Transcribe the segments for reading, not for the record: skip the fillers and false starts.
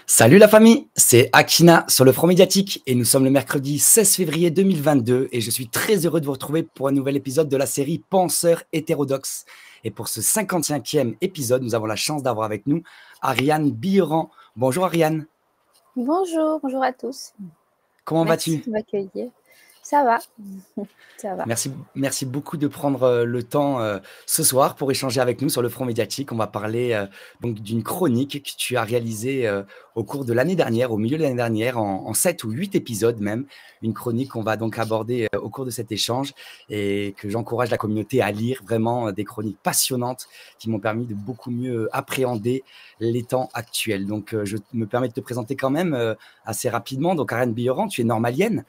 Salut la famille, c'est Akina sur le Front Médiatique et nous sommes le mercredi 16 février 2022 et je suis très heureux de vous retrouver pour un nouvel épisode de la série Penseurs hétérodoxes. Et pour ce 55e épisode, nous avons la chance d'avoir avec nous Ariane Billeran. Bonjour Ariane. Bonjour, bonjour à tous. Comment vas-tu? Merci de m'accueillir. Ça va, ça va. Merci beaucoup de prendre le temps ce soir pour échanger avec nous sur le Front Médiatique. On va parler donc d'une chronique que tu as réalisée au cours de l'année dernière, au milieu de l'année dernière, en 7 ou 8 épisodes même. Une chronique qu'on va donc aborder au cours de cet échange et que j'encourage la communauté à lire. Vraiment des chroniques passionnantes qui m'ont permis de beaucoup mieux appréhender les temps actuels. Donc je me permets de te présenter quand même assez rapidement. Donc Ariane Billeran, tu es normalienne.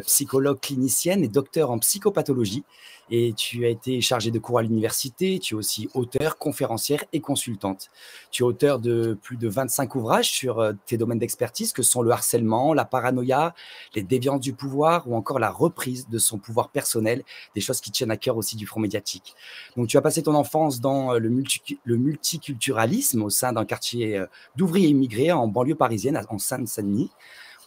Psychologue clinicienne et docteur en psychopathologie. Et tu as été chargée de cours à l'université. Tu es aussi auteure, conférencière et consultante. Tu es auteur de plus de 25 ouvrages sur tes domaines d'expertise que sont le harcèlement, la paranoïa, les déviances du pouvoir ou encore la reprise de son pouvoir personnel, des choses qui tiennent à cœur aussi du Front Médiatique. Donc tu as passé ton enfance dans le multiculturalisme au sein d'un quartier d'ouvriers immigrés en banlieue parisienne, en Seine-Saint-Denis,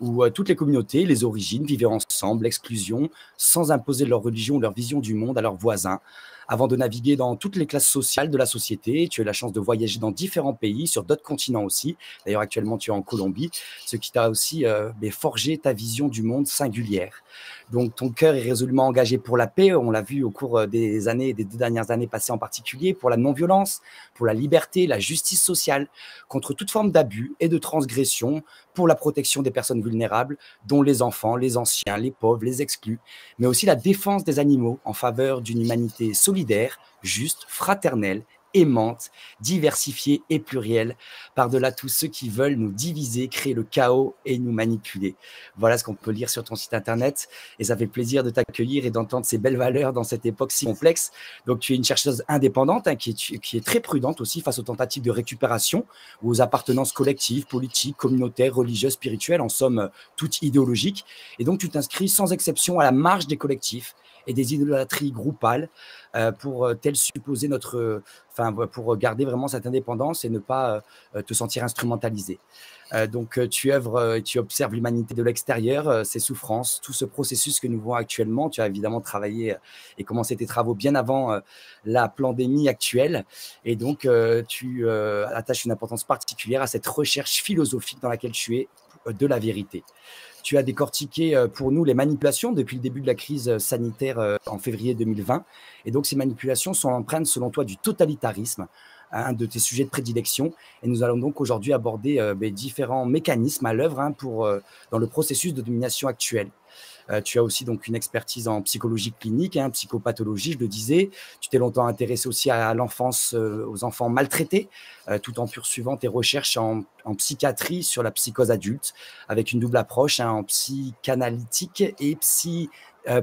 où toutes les communautés, les origines vivaient ensemble, l'exclusion, sans imposer leur religion ou leur vision du monde à leurs voisins. Avant de naviguer dans toutes les classes sociales de la société, tu as eu la chance de voyager dans différents pays, sur d'autres continents aussi. D'ailleurs, actuellement, tu es en Colombie, ce qui t'a aussi forgé ta vision du monde singulière. Donc, ton cœur est résolument engagé pour la paix. On l'a vu au cours des années, des 2 dernières années passées en particulier, pour la non-violence, pour la liberté, la justice sociale, contre toute forme d'abus et de transgression, pour la protection des personnes vulnérables, dont les enfants, les anciens, les pauvres, les exclus, mais aussi la défense des animaux en faveur d'une humanité solidaire, juste, fraternelle, aimante, diversifiée et plurielle, par-delà tous ceux qui veulent nous diviser, créer le chaos et nous manipuler. Voilà ce qu'on peut lire sur ton site internet et ça fait plaisir de t'accueillir et d'entendre ces belles valeurs dans cette époque si complexe. Donc tu es une chercheuse indépendante qui est très prudente aussi face aux tentatives de récupération ou aux appartenances collectives, politiques, communautaires, religieuses, spirituelles, en somme toutes idéologiques. Et donc tu t'inscris sans exception à la marge des collectifs et des idolâtries groupales pour tel supposer pour garder vraiment cette indépendance et ne pas te sentir instrumentalisé. Donc tu œuvres, tu observes l'humanité de l'extérieur, ses souffrances, tout ce processus que nous voyons actuellement. Tu as évidemment travaillé et commencé tes travaux bien avant la pandémie actuelle. Et donc tu attaches une importance particulière à cette recherche philosophique dans laquelle tu es de la vérité. Tu as décortiqué pour nous les manipulations depuis le début de la crise sanitaire en février 2020. Et donc, ces manipulations sont empreintes, selon toi, du totalitarisme, un de tes sujets de prédilection. Et nous allons donc aujourd'hui aborder différents mécanismes à l'œuvre dans le processus de domination actuel. Tu as aussi donc une expertise en psychologie clinique, psychopathologie, je le disais. Tu t'es longtemps intéressé aussi à l'enfance, aux enfants maltraités, tout en poursuivant tes recherches en psychiatrie sur la psychose adulte, avec une double approche en psychanalytique et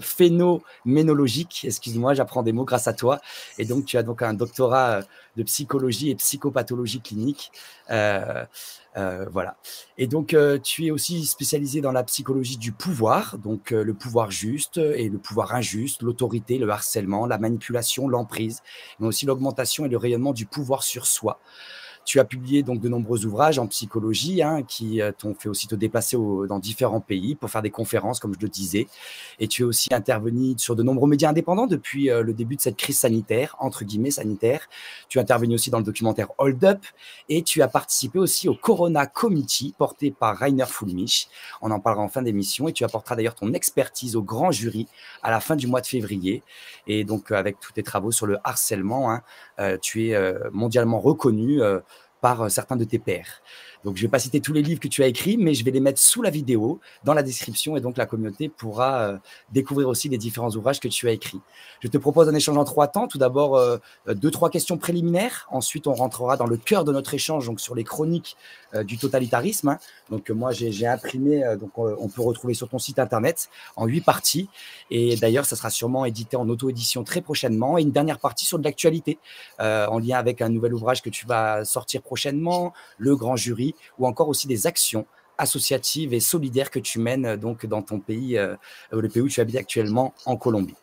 phénoménologique. Excuse-moi, j'apprends des mots grâce à toi. Et donc, tu as donc un doctorat de psychologie et psychopathologie clinique. Voilà. Et donc, tu es aussi spécialisé dans la psychologie du pouvoir, donc le pouvoir juste et le pouvoir injuste, l'autorité, le harcèlement, la manipulation, l'emprise, mais aussi l'augmentation et le rayonnement du pouvoir sur soi. Tu as publié donc de nombreux ouvrages en psychologie qui t'ont fait aussi te déplacer dans différents pays pour faire des conférences, comme je le disais. Et tu es aussi intervenu sur de nombreux médias indépendants depuis le début de cette crise sanitaire, entre guillemets sanitaire. Tu as intervenu aussi dans le documentaire Hold Up et tu as participé aussi au Corona Committee porté par Rainer Fulmich. On en parlera en fin d'émission et tu apporteras d'ailleurs ton expertise au grand jury à la fin du mois de février. Et donc avec tous tes travaux sur le harcèlement, tu es mondialement reconnu par certains de tes pairs. Donc, je ne vais pas citer tous les livres que tu as écrits, mais je vais les mettre sous la vidéo, dans la description, et donc la communauté pourra découvrir aussi les différents ouvrages que tu as écrits. Je te propose un échange en 3 temps. Tout d'abord, 2-3 questions préliminaires. Ensuite, on rentrera dans le cœur de notre échange, donc sur les chroniques du totalitarisme. Donc, moi, j'ai imprimé, donc on peut retrouver sur ton site internet en 8 parties. Et d'ailleurs, ça sera sûrement édité en auto-édition très prochainement. Et une dernière partie sur de l'actualité, en lien avec un nouvel ouvrage que tu vas sortir prochainement, le grand jury, ou encore aussi des actions associatives et solidaires que tu mènes donc dans ton pays, le pays où tu habites actuellement, en Colombie.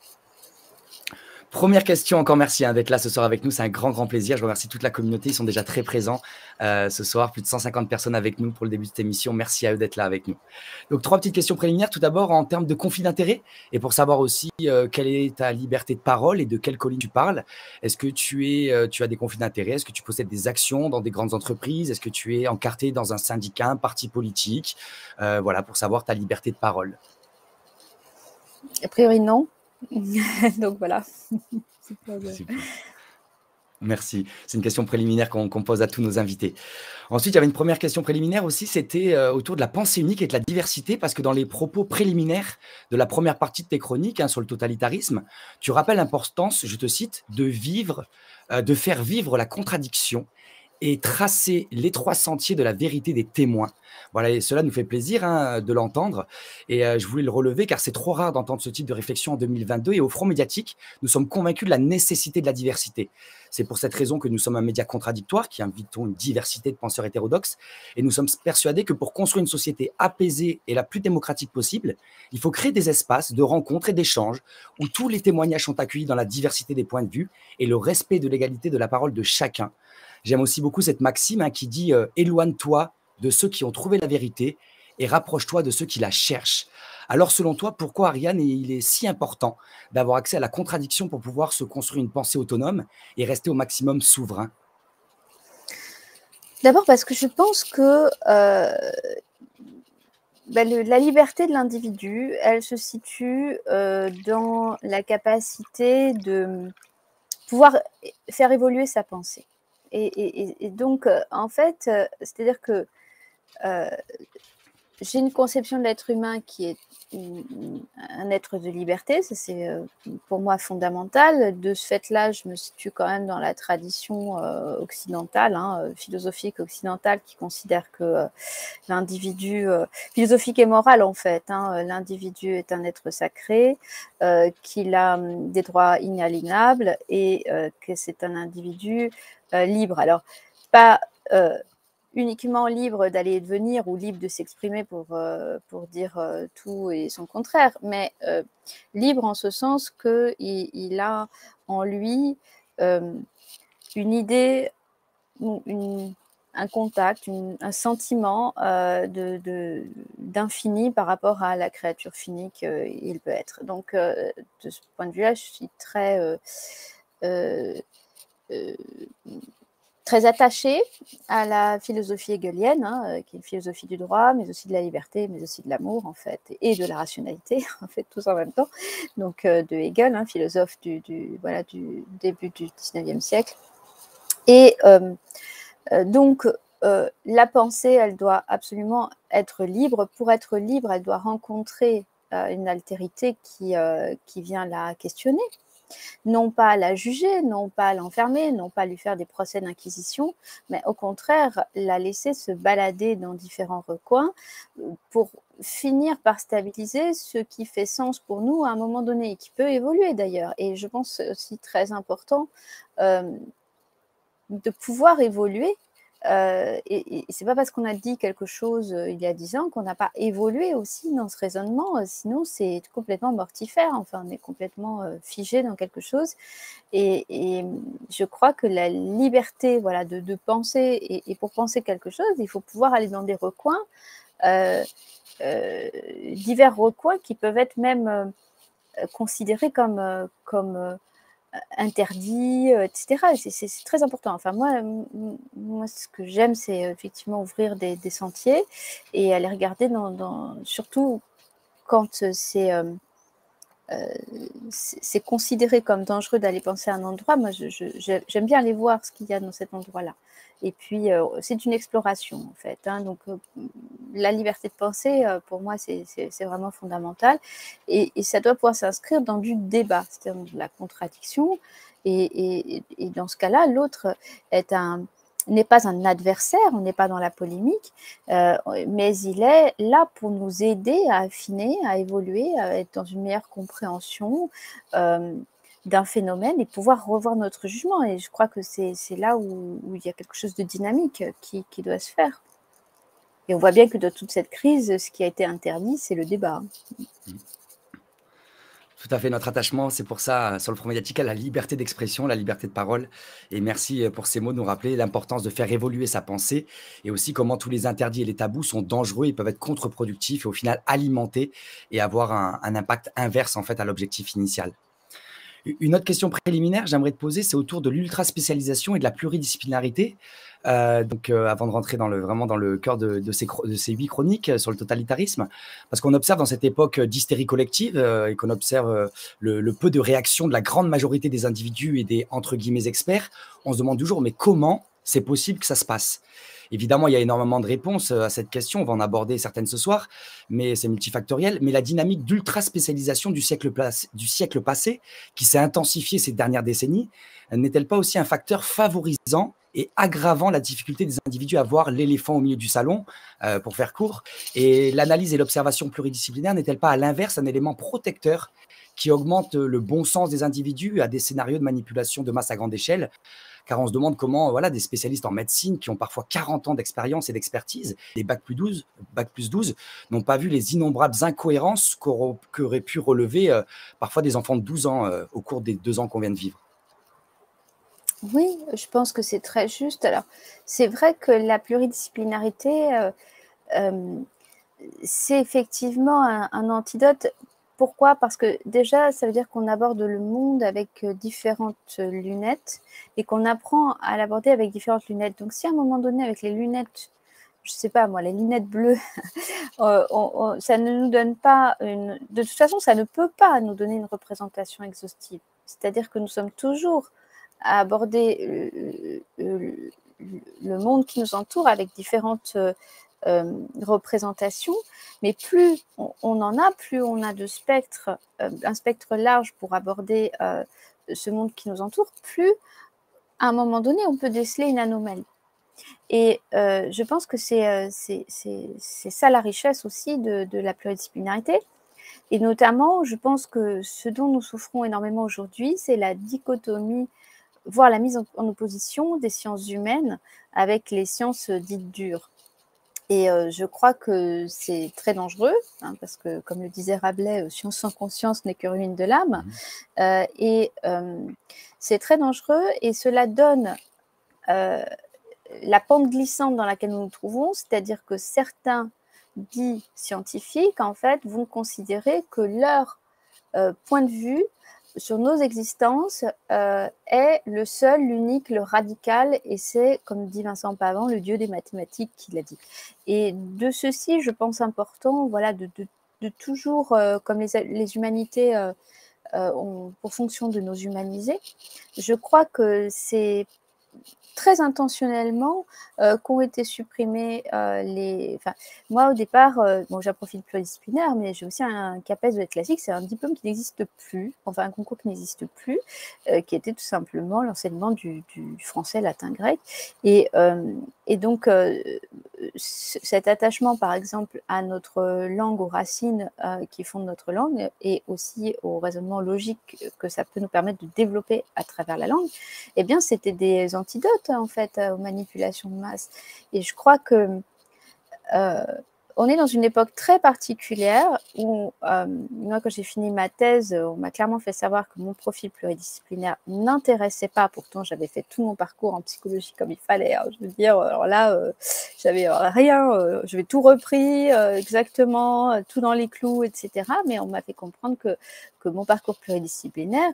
Première question, encore merci d'être là ce soir avec nous. C'est un grand, grand plaisir. Je remercie toute la communauté. Ils sont déjà très présents ce soir. Plus de 150 personnes avec nous pour le début de cette émission. Merci à eux d'être là avec nous. Donc, 3 petites questions préliminaires. Tout d'abord, en termes de conflit d'intérêts et pour savoir aussi quelle est ta liberté de parole et de quelle colline tu parles. Est-ce que tu as des conflits d'intérêts? Est-ce que tu possèdes des actions dans des grandes entreprises? Est-ce que tu es encarté dans un syndicat, un parti politique? Voilà, pour savoir ta liberté de parole. A priori, non. Donc voilà. Super. Merci. C'est une question préliminaire qu'on pose à tous nos invités. Ensuite, il y avait une première question préliminaire aussi, c'était autour de la pensée unique et de la diversité, parce que dans les propos préliminaires de la première partie de tes chroniques sur le totalitarisme, tu rappelles l'importance, je te cite, de faire vivre la contradiction et tracer l'étroit sentier de la vérité des témoins. Voilà, et cela nous fait plaisir de l'entendre. Et je voulais le relever car c'est trop rare d'entendre ce type de réflexion en 2022. Et au Front médiatique, nous sommes convaincus de la nécessité de la diversité. C'est pour cette raison que nous sommes un média contradictoire qui invitons une diversité de penseurs hétérodoxes. Et nous sommes persuadés que pour construire une société apaisée et la plus démocratique possible, il faut créer des espaces de rencontres et d'échanges où tous les témoignages sont accueillis dans la diversité des points de vue et le respect de l'égalité de la parole de chacun. J'aime aussi beaucoup cette maxime qui dit « Éloigne-toi de ceux qui ont trouvé la vérité et rapproche-toi de ceux qui la cherchent ». Alors, selon toi, pourquoi, Ariane, il est si important d'avoir accès à la contradiction pour pouvoir se construire une pensée autonome et rester au maximum souverain? D'abord parce que je pense que la liberté de l'individu, elle se situe dans la capacité de pouvoir faire évoluer sa pensée. Et donc, en fait, c'est-à-dire que j'ai une conception de l'être humain qui est un être de liberté, ça c'est pour moi fondamental. De ce fait-là, je me situe quand même dans la tradition occidentale, philosophique occidentale, qui considère que l'individu, philosophique et morale en fait, l'individu est un être sacré, qu'il a des droits inaliénables et que c'est un individu libre. Alors, pas uniquement libre d'aller et de venir ou libre de s'exprimer pour dire tout et son contraire, mais libre en ce sens qu'il a en lui une idée, un contact, un sentiment d'infini par rapport à la créature finie qu'il peut être. Donc, de ce point de vue-là, je suis très attachée à la philosophie hegelienne, qui est une philosophie du droit, mais aussi de la liberté, mais aussi de l'amour, en fait, et de la rationalité, en fait, tous en même temps. Donc, de Hegel, philosophe du début du 19e siècle. Et donc, la pensée, elle doit absolument être libre. Pour être libre, elle doit rencontrer une altérité qui vient la questionner. Non pas à la juger, non pas à l'enfermer, non pas à lui faire des procès d'inquisition, mais au contraire, la laisser se balader dans différents recoins pour finir par stabiliser ce qui fait sens pour nous à un moment donné et qui peut évoluer d'ailleurs. Et je pense aussi très important de pouvoir évoluer. Et c'est pas parce qu'on a dit quelque chose il y a 10 ans qu'on n'a pas évolué aussi dans ce raisonnement, sinon c'est complètement mortifère, enfin on est complètement figé dans quelque chose. Et je crois que la liberté de penser, et pour penser quelque chose, il faut pouvoir aller dans des recoins, divers recoins qui peuvent être même considérés comme interdits, etc. C'est très important. Enfin, moi, ce que j'aime, c'est effectivement ouvrir des sentiers et aller regarder surtout quand c'est considéré comme dangereux d'aller penser à un endroit. Moi, j'aime bien aller voir ce qu'il y a dans cet endroit-là. Et puis, c'est une exploration, en fait. Donc, la liberté de penser, pour moi, c'est vraiment fondamental. Et ça doit pouvoir s'inscrire dans du débat, c'est-à-dire de la contradiction. Et dans ce cas-là, l'autre n'est pas un adversaire, on n'est pas dans la polémique, mais il est là pour nous aider à affiner, à évoluer, à être dans une meilleure compréhension d'un phénomène et pouvoir revoir notre jugement. Et je crois que c'est là où il y a quelque chose de dynamique qui doit se faire. Et on voit bien que dans toute cette crise, ce qui a été interdit, c'est le débat. Tout à fait, notre attachement, c'est pour ça, sur le front médiatique, à la liberté d'expression, la liberté de parole et merci, pour ces mots de nous rappeler l'importance de faire évoluer sa pensée et aussi comment tous les interdits et les tabous sont dangereux, ils peuvent être contre-productifs et au final alimenter et avoir un impact inverse, en fait, à l'objectif initial. U une autre question préliminaire, j'aimerais te poser, c'est autour de l'ultra spécialisation et de la pluridisciplinarité. Avant de rentrer dans le vraiment dans le cœur de ces 8 chroniques, sur le totalitarisme, parce qu'on observe dans cette époque, d'hystérie collective, et qu'on observe, le peu de réaction de la grande majorité des individus et des, entre guillemets, «experts», on se demande toujours: «Mais comment c'est possible que ça se passe?» Évidemment, il y a énormément de réponses, à cette question, on va en aborder certaines ce soir, mais c'est multifactoriel. Mais la dynamique d'ultra spécialisation du siècle passé, qui s'est intensifiée ces dernières décennies, n'est-elle pas aussi un facteur favorisant et aggravant la difficulté des individus à voir l'éléphant au milieu du salon, pour faire court? Et l'analyse et l'observation pluridisciplinaire n'est-elle pas à l'inverse un élément protecteur qui augmente le bon sens des individus à des scénarios de manipulation de masse à grande échelle? Car on se demande comment voilà, des spécialistes en médecine qui ont parfois 40 ans d'expérience et d'expertise, des bac plus 12, n'ont pas vu les innombrables incohérences qu'auraient pu relever parfois des enfants de 12 ans au cours des 2 ans qu'on vient de vivre. Oui, je pense que c'est très juste. Alors, c'est vrai que la pluridisciplinarité, c'est effectivement un antidote. Pourquoi? Parce que déjà, ça veut dire qu'on aborde le monde avec différentes lunettes et qu'on apprend à l'aborder avec différentes lunettes. Donc, si à un moment donné, avec les lunettes, je ne sais pas moi, les lunettes bleues, ça ne nous donne pas une... De toute façon, ça ne peut pas nous donner une représentation exhaustive. C'est-à-dire que nous sommes toujours à aborder le monde qui nous entoure avec différentes représentations, mais plus on en a, plus on a de spectre, un spectre large pour aborder ce monde qui nous entoure, plus à un moment donné on peut déceler une anomalie. Et je pense que c'est ça la richesse aussi de la pluridisciplinarité. Et notamment, je pense que ce dont nous souffrons énormément aujourd'hui, c'est la dichotomie, voire la mise en opposition des sciences humaines avec les sciences dites dures. Et je crois que c'est très dangereux, hein, parce que, comme le disait Rabelais, science sans conscience n'est que ruine de l'âme. Mhm. C'est très dangereux et cela donne la pente glissante dans laquelle nous nous trouvons, c'est-à-dire que certains dits scientifiques, en fait, vont considérer que leur point de vue sur nos existences est le seul, l'unique, le radical, et c'est, comme dit Vincent Pavant, le dieu des mathématiques qui l'a dit. Et de ceci, je pense important, voilà, de toujours, comme les humanités ont pour fonction de nous humaniser, je crois que c'est très intentionnellement qu'ont été supprimés les... Enfin, moi, au départ, bon, j'ai un profil pluridisciplinaire, mais j'ai aussi un CAPES de lettres classiques. C'est un diplôme qui n'existe plus, enfin un concours qui n'existe plus, qui était tout simplement l'enseignement du français, latin, grec. Et donc, cet attachement, par exemple, à notre langue, aux racines qui fondent notre langue, et aussi au raisonnement logique que ça peut nous permettre de développer à travers la langue, eh bien, c'était des antidotes, en fait, aux manipulations de masse. Et je crois que on est dans une époque très particulière où, moi, quand j'ai fini ma thèse, on m'a clairement fait savoir que mon profil pluridisciplinaire n'intéressait pas. Pourtant, j'avais fait tout mon parcours en psychologie comme il fallait, hein. Je veux dire, alors là, j'avais rien, j'avais tout repris exactement, tout dans les clous, etc. Mais on m'a fait comprendre que mon parcours pluridisciplinaire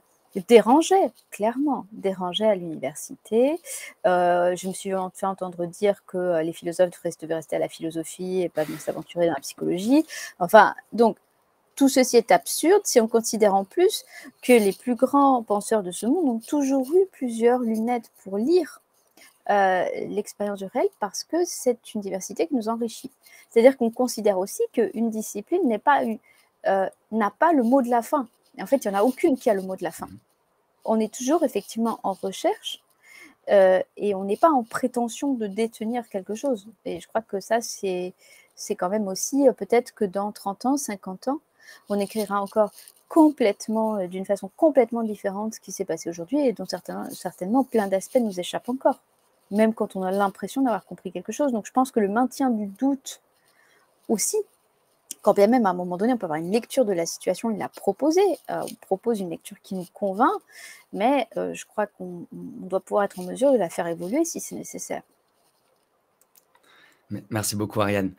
dérangeait, clairement, dérangeait à l'université. Je me suis fait entendre dire que les philosophes devaient rester à la philosophie et pas venir s'aventurer dans la psychologie. Enfin, donc, tout ceci est absurde si on considère en plus que les plus grands penseurs de ce monde ont toujours eu plusieurs lunettes pour lire l'expérience du réel, parce que c'est une diversité qui nous enrichit. C'est-à-dire qu'on considère aussi qu'une discipline n'a pas le mot de la fin. Et en fait, il n'y en a aucune qui a le mot de la fin. On est toujours effectivement en recherche et on n'est pas en prétention de détenir quelque chose. Et je crois que ça, c'est quand même aussi, peut-être que dans 30 ans, 50 ans, on écrira encore complètement, d'une façon complètement différente ce qui s'est passé aujourd'hui, et dont certainement plein d'aspects nous échappent encore, même quand on a l'impression d'avoir compris quelque chose. Donc je pense que le maintien du doute aussi quand bien même à un moment donné, on peut avoir une lecture de la situation et la proposer. On propose une lecture qui nous convainc, mais je crois qu'on doit pouvoir être en mesure de la faire évoluer si c'est nécessaire. Merci beaucoup, Ariane.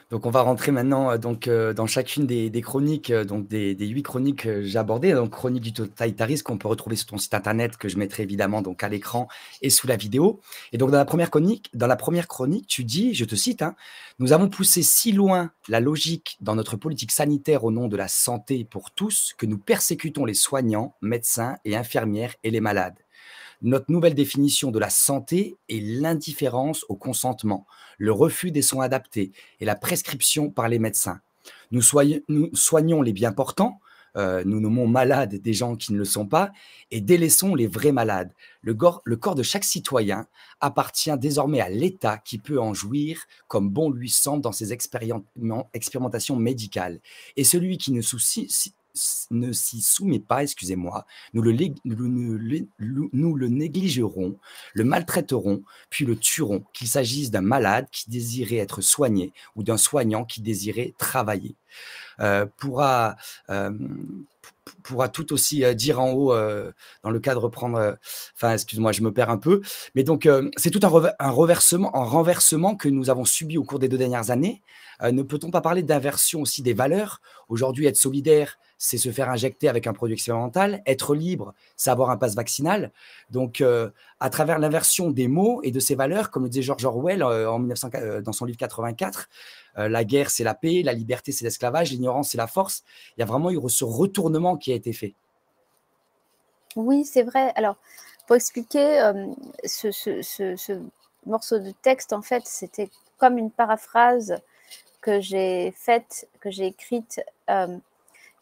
Donc, on va rentrer maintenant dans chacune des chroniques, donc des 8 chroniques que j'ai abordées. Donc, chronique du totalitarisme qu'on peut retrouver sur ton site internet, que je mettrai évidemment donc à l'écran et sous la vidéo. Et donc, dans la première chronique, tu dis, je te cite, hein, nous avons poussé si loin la logique dans notre politique sanitaire au nom de la santé pour tous que nous persécutons les soignants, médecins et infirmières et les malades. Notre nouvelle définition de la santé est l'indifférence au consentement, le refus des soins adaptés et la prescription par les médecins. Nous soignons les bien portants, nous nommons malades des gens qui ne le sont pas, et délaissons les vrais malades. Le corps de chaque citoyen appartient désormais à l'État qui peut en jouir comme bon lui semble dans ses expérimentations médicales. Et celui qui ne s'y soumet pas, excusez-moi, nous le négligerons, le maltraiterons, puis le tuerons, qu'il s'agisse d'un malade qui désirait être soigné ou d'un soignant qui désirait travailler. Pourra, pourra tout aussi dire en haut, dans le cas de reprendre, enfin, excuse-moi, je me perds un peu, mais donc c'est tout un renversement que nous avons subi au cours des 2 dernières années. Ne peut-on pas parler d'inversion aussi des valeurs? Aujourd'hui, être solidaire, c'est se faire injecter avec un produit expérimental. Être libre, c'est avoir un pass vaccinal. Donc, à travers l'inversion des mots et de ces valeurs, comme le disait George Orwell dans son livre 84, la guerre, c'est la paix, la liberté, c'est l'esclavage, l'ignorance, c'est la force. Il y a vraiment eu ce retournement qui a été fait. Oui, c'est vrai. Alors, pour expliquer ce morceau de texte, en fait, c'était comme une paraphrase que j'ai écrite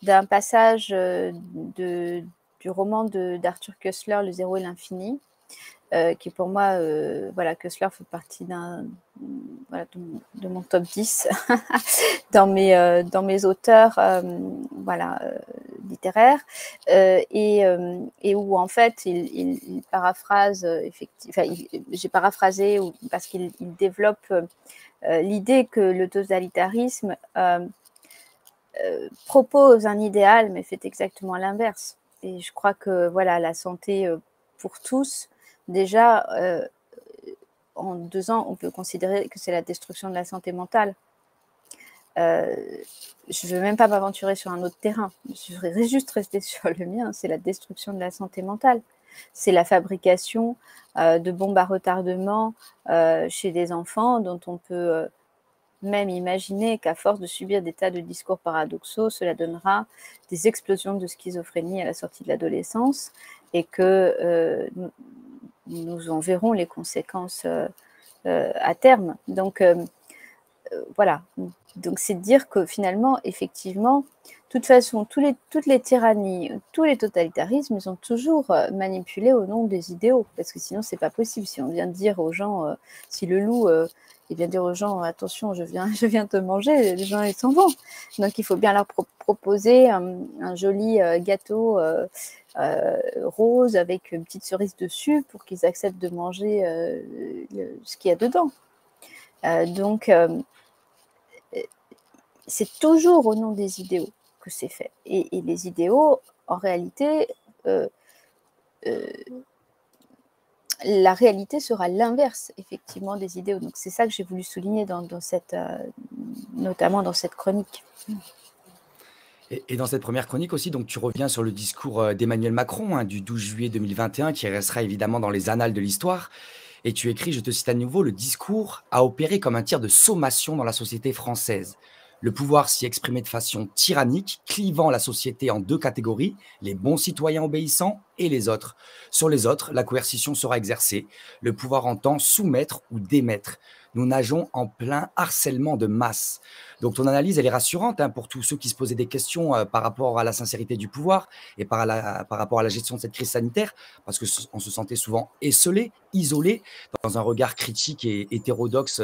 d'un passage du roman d'Arthur Koestler, Le zéro et l'infini, qui pour moi, voilà, Koestler fait partie voilà, de mon top 10 dans mes auteurs voilà, littéraires, et où en fait il paraphrase, j'ai paraphrasé parce qu'il développe l'idée que le totalitarisme propose un idéal mais fait exactement l'inverse. Et je crois que voilà, la santé pour tous, déjà, en 2 ans, on peut considérer que c'est la destruction de la santé mentale. Je ne veux même pas m'aventurer sur un autre terrain. Je voudrais juste rester sur le mien. C'est la destruction de la santé mentale. C'est la fabrication de bombes à retardement chez des enfants dont on peut même imaginer qu'à force de subir des tas de discours paradoxaux, cela donnera des explosions de schizophrénie à la sortie de l'adolescence et que nous en verrons les conséquences à terme. Donc, voilà. Donc, c'est de dire que finalement, effectivement, de toute façon, toutes les tyrannies, tous les totalitarismes, ils sont toujours manipulés au nom des idéaux, parce que sinon, c'est pas possible. Si on vient de dire aux gens, si le loup, il vient dire aux gens, attention, je viens te manger, les gens, ils s'en vont. Donc, il faut bien leur proposer un joli gâteau rose avec une petite cerise dessus pour qu'ils acceptent de manger ce qu'il y a dedans. Donc, c'est toujours au nom des idéaux que c'est fait. Et les idéaux, en réalité, la réalité sera l'inverse, effectivement, des idéaux. Donc, c'est ça que j'ai voulu souligner notamment dans cette chronique. Et dans cette première chronique aussi, donc tu reviens sur le discours d'Emmanuel Macron du 12 juillet 2021, qui restera évidemment dans les annales de l'histoire. Et tu écris, je te cite à nouveau, le discours a opéré comme un tir de sommation dans la société française. Le pouvoir s'y exprimait de façon tyrannique, clivant la société en 2 catégories, les bons citoyens obéissants et les autres. Sur les autres, la coercition sera exercée. Le pouvoir entend soumettre ou démettre. Nous nageons en plein harcèlement de masse. Donc ton analyse, elle est rassurante pour tous ceux qui se posaient des questions par rapport à la sincérité du pouvoir et par rapport à la gestion de cette crise sanitaire, parce qu'on se sentait souvent esseulé, isolés dans un regard critique et hétérodoxe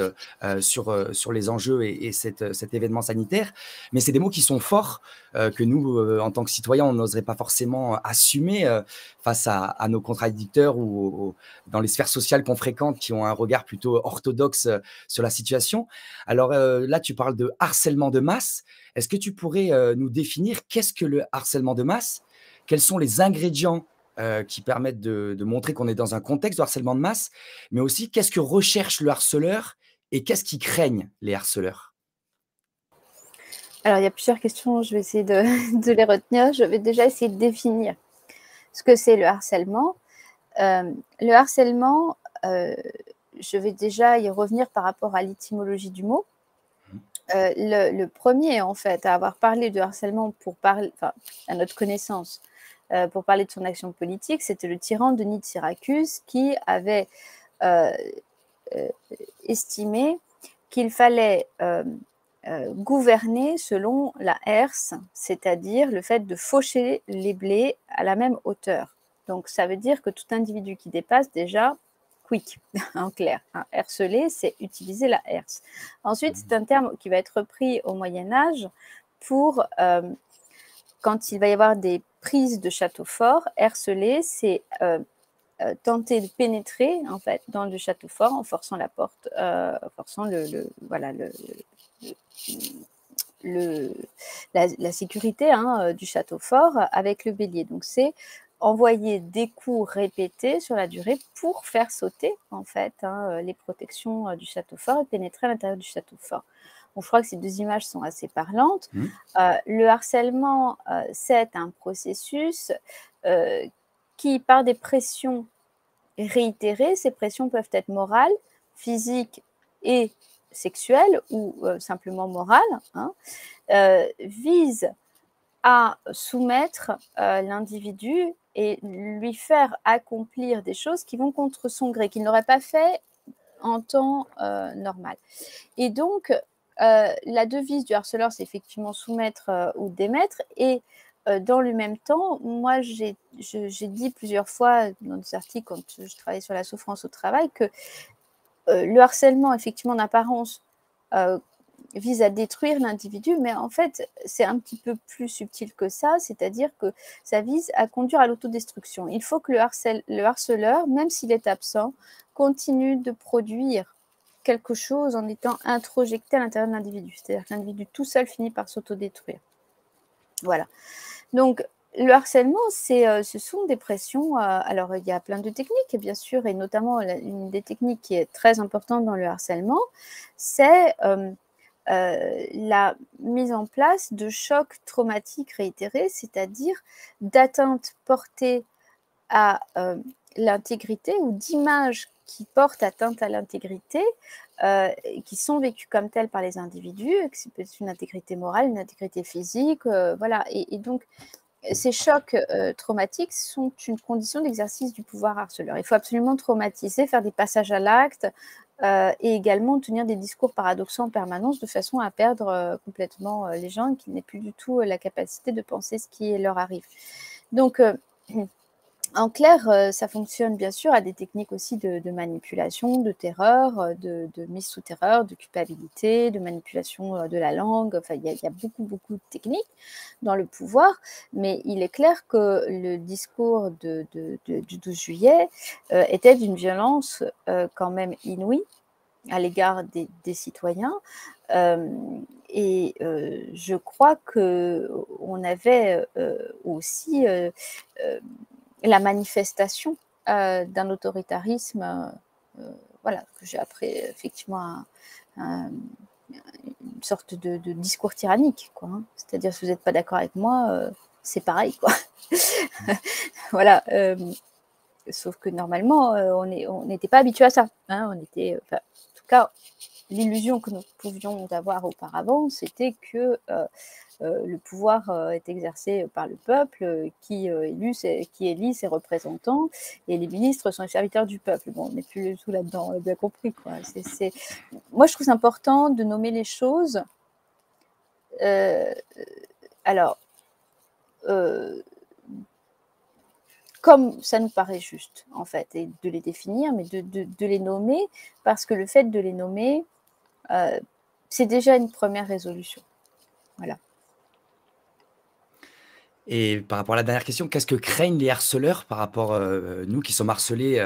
sur les enjeux et cet événement sanitaire. Mais c'est des mots qui sont forts, que nous, en tant que citoyens, on n'oserait pas forcément assumer face à nos contradicteurs ou dans les sphères sociales qu'on fréquente qui ont un regard plutôt orthodoxe sur la situation. Alors là, tu parles de harcèlement de masse. Est-ce que tu pourrais nous définir qu'est-ce que le harcèlement de masse? Quels sont les ingrédients qui permettent de montrer qu'on est dans un contexte de harcèlement de masse, mais aussi qu'est-ce que recherche le harceleur et qu'est-ce qui craignent les harceleurs? Alors, il y a plusieurs questions, je vais essayer de les retenir. Je vais déjà essayer de définir ce que c'est le harcèlement. Le harcèlement, je vais déjà y revenir par rapport à l'étymologie du mot. Le premier, en fait, à avoir parlé de harcèlement pour parler, enfin, à notre connaissance, pour parler de son action politique, c'était le tyran Denis de Syracuse qui avait estimé qu'il fallait gouverner selon la herse, c'est-à-dire le fait de faucher les blés à la même hauteur. Donc, ça veut dire que tout individu qui dépasse déjà, quick, en clair. Hein. Herceler, c'est utiliser la herse. Ensuite, c'est un terme qui va être repris au Moyen-Âge pour quand il va y avoir des prises de château fort. Herceler, c'est tenter de pénétrer en fait dans le château fort en forçant la porte, forçant la sécurité du château fort avec le bélier. Donc c'est envoyer des coups répétés sur la durée pour faire sauter en fait les protections du château fort et pénétrer à l'intérieur du château fort. Bon, je crois que ces deux images sont assez parlantes. Le harcèlement, c'est un processus qui, par des pressions réitérées, ces pressions peuvent être morales, physiques et sexuelles ou simplement morales, vise à soumettre l'individu et lui faire accomplir des choses qui vont contre son gré, qu'il n'aurait pas fait en temps normal. Et donc, la devise du harceleur, c'est effectivement soumettre ou démettre. Et dans le même temps, moi, j'ai dit plusieurs fois dans des articles, quand je travaillais sur la souffrance au travail, que le harcèlement, effectivement, en apparence, vise à détruire l'individu, mais en fait, c'est un petit peu plus subtil que ça, c'est-à-dire que ça vise à conduire à l'autodestruction. Il faut que le harceleur, même s'il est absent, continue de produire quelque chose en étant introjecté à l'intérieur de l'individu. C'est-à-dire que l'individu tout seul finit par s'autodétruire. Voilà. Donc, le harcèlement, ce sont des pressions. Alors, il y a plein de techniques, bien sûr, et notamment une des techniques qui est très importante dans le harcèlement, c'est la mise en place de chocs traumatiques réitérés, c'est-à-dire d'atteintes portées à l'intégrité ou d'images qui portent atteinte à l'intégrité, qui sont vécues comme telles par les individus, que c'est peut-être une intégrité morale, une intégrité physique, voilà. Et donc, ces chocs traumatiques sont une condition d'exercice du pouvoir harceleur. Il faut absolument traumatiser, faire des passages à l'acte et également tenir des discours paradoxaux en permanence de façon à perdre complètement les gens et qu'ils n'aient plus du tout la capacité de penser ce qui leur arrive. Donc, en clair, ça fonctionne bien sûr à des techniques aussi de manipulation, de terreur, de mise sous terreur, de culpabilité, de manipulation de la langue. Enfin, il y a beaucoup, beaucoup de techniques dans le pouvoir, mais il est clair que le discours du 12 juillet était d'une violence quand même inouïe à l'égard des citoyens. Je crois qu'on avait aussi la manifestation d'un autoritarisme, voilà, que j'ai appris effectivement une sorte de discours tyrannique, quoi. Hein. C'est-à-dire, si vous n'êtes pas d'accord avec moi, c'est pareil, quoi. Voilà. Sauf que normalement, on n'était pas habitué à ça. Hein, on était, en tout cas, l'illusion que nous pouvions avoir auparavant, c'était que le pouvoir est exercé par le peuple qui élit ses représentants et les ministres sont les serviteurs du peuple. Bon, on n'est plus du tout là-dedans, on a bien compris, quoi. Moi, je trouve c'est important de nommer les choses. Alors, comme ça nous paraît juste, en fait, et de les définir, mais de les nommer, parce que le fait de les nommer, c'est déjà une première résolution. Voilà. Et par rapport à la dernière question, qu'est-ce que craignent les harceleurs par rapport, nous qui sommes harcelés,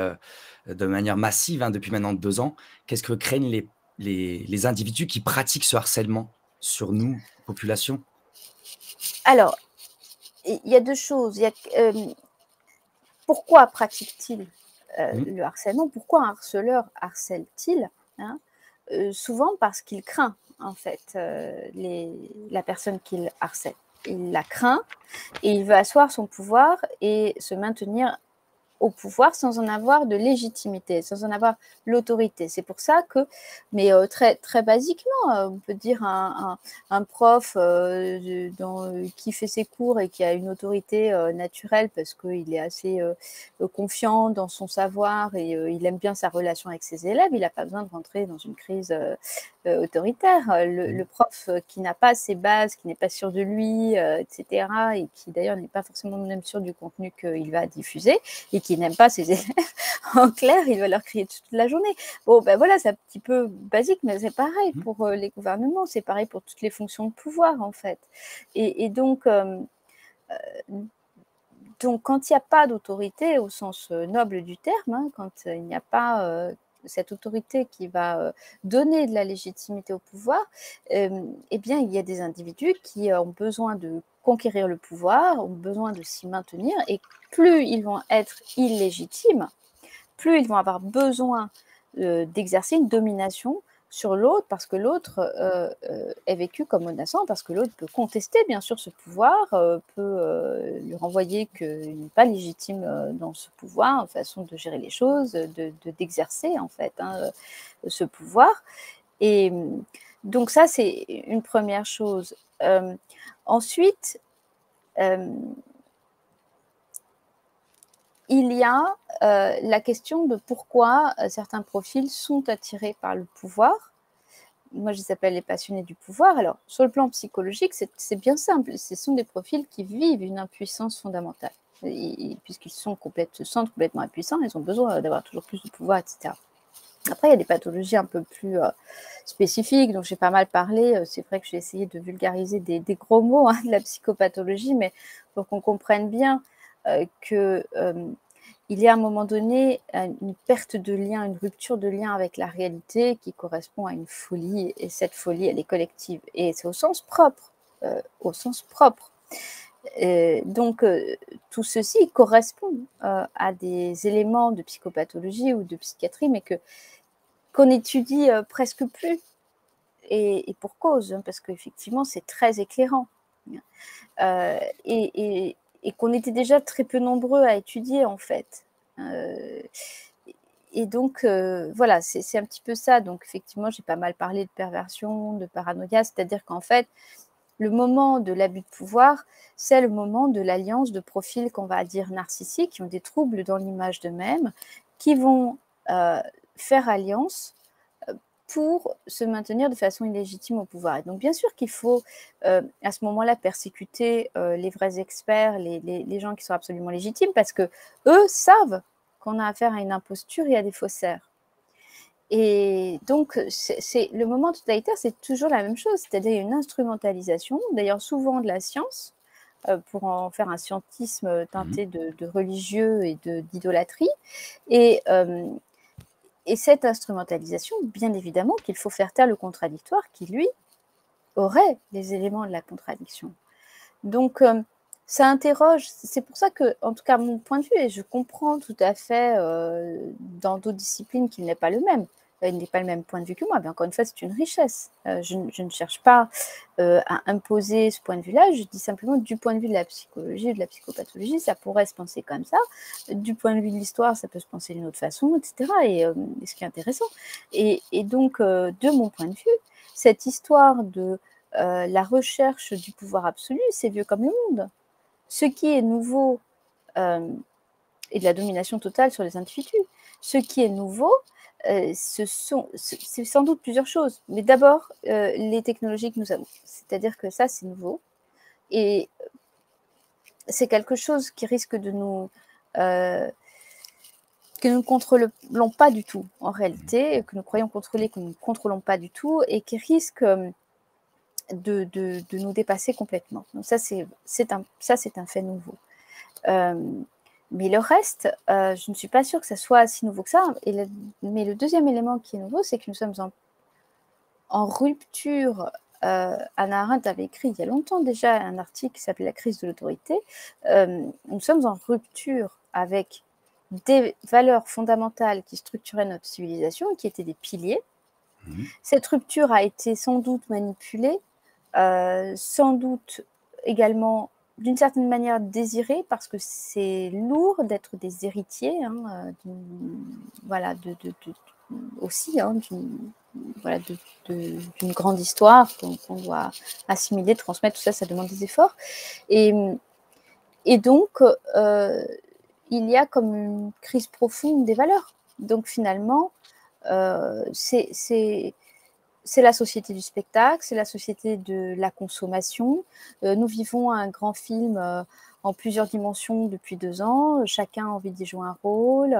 de manière massive, hein, depuis maintenant 2 ans? Qu'est-ce que craignent les individus qui pratiquent ce harcèlement sur nous, population? Alors, il y a 2 choses. Il y a pourquoi pratique-t-il Mmh. le harcèlement? Pourquoi un harceleur harcèle-t-il, hein? Souvent parce qu'il craint, en fait, la personne qu'il harcèle. Il la craint et il veut asseoir son pouvoir et se maintenir au pouvoir sans en avoir de légitimité, sans en avoir l'autorité. C'est pour ça que, mais très, très basiquement, on peut dire un prof qui fait ses cours et qui a une autorité naturelle parce qu'il est assez confiant dans son savoir et il aime bien sa relation avec ses élèves, il n'a pas besoin de rentrer dans une crise autoritaire. Le Mmh. prof qui n'a pas ses bases, qui n'est pas sûr de lui, etc., et qui d'ailleurs n'est pas forcément même sûr du contenu qu'il va diffuser, et qui n'aime pas ses élèves, en clair, il va leur crier toute la journée. Bon, ben voilà, c'est un petit peu basique, mais c'est pareil Mmh. pour les gouvernements, c'est pareil pour toutes les fonctions de pouvoir, en fait. Et donc, quand il n'y a pas d'autorité au sens noble du terme, hein, quand il n'y a pas cette autorité qui va donner de la légitimité au pouvoir, eh bien, il y a des individus qui ont besoin de conquérir le pouvoir, ont besoin de s'y maintenir, et plus ils vont être illégitimes, plus ils vont avoir besoin d'exercer une domination sur l'autre, parce que l'autre est vécu comme menaçant, parce que l'autre peut contester bien sûr ce pouvoir, peut lui renvoyer qu'il n'est pas légitime dans ce pouvoir, façon de gérer les choses, d'exercer en fait ce pouvoir. Et donc ça, c'est une première chose. Ensuite, il y a la question de pourquoi certains profils sont attirés par le pouvoir. Moi, je les appelle les passionnés du pouvoir. Alors, sur le plan psychologique, c'est bien simple. Ce sont des profils qui vivent une impuissance fondamentale. Puisqu'ils se sentent complètement impuissants, ils ont besoin d'avoir toujours plus de pouvoir, etc. Après, il y a des pathologies un peu plus spécifiques, dont j'ai pas mal parlé. C'est vrai que j'ai essayé de vulgariser des gros mots de la psychopathologie, mais pour qu'on comprenne bien qu'il y a à un moment donné une perte de lien, une rupture de lien avec la réalité qui correspond à une folie, et cette folie, elle est collective, et c'est au sens propre, au sens propre. Donc, tout ceci correspond à des éléments de psychopathologie ou de psychiatrie, mais qu'on étudie presque plus, et pour cause, hein, parce qu'effectivement, c'est très éclairant. Et qu'on était déjà très peu nombreux à étudier, en fait. Et donc, voilà, c'est un petit peu ça. Donc, effectivement, j'ai pas mal parlé de perversion, de paranoïa, c'est-à-dire qu'en fait, le moment de l'abus de pouvoir, c'est le moment de l'alliance de profils qu'on va dire narcissiques, qui ont des troubles dans l'image d'eux-mêmes, qui vont faire alliance pour se maintenir de façon illégitime au pouvoir. Et donc, bien sûr qu'il faut, à ce moment-là, persécuter les vrais experts, les gens qui sont absolument légitimes, parce que eux savent qu'on a affaire à une imposture et à des faussaires. Et donc, le moment totalitaire, c'est toujours la même chose, c'est-à-dire une instrumentalisation, d'ailleurs souvent de la science, pour en faire un scientisme Mmh. teinté de religieux et d'idolâtrie. Et cette instrumentalisation, bien évidemment qu'il faut faire taire le contradictoire qui, lui, aurait les éléments de la contradiction. Donc, ça interroge. C'est pour ça que, en tout cas, mon point de vue, et je comprends tout à fait dans d'autres disciplines qu'il n'est pas le même. Il n'est pas le même point de vue que moi, mais encore une fois, c'est une richesse. Je ne cherche pas à imposer ce point de vue-là, je dis simplement du point de vue de la psychologie, de la psychopathologie, ça pourrait se penser comme ça. Du point de vue de l'histoire, ça peut se penser d'une autre façon, etc. Et ce qui est intéressant. Et donc, de mon point de vue, cette histoire de la recherche du pouvoir absolu, c'est vieux comme le monde. Ce qui est nouveau est de la domination totale sur les individus. Ce qui est nouveau, c'est sans doute plusieurs choses. Mais d'abord, les technologies que nous avons. C'est-à-dire que ça, c'est nouveau. Et c'est quelque chose qui risque de nous que nous ne contrôlons pas du tout en réalité, que nous croyons contrôler, que nous ne contrôlons pas du tout, et qui risquent de nous dépasser complètement. Donc ça, c'est un fait nouveau. Mais le reste, je ne suis pas sûre que ça soit si nouveau que ça. Mais le deuxième élément qui est nouveau, c'est que nous sommes en rupture. Hannah Arendt avait écrit il y a longtemps déjà un article qui s'appelait « La crise de l'autorité ». Nous sommes en rupture avec des valeurs fondamentales qui structuraient notre civilisation, qui étaient des piliers. Cette rupture a été sans doute manipulée, sans doute également d'une certaine manière désirée, parce que c'est lourd d'être des héritiers, hein, voilà, aussi hein, d'une grande histoire qu'on doit assimiler, transmettre, tout ça, ça demande des efforts. Et donc, il y a comme une crise profonde des valeurs. Donc finalement, c'est la société du spectacle, c'est la société de la consommation. Nous vivons un grand film en plusieurs dimensions depuis 2 ans. Chacun a envie d'y jouer un rôle.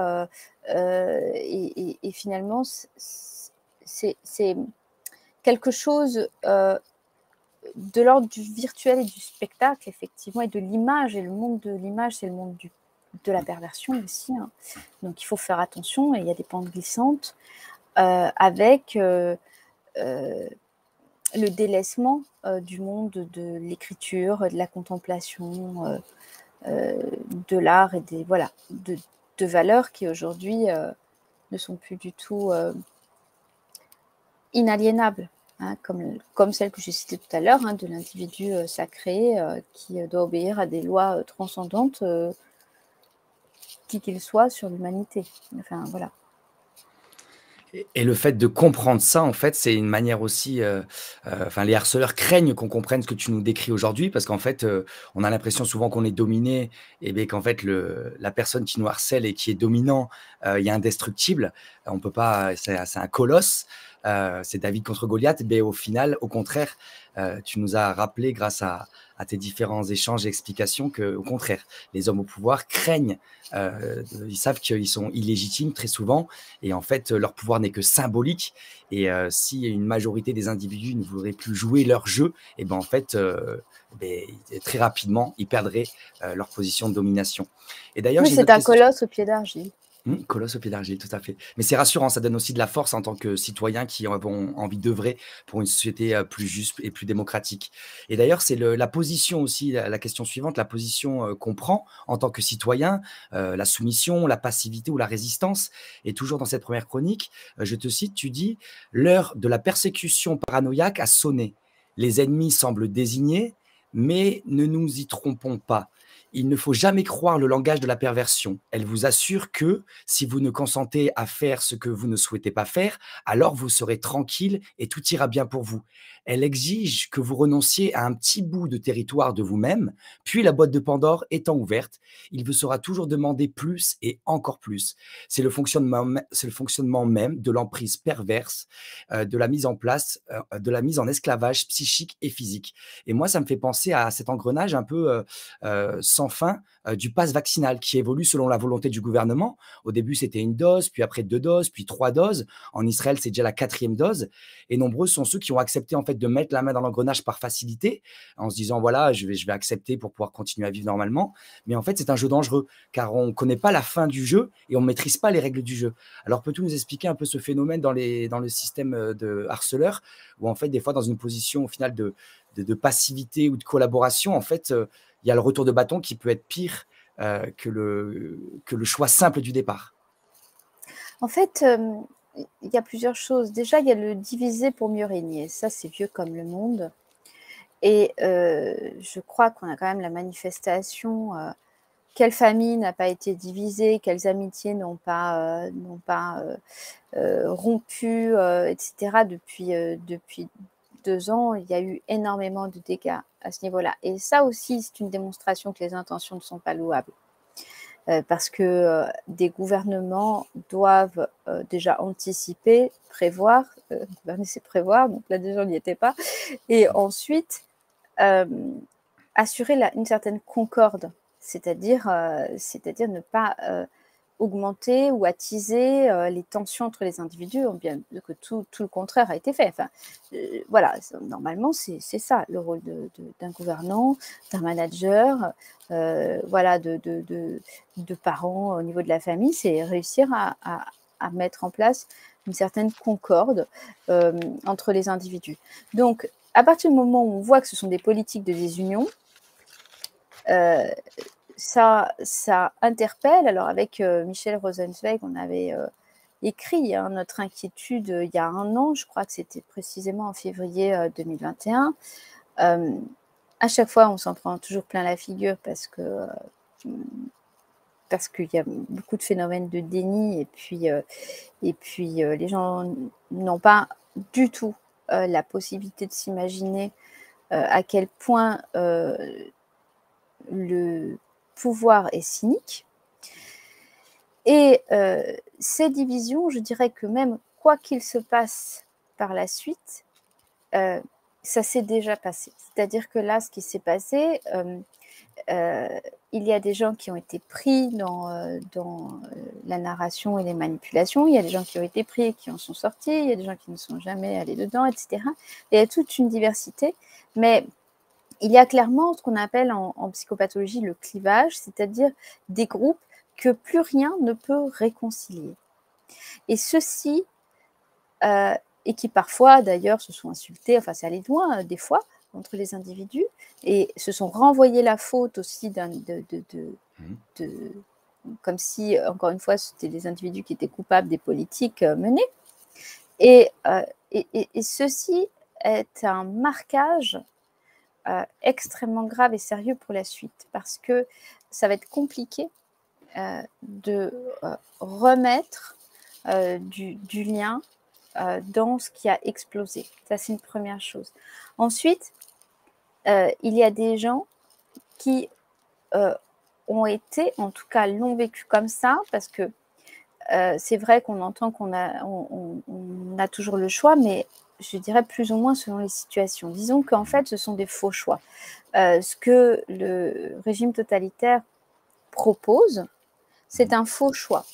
Et finalement, c'est quelque chose de l'ordre du virtuel et du spectacle, effectivement, et de l'image. Et le monde de l'image, c'est le monde de la perversion aussi. Hein. Donc il faut faire attention, et il y a des pentes glissantes avec le délaissement du monde de l'écriture, de la contemplation, de l'art et de valeurs qui aujourd'hui ne sont plus du tout inaliénables, hein, comme celle que j'ai citée tout à l'heure, hein, de l'individu sacré qui doit obéir à des lois transcendantes, qui qu'il soit, sur l'humanité. Enfin, voilà. Et le fait de comprendre ça, en fait, c'est une manière aussi, enfin, les harceleurs craignent qu'on comprenne ce que tu nous décris aujourd'hui parce qu'en fait, on a l'impression souvent qu'on est dominé et beh, qu'en fait la personne qui nous harcèle et qui est dominant, il y a indestructible. On peut pas, c'est un colosse, c'est David contre Goliath, mais au final, au contraire, tu nous as rappelé grâce à tes différents échanges et explications qu'au contraire, les hommes au pouvoir craignent, ils savent qu'ils sont illégitimes très souvent et en fait, leur pouvoir n'est que symbolique et si une majorité des individus ne voudraient plus jouer leur jeu et ben, en fait, beh, très rapidement, ils perdraient, leur position de domination et d'ailleurs, Oui, j'ai une c'est autre un question. colosse au pied d'argile. Colosse au pied d'argile, tout à fait. Mais c'est rassurant, ça donne aussi de la force en tant que citoyens qui ont envie d'œuvrer pour une société, plus juste et plus démocratique. Et d'ailleurs, c'est la position aussi, la question suivante, la position, qu'on prend en tant que citoyen, la soumission, la passivité ou la résistance. Et toujours dans cette première chronique, je te cite, tu dis: «L'heure de la persécution paranoïaque a sonné. Les ennemis semblent désignés, mais ne nous y trompons pas. Il ne faut jamais croire le langage de la perversion. Elle vous assure que, si vous ne consentez à faire ce que vous ne souhaitez pas faire, alors vous serez tranquille et tout ira bien pour vous. Elle exige que vous renonciez à un petit bout de territoire de vous-même, puis la boîte de Pandore étant ouverte, il vous sera toujours demandé plus et encore plus. C'est le fonctionnement même de l'emprise perverse, de la mise en place, de la mise en esclavage psychique et physique. Et moi, ça me fait penser à cet engrenage un peu sans fin du pass vaccinal qui évolue selon la volonté du gouvernement. Au début, c'était une dose, puis après 2 doses, puis 3 doses. En Israël, c'est déjà la 4e dose. Et nombreux sont ceux qui ont accepté en fait de mettre la main dans l'engrenage par facilité, en se disant voilà, je vais accepter pour pouvoir continuer à vivre normalement. Mais en fait, c'est un jeu dangereux car on ne connaît pas la fin du jeu et on ne maîtrise pas les règles du jeu. Alors, peux-tu nous expliquer un peu ce phénomène dans le système de harceleurs, où en fait, des fois, dans une position au final de passivité ou de collaboration, en fait, il y a le retour de bâton qui peut être pire que le choix simple du départ. En fait, il y a plusieurs choses. Déjà, il y a le diviser pour mieux régner. Ça, c'est vieux comme le monde. Et je crois qu'on a quand même la manifestation. Quelle famille n'a pas été divisée, quelles amitiés n'ont pas rompu, etc. Depuis 2 ans, il y a eu énormément de dégâts à ce niveau-là. Et ça aussi, c'est une démonstration que les intentions ne sont pas louables. Parce que des gouvernements doivent déjà anticiper, prévoir. Gouverner, c'est prévoir, donc là déjà, on n'y était pas. Et ensuite, assurer une certaine concorde c'est-à-dire ne pas augmenter ou attiser les tensions entre les individus, bien que tout le contraire a été fait. Enfin, voilà, normalement, c'est ça le rôle d'un gouvernant, d'un manager, voilà, de parents au niveau de la famille, c'est réussir à mettre en place une certaine concorde entre les individus. Donc, à partir du moment où on voit que ce sont des politiques de désunion, ça interpelle. Alors avec Michel Rosenzweig, on avait écrit notre inquiétude il y a 1 an, je crois que c'était précisément en février 2021. À chaque fois, on s'en prend toujours plein la figure parce qu'il y a beaucoup de phénomènes de déni, et puis les gens n'ont pas du tout la possibilité de s'imaginer à quel point le pouvoir est cynique. Et ces divisions, je dirais que même quoi qu'il se passe par la suite, ça s'est déjà passé. C'est-à-dire que là, ce qui s'est passé, il y a des gens qui ont été pris dans la narration et les manipulations, il y a des gens qui ont été pris et qui en sont sortis, il y a des gens qui ne sont jamais allés dedans, etc. Et il y a toute une diversité, mais il y a clairement ce qu'on appelle en psychopathologie le clivage, c'est-à-dire des groupes que plus rien ne peut réconcilier. Et ceux-ci, et qui parfois d'ailleurs se sont insultés, enfin c'est allé loin des fois entre les individus, et se sont renvoyés la faute aussi comme si, encore une fois, c'était des individus qui étaient coupables des politiques menées. Et ceci est un marquage extrêmement grave et sérieux pour la suite, parce que ça va être compliqué de remettre du lien dans ce qui a explosé. Ça, c'est une première chose. Ensuite, il y a des gens qui ont été, en tout cas l'ont vécu comme ça, parce que c'est vrai qu'on entend qu'on a toujours le choix, mais je dirais plus ou moins selon les situations. Disons qu'en fait, ce sont des faux choix. Ce que le régime totalitaire propose, c'est un faux choix.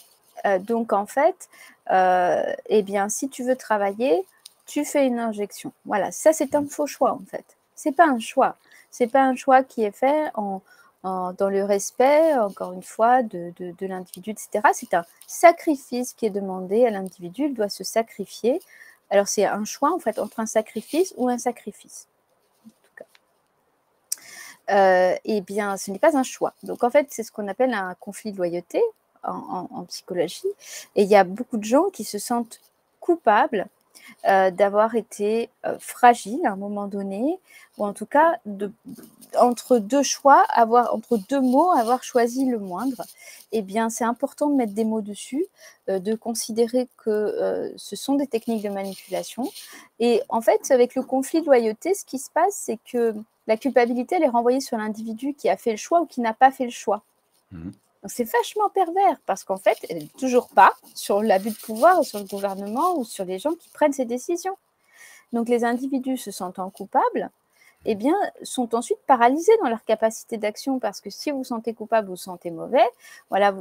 Donc, en fait, eh bien, si tu veux travailler, tu fais une injection. Voilà, ça, c'est un faux choix, en fait. C'est pas un choix. C'est pas un choix qui est fait dans le respect, encore une fois, de l'individu, etc. C'est un sacrifice qui est demandé à l'individu. Il doit se sacrifier. Alors, c'est un choix, en fait, entre un sacrifice ou un sacrifice. En tout cas. Eh bien, ce n'est pas un choix. Donc, en fait, c'est ce qu'on appelle un conflit de loyauté en psychologie. Et il y a beaucoup de gens qui se sentent coupables d'avoir été fragiles à un moment donné, ou en tout cas, entre deux choix, entre deux mots, avoir choisi le moindre. Eh bien, c'est important de mettre des mots dessus, de considérer que ce sont des techniques de manipulation. Et en fait, avec le conflit de loyauté, ce qui se passe, c'est que la culpabilité, elle est renvoyée sur l'individu qui a fait le choix ou qui n'a pas fait le choix. Donc, c'est vachement pervers, parce qu'en fait, elle n'est toujours pas sur l'abus de pouvoir, ou sur le gouvernement, ou sur les gens qui prennent ces décisions. Donc, les individus se sentant coupables, eh bien, sont ensuite paralysés dans leur capacité d'action, parce que si vous vous sentez coupable, vous vous sentez mauvais, voilà,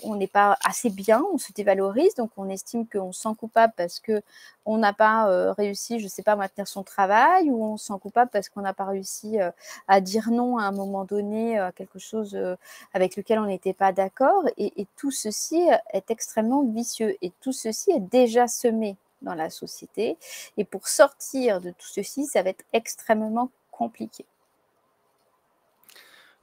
on n'est pas assez bien, on se dévalorise, donc on estime qu'on se sent coupable parce qu'on n'a pas réussi, je ne sais pas, à maintenir son travail, ou on se sent coupable parce qu'on n'a pas réussi à dire non à un moment donné à quelque chose avec lequel on n'était pas d'accord, et tout ceci est extrêmement vicieux, et tout ceci est déjà semé dans la société. Et pour sortir de tout ceci, ça va être extrêmement compliqué.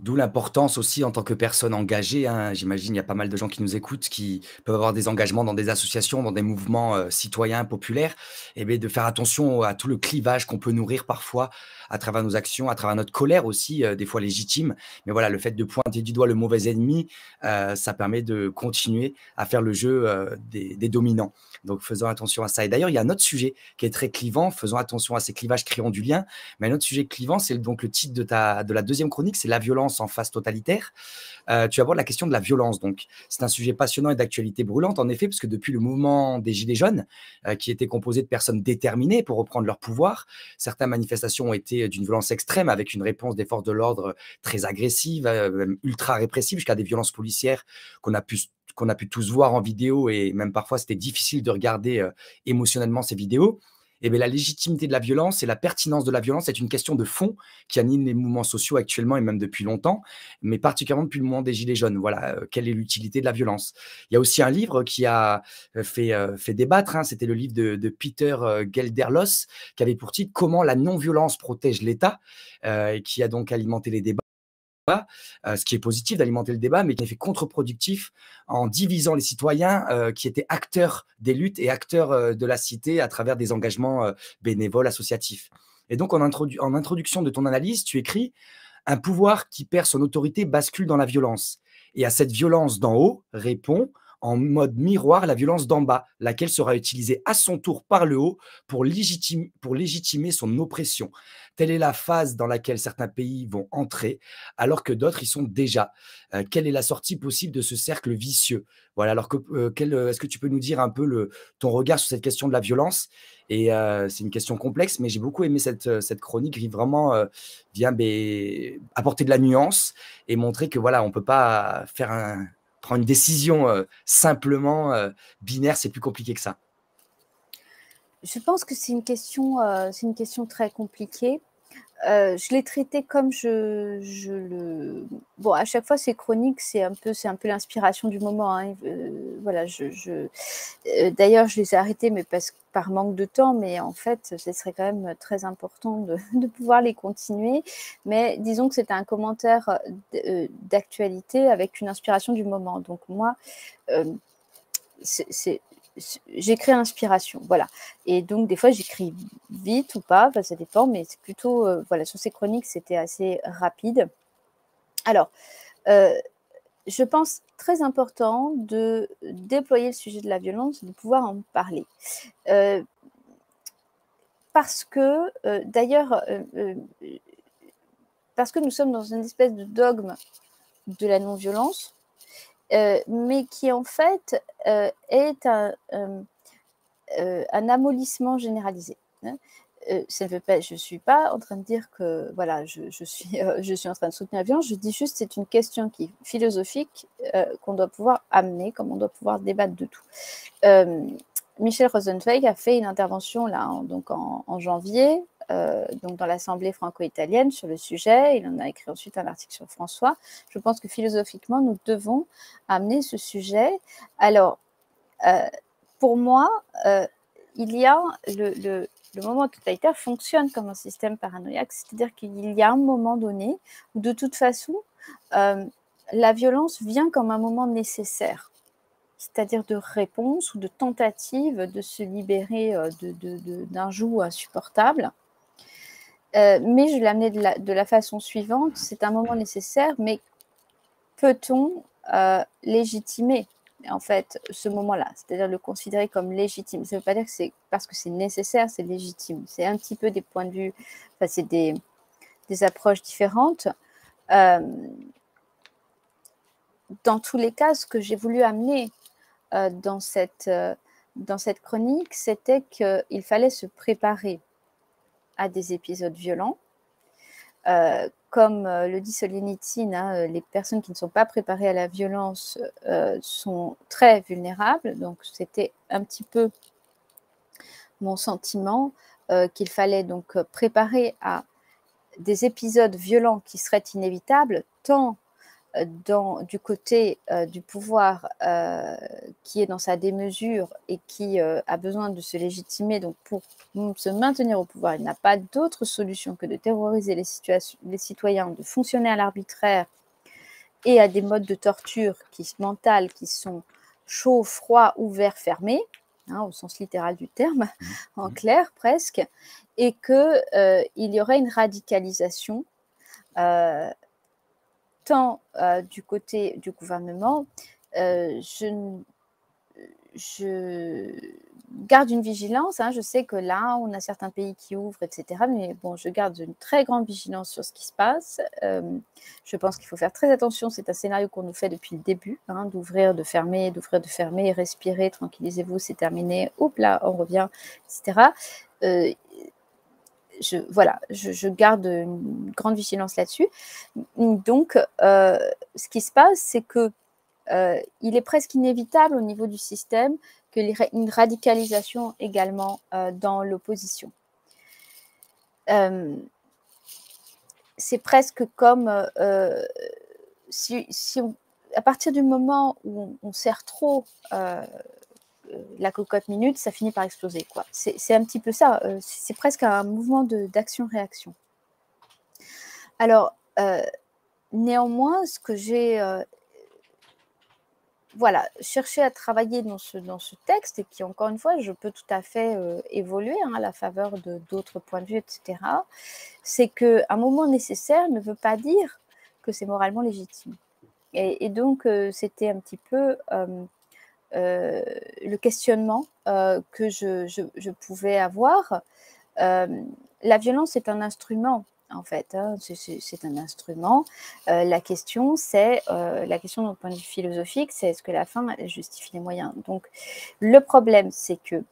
D'où l'importance aussi en tant que personne engagée, hein. J'imagine, il y a pas mal de gens qui nous écoutent, qui peuvent avoir des engagements dans des associations, dans des mouvements, citoyens, populaires, et beh, de faire attention à tout le clivage qu'on peut nourrir parfois à travers nos actions, à travers notre colère aussi, des fois légitime. Mais voilà, le fait de pointer du doigt le mauvais ennemi, ça permet de continuer à faire le jeu, des dominants. Donc faisons attention à ça. Et d'ailleurs, il y a un autre sujet qui est très clivant, faisons attention à ces clivages, créons du lien. Mais un autre sujet clivant, c'est donc le titre de la deuxième chronique, c'est la violence violence en phase totalitaire. Tu abordes la question de la violence. Donc, c'est un sujet passionnant et d'actualité brûlante, en effet, parce que depuis le mouvement des Gilets jaunes, qui était composé de personnes déterminées pour reprendre leur pouvoir, certaines manifestations ont été d'une violence extrême, avec une réponse des forces de l'ordre très agressive, même ultra répressive, jusqu'à des violences policières qu'on a pu tous voir en vidéo, et même parfois c'était difficile de regarder émotionnellement ces vidéos. Et bien, la légitimité de la violence et la pertinence de la violence est une question de fond qui anime les mouvements sociaux actuellement et même depuis longtemps, mais particulièrement depuis le moment des Gilets jaunes. Voilà, quelle est l'utilité de la violence? Il y a aussi un livre qui a fait débattre, hein, c'était le livre de Peter Gelderlos, qui avait pour titre Comment la non-violence protège l'État, et qui a donc alimenté les débats. Ce qui est positif d'alimenter le débat, mais qui est fait contre-productif en divisant les citoyens qui étaient acteurs des luttes et acteurs de la cité à travers des engagements bénévoles, associatifs. Et donc, en introduction de ton analyse, tu écris: un pouvoir qui perd son autorité bascule dans la violence. Et à cette violence d'en haut répond en mode miroir la violence d'en bas, laquelle sera utilisée à son tour par le haut pour légitimer son oppression. Telle est la phase dans laquelle certains pays vont entrer, alors que d'autres y sont déjà. Quelle est la sortie possible de ce cercle vicieux? Voilà, alors est-ce que tu peux nous dire un peu ton regard sur cette question de la violence? Et c'est une question complexe, mais j'ai beaucoup aimé cette chronique qui vraiment vient apporter de la nuance et montrer que voilà, on ne peut pas prendre une décision simplement binaire, c'est plus compliqué que ça. Je pense que c'est une question très compliquée. Je l'ai traité comme je le. Bon, à chaque fois, ces chroniques, c'est un peu l'inspiration du moment. Hein. Voilà, d'ailleurs, je les ai arrêtées, mais par manque de temps, mais en fait, ce serait quand même très important de pouvoir les continuer. Mais disons que c'était un commentaire d'actualité avec une inspiration du moment. Donc moi, j'écris à l'inspiration, voilà. Et donc, des fois, j'écris vite ou pas, enfin, ça dépend, mais c'est plutôt, voilà, sur ces chroniques, c'était assez rapide. Alors, je pense très important de déployer le sujet de la violence, de pouvoir en parler. Parce que, d'ailleurs, parce que nous sommes dans une espèce de dogme de la non-violence, mais qui en fait est un amollissement généralisé. Hein. Ça ne veut pas, je ne suis pas en train de dire que voilà, je suis en train de soutenir la violence, je dis juste que c'est une question qui est philosophique qu'on doit pouvoir amener, comme on doit pouvoir débattre de tout. Michel Rosenzweig a fait une intervention là, en janvier, donc dans l'Assemblée franco-italienne sur le sujet. Il en a écrit ensuite un article sur François. Je pense que philosophiquement, nous devons amener ce sujet. Alors, pour moi, il y a le moment totalitaire fonctionne comme un système paranoïaque, c'est-à-dire qu'il y a un moment donné où de toute façon, la violence vient comme un moment nécessaire, c'est-à-dire de réponse ou de tentative de se libérer d'un joug insupportable. Mais je l'ai amené de la façon suivante, c'est un moment nécessaire, mais peut-on légitimer en fait ce moment-là, c'est-à-dire le considérer comme légitime? Ça ne veut pas dire que c'est parce que c'est nécessaire, c'est légitime. C'est un petit peu des points de vue, enfin, c'est des approches différentes. Dans tous les cas, ce que j'ai voulu amener dans cette chronique, c'était qu'il fallait se préparer à des épisodes violents. Comme le dit Solzhenitsyn, hein, les personnes qui ne sont pas préparées à la violence sont très vulnérables. Donc, c'était un petit peu mon sentiment qu'il fallait donc préparer à des épisodes violents qui seraient inévitables, tant du côté du pouvoir qui est dans sa démesure et qui a besoin de se légitimer. Donc, pour se maintenir au pouvoir, il n'a pas d'autre solution que de terroriser les citoyens, de fonctionner à l'arbitraire et à des modes de torture mentales qui sont chaud, froid, ouvert, fermé, hein, au sens littéral du terme, en clair presque, et qu'il y aurait une radicalisation tant du côté du gouvernement, je je garde une vigilance. Hein. Je sais que là, on a certains pays qui ouvrent, etc. Mais bon, je garde une très grande vigilance sur ce qui se passe. Je pense qu'il faut faire très attention. C'est un scénario qu'on nous fait depuis le début, hein, d'ouvrir, de fermer, respirer, tranquillisez-vous, c'est terminé. Hop là, on revient, etc. Je garde une grande vigilance là-dessus. Donc, ce qui se passe, c'est que il est presque inévitable au niveau du système qu'il y ait une radicalisation également dans l'opposition. C'est presque comme à partir du moment où on serre trop la cocotte minute, ça finit par exploser, quoi. C'est un petit peu ça, c'est presque un mouvement d'action-réaction. Alors, néanmoins, ce que j'ai chercher à travailler dans ce texte, et qui, encore une fois, je peux tout à fait évoluer à la faveur d'autres points de vue, etc., c'est qu'un moment nécessaire ne veut pas dire que c'est moralement légitime. Et donc, c'était un petit peu le questionnement que je pouvais avoir. La violence est un instrument, en fait, hein, c'est un instrument. La question, d'un point de vue philosophique, c'est est-ce que la fin justifie les moyens? Donc, le problème, c'est que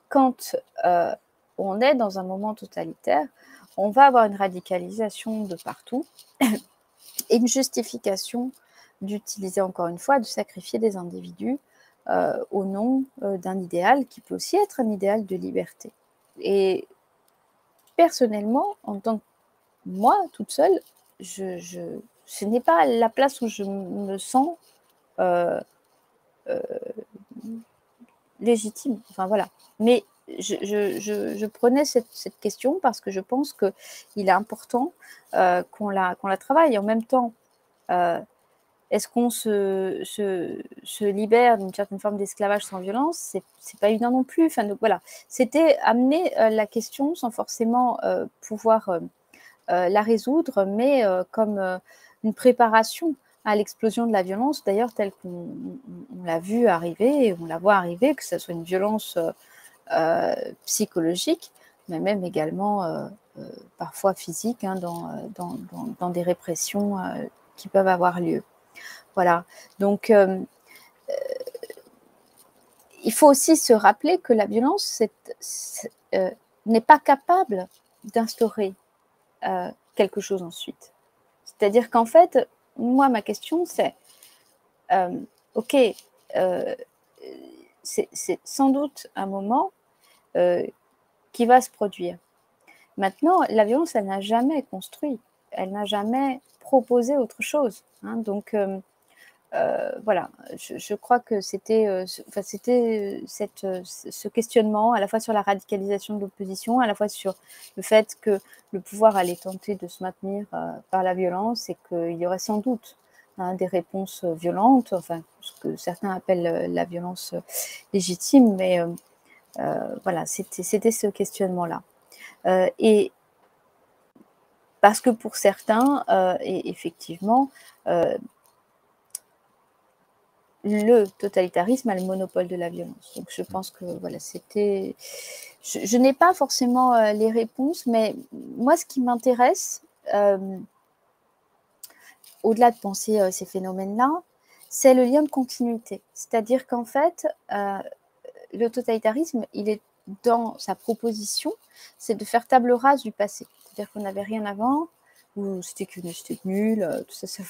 quand on est dans un moment totalitaire, on va avoir une radicalisation de partout et une justification d'utiliser, encore une fois, de sacrifier des individus au nom d'un idéal qui peut aussi être un idéal de liberté. Et personnellement, en tant que moi, toute seule, ce n'est pas la place où je me sens légitime. Enfin, voilà. Mais je prenais cette question parce que je pense qu'il est important qu'on la travaille. Et en même temps, est-ce qu'on se libère d'une certaine forme d'esclavage sans violence? C'est pas évident non plus. Enfin, donc, voilà. C'était amener la question sans forcément pouvoir la résoudre, mais comme une préparation à l'explosion de la violence, d'ailleurs, telle qu'on l'a vu arriver, et on la voit arriver, que ce soit une violence psychologique, mais même également parfois physique, hein, dans des répressions qui peuvent avoir lieu. Voilà. Donc, il faut aussi se rappeler que la violence n'est pas capable d'instaurer quelque chose ensuite. C'est-à-dire qu'en fait, moi, ma question, c'est ok, c'est sans doute un moment qui va se produire. Maintenant, la violence, elle n'a jamais construit, elle n'a jamais proposé autre chose. Hein, donc, voilà, je crois que c'était ce questionnement à la fois sur la radicalisation de l'opposition, à la fois sur le fait que le pouvoir allait tenter de se maintenir par la violence et qu'il y aurait sans doute des réponses violentes, enfin ce que certains appellent la violence légitime, mais voilà, c'était ce questionnement-là. Et parce que pour certains, et effectivement, le totalitarisme a le monopole de la violence. Donc je pense que voilà, c'était. Je n'ai pas forcément les réponses, mais moi, ce qui m'intéresse, au-delà de penser ces phénomènes-là, c'est le lien de continuité. C'est-à-dire qu'en fait, le totalitarisme, il est dans sa proposition, c'est de faire table rase du passé. C'est-à-dire qu'on n'avait rien avant, ou c'était nul, tout ça, ça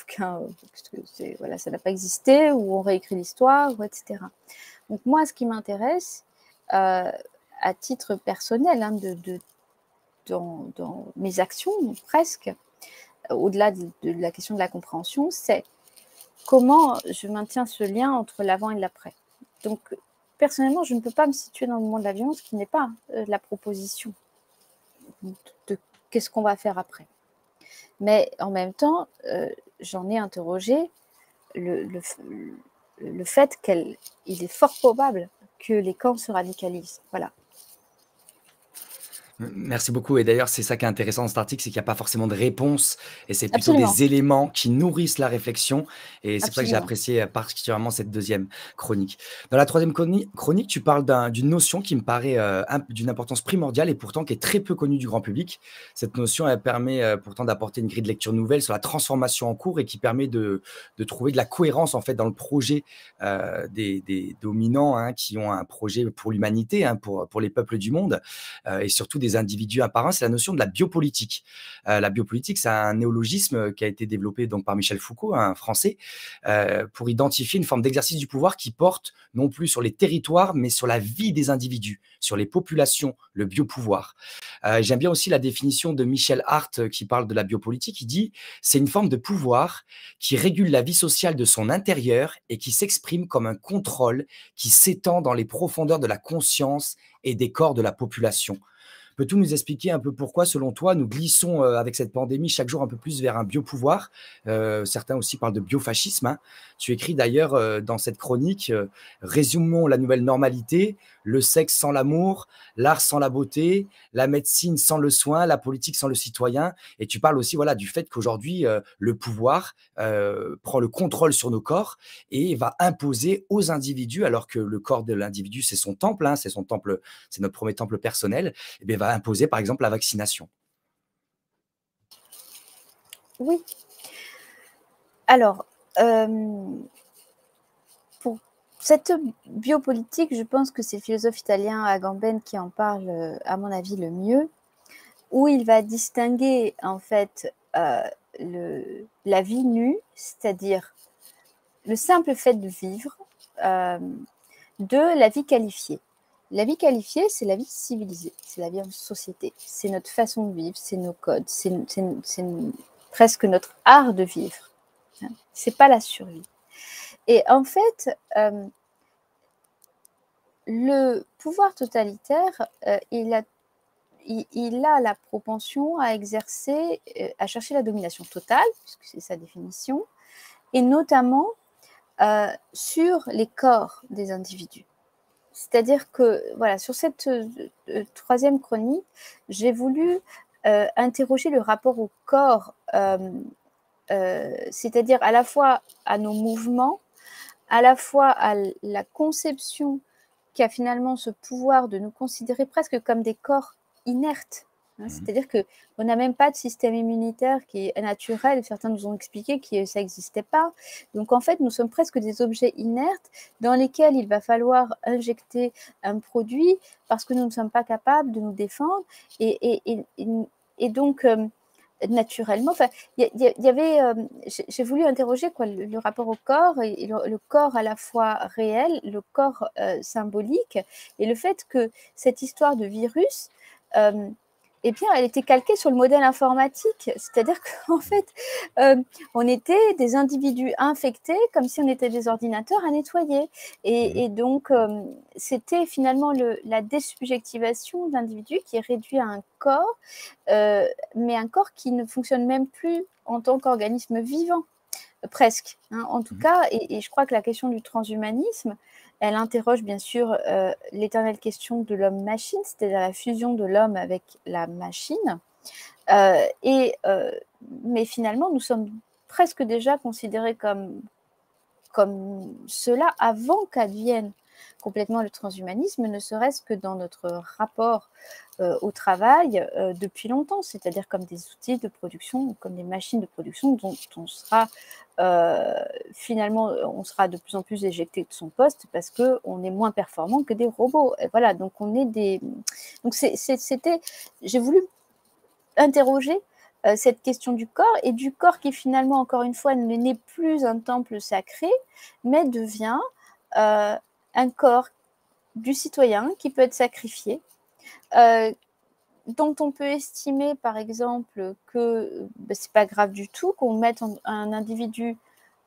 voilà, ça n'a pas existé, ou on réécrit l'histoire, etc. Donc moi, ce qui m'intéresse, à titre personnel, hein, dans mes actions, presque, au-delà de la question de la compréhension, c'est comment je maintiens ce lien entre l'avant et l'après. Donc, personnellement, je ne peux pas me situer dans le moment de la violence qui n'est pas la proposition de qu'est-ce qu'on va faire après. Mais en même temps, j'en ai interrogé le fait qu'il est fort probable que les camps se radicalisent. Voilà. Merci beaucoup. Et d'ailleurs, c'est ça qui est intéressant dans cet article, c'est qu'il n'y a pas forcément de réponse et c'est plutôt Absolument, des éléments qui nourrissent la réflexion. Et c'est pour ça que j'ai absolument. apprécié particulièrement cette deuxième chronique. Dans la troisième chronique, tu parles d'une notion qui me paraît d'une importance primordiale et pourtant qui est très peu connue du grand public. Cette notion, elle permet pourtant d'apporter une grille de lecture nouvelle sur la transformation en cours et qui permet de trouver de la cohérence en fait dans le projet des dominants hein, qui ont un projet pour l'humanité, hein, pour les peuples du monde et surtout des individus à part un, c'est la notion de la biopolitique. La biopolitique, c'est un néologisme qui a été développé donc par Michel Foucault, un Français, pour identifier une forme d'exercice du pouvoir qui porte non plus sur les territoires, mais sur la vie des individus, sur les populations, le biopouvoir. J'aime bien aussi la définition de Michel Hart qui parle de la biopolitique. Il dit c'est une forme de pouvoir qui régule la vie sociale de son intérieur et qui s'exprime comme un contrôle qui s'étend dans les profondeurs de la conscience et des corps de la population. Peux-tu nous expliquer un peu pourquoi, selon toi, nous glissons avec cette pandémie chaque jour un peu plus vers un biopouvoir certains aussi parlent de biofascisme. Hein. Tu écris d'ailleurs dans cette chronique résumons la nouvelle normalité, le sexe sans l'amour, l'art sans la beauté, la médecine sans le soin, la politique sans le citoyen. Et tu parles aussi voilà, du fait qu'aujourd'hui, le pouvoir prend le contrôle sur nos corps et va imposer aux individus, alors que le corps de l'individu, c'est son temple, hein, c'est son temple, c'est notre premier temple personnel, eh bien, va imposer par exemple la vaccination. Oui. Alors, pour cette biopolitique, je pense que c'est le philosophe italien Agamben qui en parle, à mon avis, le mieux, où il va distinguer en fait la vie nue, c'est-à-dire le simple fait de vivre, de la vie qualifiée. La vie qualifiée, c'est la vie civilisée, c'est la vie en société, c'est notre façon de vivre, c'est nos codes, c'est presque notre art de vivre. C'est pas la survie. Et en fait, le pouvoir totalitaire, il a la propension à exercer, à chercher la domination totale, puisque c'est sa définition, et notamment sur les corps des individus. C'est-à-dire que, voilà, sur cette troisième chronique, j'ai voulu interroger le rapport au corps, c'est-à-dire à la fois à nos mouvements, à la fois à la conception qu'a finalement ce pouvoir de nous considérer presque comme des corps inertes. Hein, c'est-à-dire qu'on n'a même pas de système immunitaire qui est naturel. Certains nous ont expliqué que ça n'existait pas. Donc en fait, nous sommes presque des objets inertes dans lesquels il va falloir injecter un produit parce que nous ne sommes pas capables de nous défendre. Et donc, naturellement, enfin, y avait, j'ai voulu interroger quoi, le rapport au corps et le corps à la fois réel, le corps symbolique, et le fait que cette histoire de virus, eh bien, elle était calquée sur le modèle informatique, c'est-à-dire qu'en fait, on était des individus infectés comme si on était des ordinateurs à nettoyer. Et donc, c'était finalement la désubjectivation de l'individu qui est réduit à un corps, mais un corps qui ne fonctionne même plus en tant qu'organisme vivant, presque. Hein. En tout cas, et je crois que la question du transhumanisme, elle interroge bien sûr l'éternelle question de l'homme-machine, c'est-à-dire la fusion de l'homme avec la machine. Mais finalement, nous sommes presque déjà considérés comme cela avant qu'advienne complètement le transhumanisme, ne serait-ce que dans notre rapport au travail depuis longtemps, c'est-à-dire comme des outils de production, comme des machines de production dont on sera finalement, on sera de plus en plus éjecté de son poste parce qu'on est moins performant que des robots. Et voilà, donc on est des... Donc c'était... J'ai voulu interroger cette question du corps, et du corps qui finalement, encore une fois, n'est plus un temple sacré, mais devient un corps du citoyen qui peut être sacrifié, dont on peut estimer, par exemple, que c'est pas grave du tout qu'on mette un individu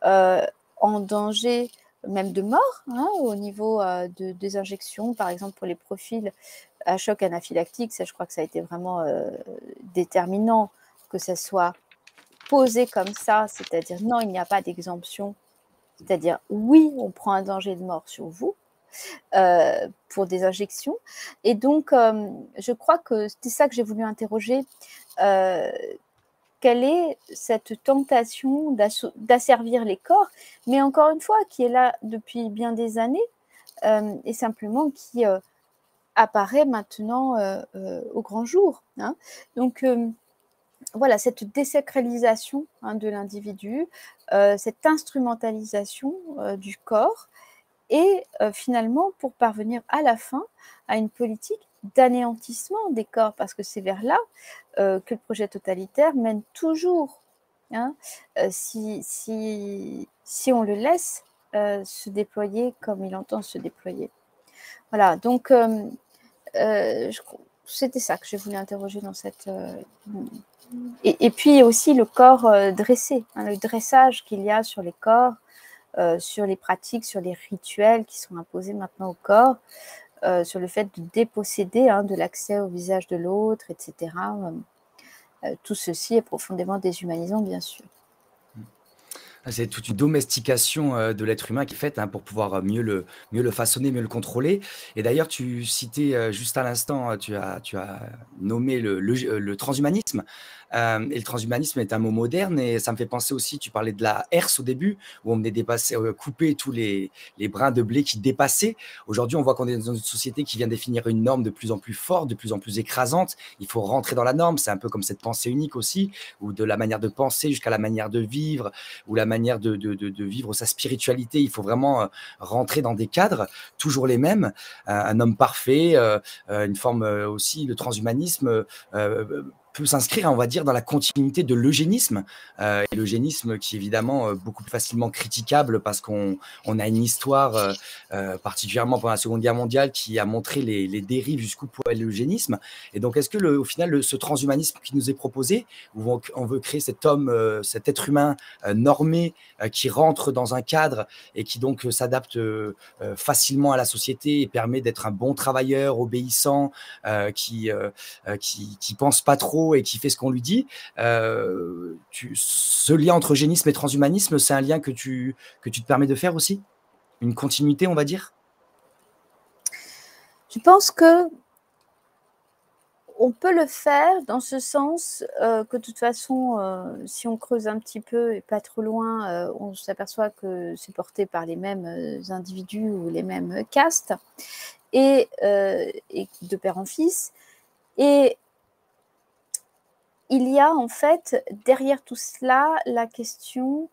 en danger, même de mort, hein, au niveau des injections, par exemple pour les profils à choc anaphylactique. Ça, je crois que ça a été vraiment déterminant que ça soit posé comme ça, c'est-à-dire non, il n'y a pas d'exemption, c'est-à-dire oui, on prend un danger de mort sur vous, pour des injections. Et donc, je crois que c'était ça que j'ai voulu interroger. Quelle est cette tentation d'asservir les corps, mais encore une fois, qui est là depuis bien des années, et simplement qui apparaît maintenant au grand jour. Hein. Donc, voilà, cette désacralisation de l'individu, cette instrumentalisation du corps, et finalement, pour parvenir à la fin à une politique d'anéantissement des corps, parce que c'est vers là que le projet totalitaire mène toujours, hein, si on le laisse se déployer comme il entend se déployer. Voilà, donc c'était ça que je voulais interroger dans cette... et puis aussi le corps dressé, hein, le dressage qu'il y a sur les corps, sur les pratiques, sur les rituels qui sont imposés maintenant au corps, sur le fait de déposséder de l'accès au visage de l'autre, etc. Tout ceci est profondément déshumanisant, bien sûr. C'est toute une domestication, de l'être humain qui est faite, hein, pour pouvoir mieux le façonner, mieux le contrôler. Et d'ailleurs, tu citais, juste à l'instant, tu as nommé le transhumanisme. Et le transhumanisme est un mot moderne et ça me fait penser aussi, tu parlais de la herse au début, où on venait couper tous les brins de blé qui dépassaient. Aujourd'hui, on voit qu'on est dans une société qui vient définir une norme de plus en plus forte, de plus en plus écrasante. Il faut rentrer dans la norme. C'est un peu comme cette pensée unique aussi, ou de la manière de penser jusqu'à la manière de vivre, ou la manière de vivre sa spiritualité. Il faut vraiment rentrer dans des cadres, toujours les mêmes. Un homme parfait, une forme aussi, le transhumanisme peut s'inscrire, on va dire, dans la continuité de l'eugénisme. Et l'eugénisme qui est évidemment beaucoup plus facilement critiquable parce qu'on a une histoire, particulièrement pendant la Seconde Guerre mondiale, qui a montré les dérives jusqu'où pouvait aller l'eugénisme. Et donc, est-ce que au final, ce transhumanisme qui nous est proposé, où on veut créer cet homme, cet être humain normé, qui rentre dans un cadre et qui donc s'adapte facilement à la société et permet d'être un bon travailleur, obéissant, qui pense pas trop et qui fait ce qu'on lui dit. Ce lien entre eugénisme et transhumanisme, c'est un lien que tu te permets de faire aussi? Une continuité, on va dire? Je pense que on peut le faire dans ce sens que de toute façon, si on creuse un petit peu et pas trop loin, on s'aperçoit que c'est porté par les mêmes individus ou les mêmes castes, et de père en fils. Et il y a en fait derrière tout cela la question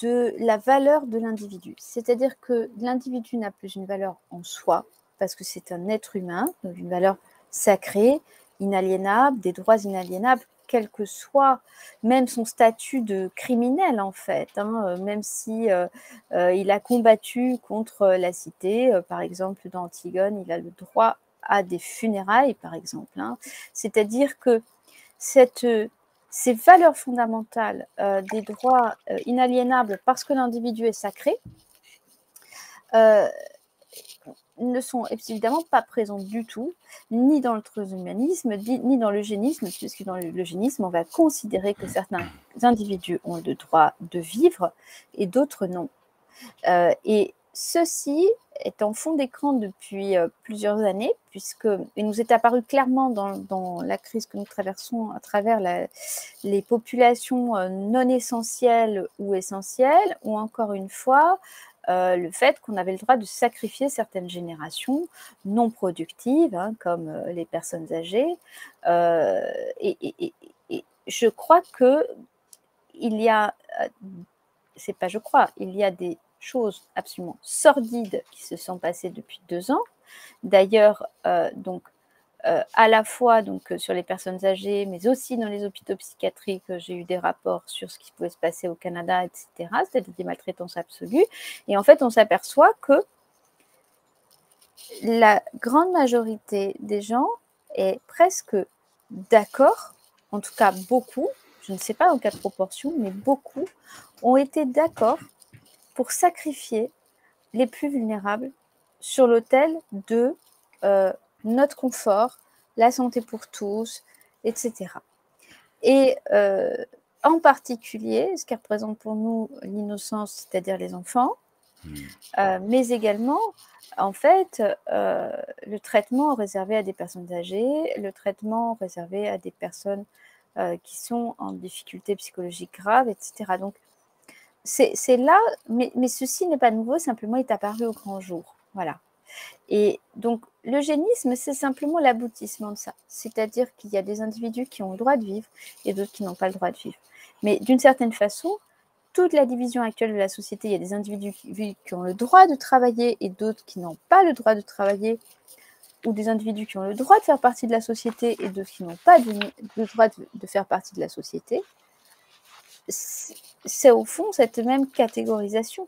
de la valeur de l'individu. C'est-à-dire que l'individu n'a plus une valeur en soi, parce que c'est un être humain, donc une valeur sacrée, inaliénable, des droits inaliénables, quel que soit même son statut de criminel en fait, même si il a combattu contre la cité, par exemple dans Antigone, il a le droit à des funérailles, par exemple. C'est-à-dire que ces valeurs fondamentales des droits inaliénables parce que l'individu est sacré ne sont évidemment pas présentes du tout, ni dans le transhumanisme, ni dans l'eugénisme, puisque dans l'eugénisme, on va considérer que certains individus ont le droit de vivre et d'autres non. Et ceci est en fond d'écran depuis plusieurs années, puisqu'il nous est apparu clairement dans la crise que nous traversons à travers les populations non essentielles ou essentielles, ou encore une fois, le fait qu'on avait le droit de sacrifier certaines générations non productives, comme les personnes âgées. Et je crois que il y a, c'est pas je crois, il y a des choses absolument sordides qui se sont passées depuis 2 ans. D'ailleurs, à la fois sur les personnes âgées, mais aussi dans les hôpitaux psychiatriques, j'ai eu des rapports sur ce qui pouvait se passer au Canada, etc., c'est-à-dire des maltraitances absolues. Et en fait, on s'aperçoit que la grande majorité des gens est presque d'accord, en tout cas beaucoup, je ne sais pas dans quelle proportion, mais beaucoup ont été d'accord pour sacrifier les plus vulnérables sur l'autel de notre confort, la santé pour tous, etc. Et en particulier, ce qui représente pour nous l'innocence, c'est-à-dire les enfants, Mais également, en fait, le traitement réservé à des personnes âgées, le traitement réservé à des personnes qui sont en difficulté psychologique grave, etc. Donc, c'est là, mais ceci n'est pas nouveau, simplement il est apparu au grand jour. Voilà. Et donc, l'eugénisme, c'est simplement l'aboutissement de ça. C'est-à-dire qu'il y a des individus qui ont le droit de vivre et d'autres qui n'ont pas le droit de vivre. Mais d'une certaine façon, toute la division actuelle de la société, il y a des individus qui ont le droit de travailler et d'autres qui n'ont pas le droit de travailler, ou des individus qui ont le droit de faire partie de la société et d'autres qui n'ont pas le droit de faire partie de la société. C'est au fond cette même catégorisation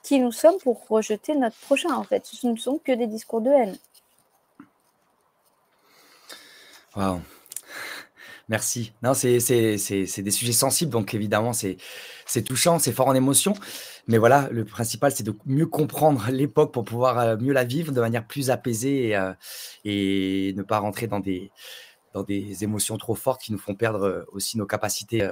qui nous sommes pour rejeter notre prochain, en fait. Ce ne sont que des discours de haine. Waouh! Merci. Non, c'est des sujets sensibles, donc évidemment, c'est touchant, c'est fort en émotion. Mais voilà, le principal, c'est de mieux comprendre l'époque pour pouvoir, mieux la vivre de manière plus apaisée et ne pas rentrer dans des émotions trop fortes qui nous font perdre, aussi nos capacités,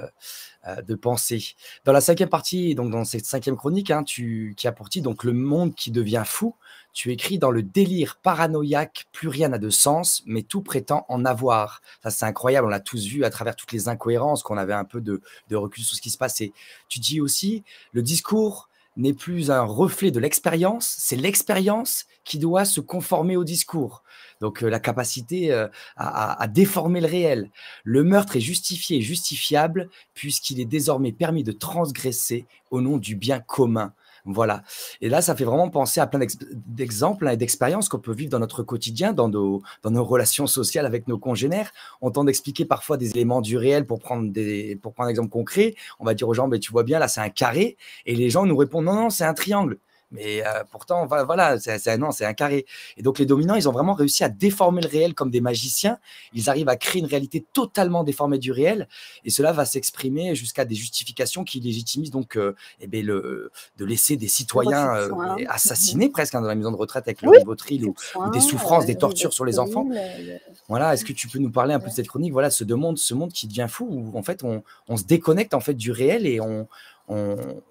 de penser. Dans la 5e partie, donc dans cette 5e chronique, hein, qui a pour titre donc «Le monde qui devient fou», tu écris: «Dans le délire paranoïaque, plus rien n'a de sens, mais tout prétend en avoir». Ça, c'est incroyable, on l'a tous vu à travers toutes les incohérences, qu'on avait un peu de recul sur ce qui se passait. Tu dis aussi: «Le discours n'est plus un reflet de l'expérience, c'est l'expérience qui doit se conformer au discours». Donc, la capacité, à déformer le réel. Le meurtre est justifié et justifiable puisqu'il est désormais permis de transgresser au nom du bien commun. Voilà. Et là, ça fait vraiment penser à plein d'exemples, hein, et d'expériences qu'on peut vivre dans notre quotidien, dans nos relations sociales avec nos congénères. On tente d'expliquer parfois des éléments du réel pour prendre un exemple concret. On va dire aux gens, mais tu vois bien, là, c'est un carré. Et les gens nous répondent, non, non, c'est un triangle. Mais pourtant, voilà, non, c'est un carré. Et donc, les dominants, ils ont vraiment réussi à déformer le réel comme des magiciens. Ils arrivent à créer une réalité totalement déformée du réel. Et cela va s'exprimer jusqu'à des justifications qui légitimisent donc eh ben, de laisser des Le refus citoyens de soins. assassinés presque, hein, dans la maison de retraite avec le Oui, Rivotril refus de ou des soins, souffrances, des tortures sur les enfants. Rivotril, Voilà, est-ce que tu peux nous parler un peu de cette chronique, voilà, ce monde qui devient fou, où en fait on se déconnecte en fait du réel et on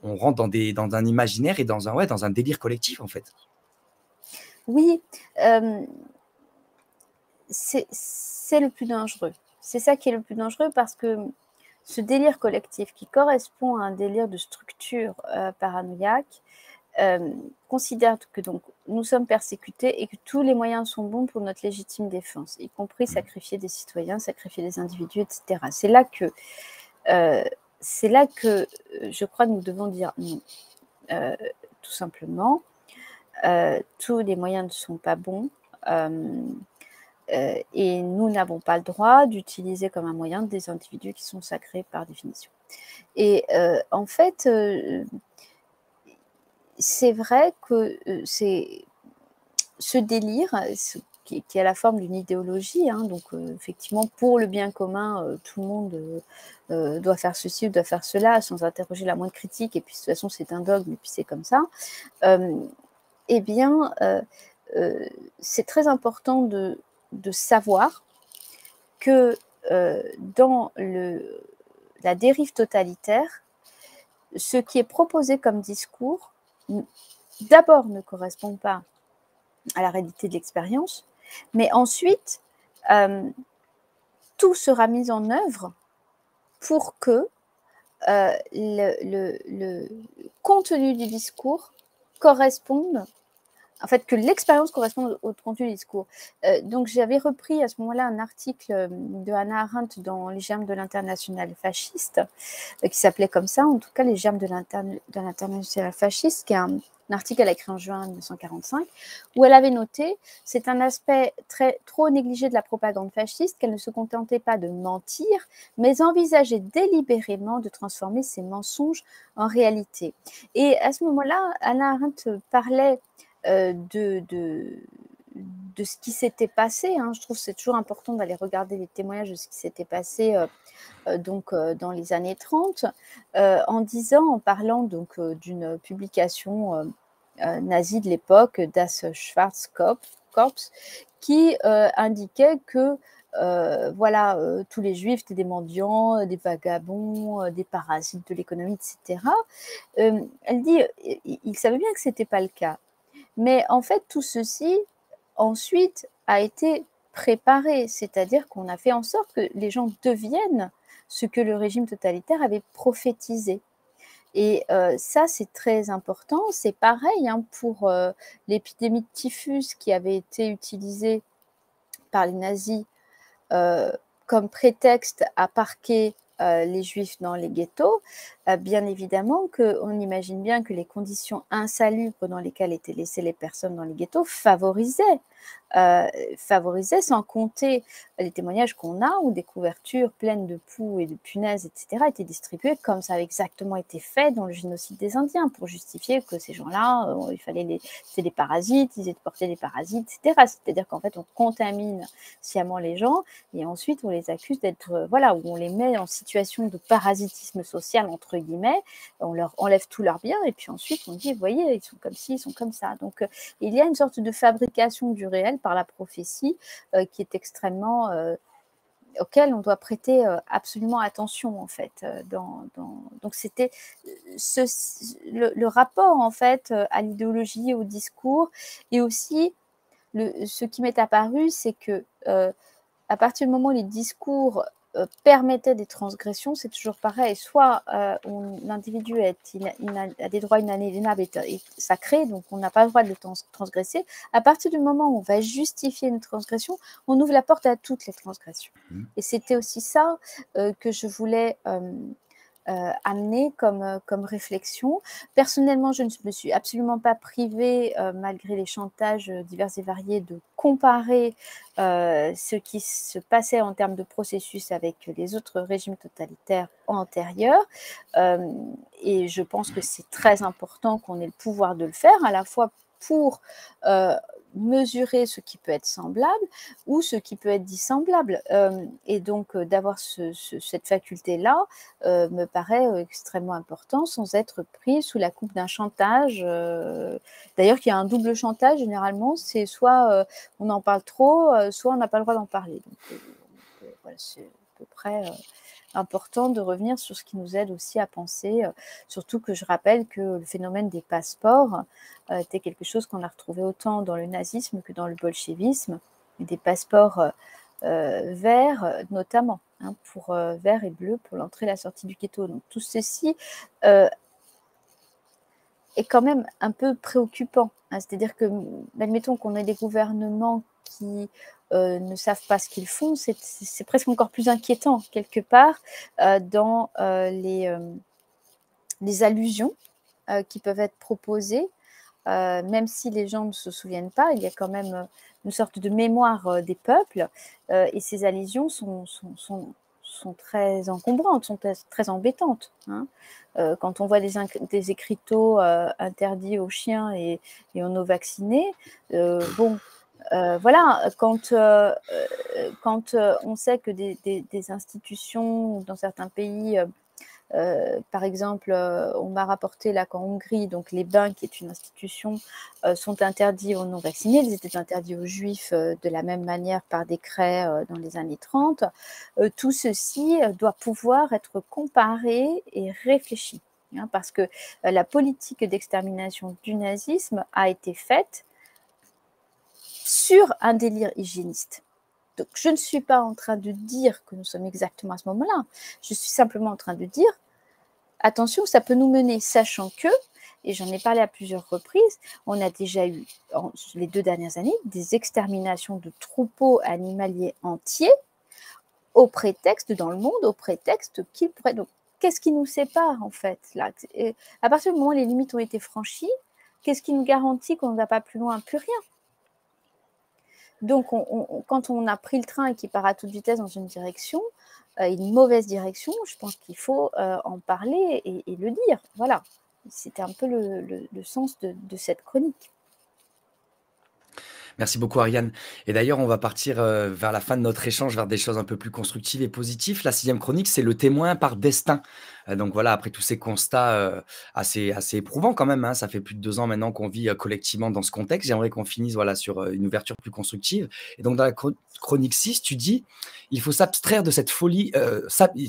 rentre dans un imaginaire et ouais, dans un délire collectif en fait. Oui, c'est le plus dangereux. C'est ça qui est le plus dangereux parce que ce délire collectif qui correspond à un délire de structure paranoïaque considère que donc nous sommes persécutés et que tous les moyens sont bons pour notre légitime défense, y compris sacrifier des citoyens, sacrifier des individus, etc. C'est là que je crois que nous devons dire non. Tout simplement, tous les moyens ne sont pas bons. Et nous n'avons pas le droit d'utiliser comme un moyen des individus qui sont sacrés par définition. Et en fait, c'est vrai que c'est ce délire, qui a la forme d'une idéologie, hein, donc effectivement, pour le bien commun, tout le monde doit faire ceci ou doit faire cela, sans interroger la moindre critique, et puis de toute façon, c'est un dogme, et puis c'est comme ça. Eh bien, c'est très important de savoir que dans la dérive totalitaire, ce qui est proposé comme discours, d'abord ne correspond pas à la réalité de l'expérience, mais ensuite, tout sera mis en œuvre pour que le contenu du discours corresponde, en fait, que l'expérience corresponde au contenu du discours. Donc, j'avais repris à ce moment-là un article de Hannah Arendt dans Les germes de l'internationale fasciste, qui s'appelait comme ça, en tout cas, Les germes de l'internationale fasciste, qui est un article qu'elle a écrit en juin 1945, où elle avait noté « C'est un aspect trop négligé de la propagande fasciste qu'elle ne se contentait pas de mentir, mais envisageait délibérément de transformer ses mensonges en réalité. » Et à ce moment-là, Hannah Arendt parlait de ce qui s'était passé. Hein. Je trouve que c'est toujours important d'aller regarder les témoignages de ce qui s'était passé dans les années 30, en parlant donc d'une publication nazie de l'époque, Das Schwarzkorps, qui indiquait que voilà, tous les juifs étaient des mendiants, des vagabonds, des parasites de l'économie, etc. Elle dit, il savait bien que ce n'était pas le cas. Mais en fait, tout ceci, ensuite, a été préparé, c'est-à-dire qu'on a fait en sorte que les gens deviennent ce que le régime totalitaire avait prophétisé. Et ça, c'est très important. C'est pareil hein, pour l'épidémie de typhus qui avait été utilisée par les nazis comme prétexte à parquer les juifs dans les ghettos, bien évidemment qu'on imagine bien que les conditions insalubres dans lesquelles étaient laissées les personnes dans les ghettos favorisaient sans compter les témoignages qu'on a où des couvertures pleines de poux et de punaises, etc., étaient distribuées comme ça avait exactement été fait dans le génocide des Indiens pour justifier que ces gens-là, c'était des parasites, ils étaient portés des parasites, etc. C'est-à-dire qu'en fait, on contamine sciemment les gens et ensuite on les accuse d'être, où on les met en situation de parasitisme social, entre guillemets, on leur enlève tous leurs biens et puis ensuite on dit, vous voyez, ils sont comme ci, ils sont comme ça. Donc, il y a une sorte de fabrication du réel par la prophétie qui est extrêmement auquel on doit prêter absolument attention en fait. Donc c'était le rapport en fait à l'idéologie, au discours et aussi ce qui m'est apparu, c'est que à partir du moment où les discours permettaient des transgressions, c'est toujours pareil. Soit l'individu a des droits inaliénables et sacrés, donc on n'a pas le droit de le transgresser. À partir du moment où on va justifier une transgression, on ouvre la porte à toutes les transgressions. Et c'était aussi ça que je voulais amener comme réflexion. Personnellement, je ne me suis absolument pas privée, malgré les chantages divers et variés, de comparer ce qui se passait en termes de processus avec les autres régimes totalitaires antérieurs. Et je pense que c'est très important qu'on ait le pouvoir de le faire, à la fois pour mesurer ce qui peut être semblable ou ce qui peut être dissemblable. Et donc, d'avoir cette faculté-là me paraît extrêmement important sans être pris sous la coupe d'un chantage. D'ailleurs, qu'il y a un double chantage, généralement, c'est soit on en parle trop, soit on n'a pas le droit d'en parler. Donc, voilà, c'est à peu près important de revenir sur ce qui nous aide aussi à penser, surtout que je rappelle que le phénomène des passeports était quelque chose qu'on a retrouvé autant dans le nazisme que dans le bolchevisme, des passeports verts notamment, hein, pour vert et bleu pour l'entrée et la sortie du ghetto. Donc tout ceci est quand même un peu préoccupant, hein, c'est-à-dire que, admettons qu'on ait des gouvernements qui ne savent pas ce qu'ils font, c'est presque encore plus inquiétant quelque part dans les allusions qui peuvent être proposées, même si les gens ne se souviennent pas, il y a quand même une sorte de mémoire des peuples et ces allusions sont très encombrantes, sont très embêtantes. Hein. Quand on voit des écriteaux interdits aux chiens et aux non-vaccinés, voilà, quand on sait que des institutions dans certains pays, par exemple, on m'a rapporté là qu'en Hongrie, donc les bains, qui est une institution, sont interdits aux non-vaccinés. Ils étaient interdits aux juifs de la même manière par décret dans les années 30. Tout ceci doit pouvoir être comparé et réfléchi. Hein, parce que la politique d'extermination du nazisme a été faite sur un délire hygiéniste. Donc, je ne suis pas en train de dire que nous sommes exactement à ce moment-là. Je suis simplement en train de dire, attention, ça peut nous mener, sachant que, et j'en ai parlé à plusieurs reprises, on a déjà eu, les 2 dernières années, des exterminations de troupeaux animaliers entiers au prétexte, dans le monde, au prétexte qu'ils pourraient... Donc, qu'est-ce qui nous sépare, en fait, là? Et à partir du moment où les limites ont été franchies, qu'est-ce qui nous garantit qu'on ne va pas plus loin? Plus rien. Donc, quand on a pris le train et qu'il part à toute vitesse dans une direction, une mauvaise direction, je pense qu'il faut en parler et le dire. Voilà, c'était un peu le sens de cette chronique. Merci beaucoup Ariane. Et d'ailleurs, on va partir vers la fin de notre échange, vers des choses un peu plus constructives et positives. La sixième chronique, c'est le témoin par destin. Donc voilà, après tous ces constats assez éprouvants quand même, hein, ça fait plus de 2 ans maintenant qu'on vit collectivement dans ce contexte. J'aimerais qu'on finisse voilà, sur une ouverture plus constructive. Et donc dans la chronique 6, tu dis, il faut s'abstraire de cette folie.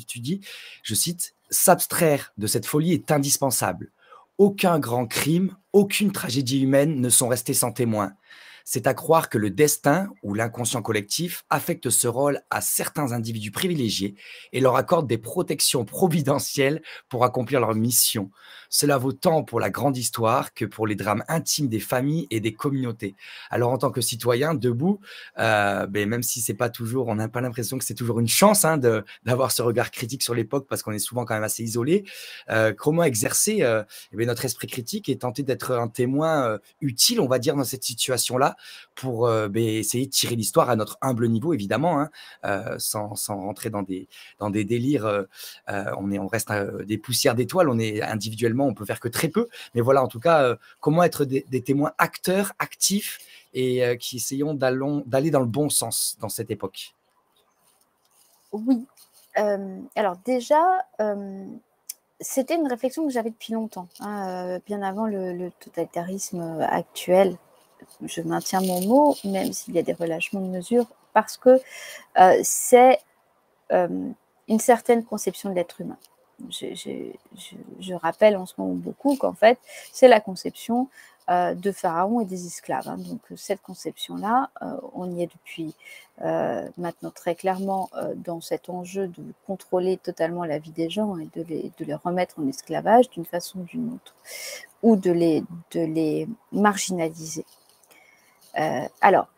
Tu dis, je cite, s'abstraire de cette folie est indispensable. Aucun grand crime, aucune tragédie humaine ne sont restés sans témoin. C'est à croire que le destin ou l'inconscient collectif affecte ce rôle à certains individus privilégiés et leur accorde des protections providentielles pour accomplir leur mission. Cela vaut tant pour la grande histoire que pour les drames intimes des familles et des communautés. Alors en tant que citoyen, debout, même si c'est pas toujours, on n'a pas l'impression que c'est toujours une chance hein, d'avoir ce regard critique sur l'époque parce qu'on est souvent quand même assez isolé. Comment exercer notre esprit critique et tenter d'être un témoin utile, on va dire, dans cette situation-là pour essayer de tirer l'histoire à notre humble niveau, évidemment, hein, sans rentrer dans des délires. On reste des poussières d'étoiles, on est individuellement, on peut faire que très peu. Mais voilà, en tout cas, comment être des témoins acteurs, actifs et qui essayons d'aller dans le bon sens dans cette époque. Oui. Alors déjà, c'était une réflexion que j'avais depuis longtemps, hein, bien avant le totalitarisme actuel. Je maintiens mon mot, même s'il y a des relâchements de mesures, parce que c'est une certaine conception de l'être humain. Je rappelle en ce moment beaucoup qu'en fait, c'est la conception de Pharaon et des esclaves. Hein. Donc cette conception-là, on y est depuis maintenant très clairement dans cet enjeu de contrôler totalement la vie des gens et de les remettre en esclavage d'une façon ou d'une autre, ou de les marginaliser. Alors,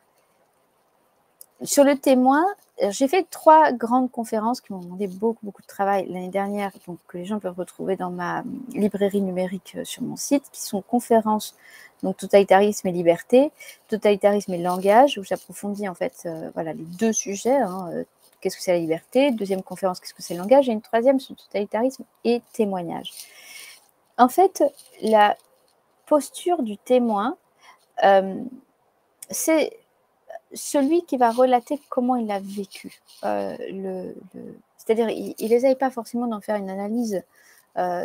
sur le témoin, j'ai fait 3 grandes conférences qui m'ont demandé beaucoup de travail l'année dernière, donc que les gens peuvent retrouver dans ma librairie numérique sur mon site, qui sont conférences donc totalitarisme et liberté, totalitarisme et langage, où j'approfondis en fait voilà, les 2 sujets. Hein, qu'est-ce que c'est la liberté? Deuxième conférence, qu'est-ce que c'est le langage? Et une troisième sur totalitarisme et témoignage. En fait, la posture du témoin, c'est celui qui va relater comment il a vécu. C'est-à-dire, il n'essaye pas forcément d'en faire une analyse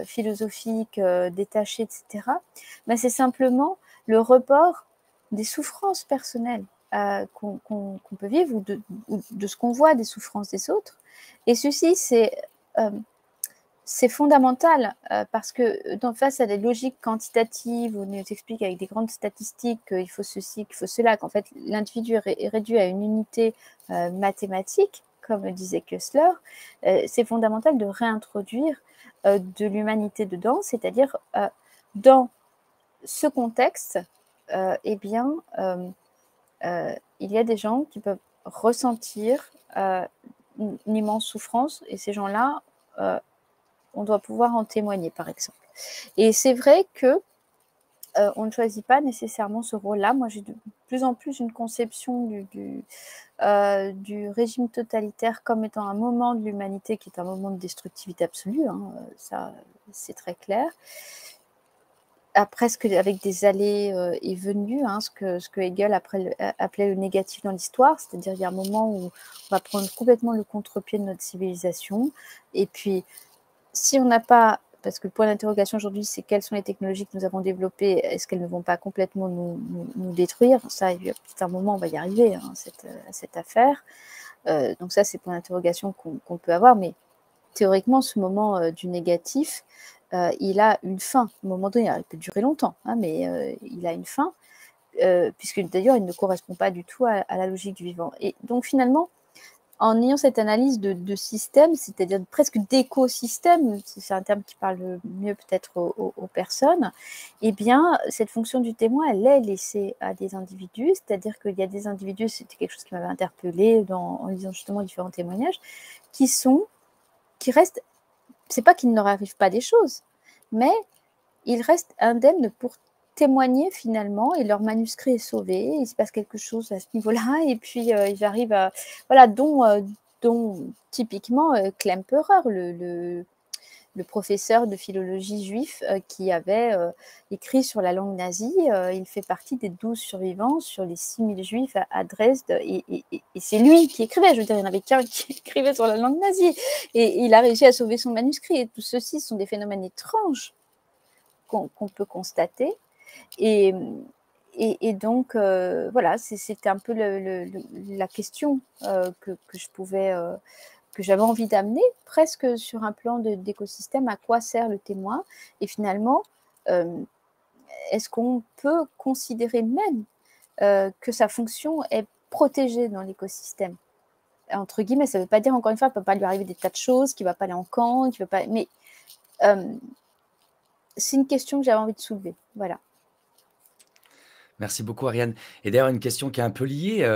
philosophique, détachée, etc. Mais c'est simplement le report des souffrances personnelles qu'on peut vivre ou de ce qu'on voit des souffrances des autres. Et ceci, c'est fondamental parce que face à des logiques quantitatives où on nous explique avec des grandes statistiques qu'il faut ceci, qu'il faut cela, qu'en fait l'individu est réduit à une unité mathématique, comme le disait Kessler, c'est fondamental de réintroduire de l'humanité dedans, c'est-à-dire dans ce contexte, il y a des gens qui peuvent ressentir une immense souffrance et ces gens-là on doit pouvoir en témoigner, par exemple. Et c'est vrai que on ne choisit pas nécessairement ce rôle-là. Moi, j'ai de plus en plus une conception du régime totalitaire comme étant un moment de l'humanité qui est un moment de destructivité absolue. Hein, ça, c'est très clair. Presque avec des allées et venues, hein, ce que Hegel appelait le négatif dans l'histoire, c'est-à-dire il y a un moment où on va prendre complètement le contre-pied de notre civilisation, et puis si on n'a pas, parce que le point d'interrogation aujourd'hui, c'est quelles sont les technologies que nous avons développées, est-ce qu'elles ne vont pas complètement nous détruire? Ça, il y a peut-être un moment, on va y arriver hein, à cette affaire. Donc ça, c'est le point d'interrogation qu'on peut avoir, mais théoriquement, ce moment du négatif, il a une fin. À un moment donné, il peut durer longtemps, hein, mais il a une fin, puisque d'ailleurs, il ne correspond pas du tout à la logique du vivant. Et donc finalement, en ayant cette analyse de système, c'est-à-dire presque d'écosystème, c'est un terme qui parle mieux peut-être aux personnes, eh bien, cette fonction du témoin, elle est laissée à des individus, c'est-à-dire qu'il y a des individus, c'était quelque chose qui m'avait interpellée en lisant justement différents témoignages, qui restent, c'est pas qu'il ne leur arrive pas des choses, mais ils restent indemnes pour témoigner finalement et leur manuscrit est sauvé, il se passe quelque chose à ce niveau-là et puis ils arrivent à... Voilà, dont typiquement Klemperer, le professeur de philologie juif qui avait écrit sur la langue nazie. Il fait partie des 12 survivants sur les 6000 juifs à Dresde. Et c'est lui qui écrivait. Je veux dire, il n'y en avait qu'un qui écrivait sur la langue nazie. Et il a réussi à sauver son manuscrit. Et tout ceci sont des phénomènes étranges qu'on peut constater. Et donc, voilà, c'était un peu la question que je pouvais... que j'avais envie d'amener, presque sur un plan d'écosystème, à quoi sert le témoin. Et finalement, est-ce qu'on peut considérer même que sa fonction est protégée dans l'écosystème? Entre guillemets, ça ne veut pas dire, encore une fois, qu'il ne peut pas lui arriver des tas de choses, qu'il ne va pas aller en camp, qu'il ne veut pas... Mais c'est une question que j'avais envie de soulever. Voilà. Merci beaucoup, Ariane. Et d'ailleurs, une question qui est un peu liée,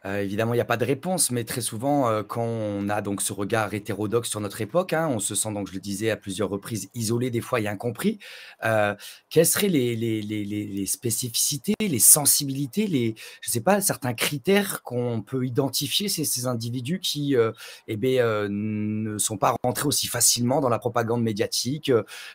évidemment, il n'y a pas de réponse, mais très souvent, quand on a donc ce regard hétérodoxe sur notre époque, hein, on se sent donc, je le disais à plusieurs reprises, isolé des fois et incompris. Quelles seraient les spécificités, les sensibilités, je ne sais pas, certains critères qu'on peut identifier ces individus qui ne sont pas rentrés aussi facilement dans la propagande médiatique,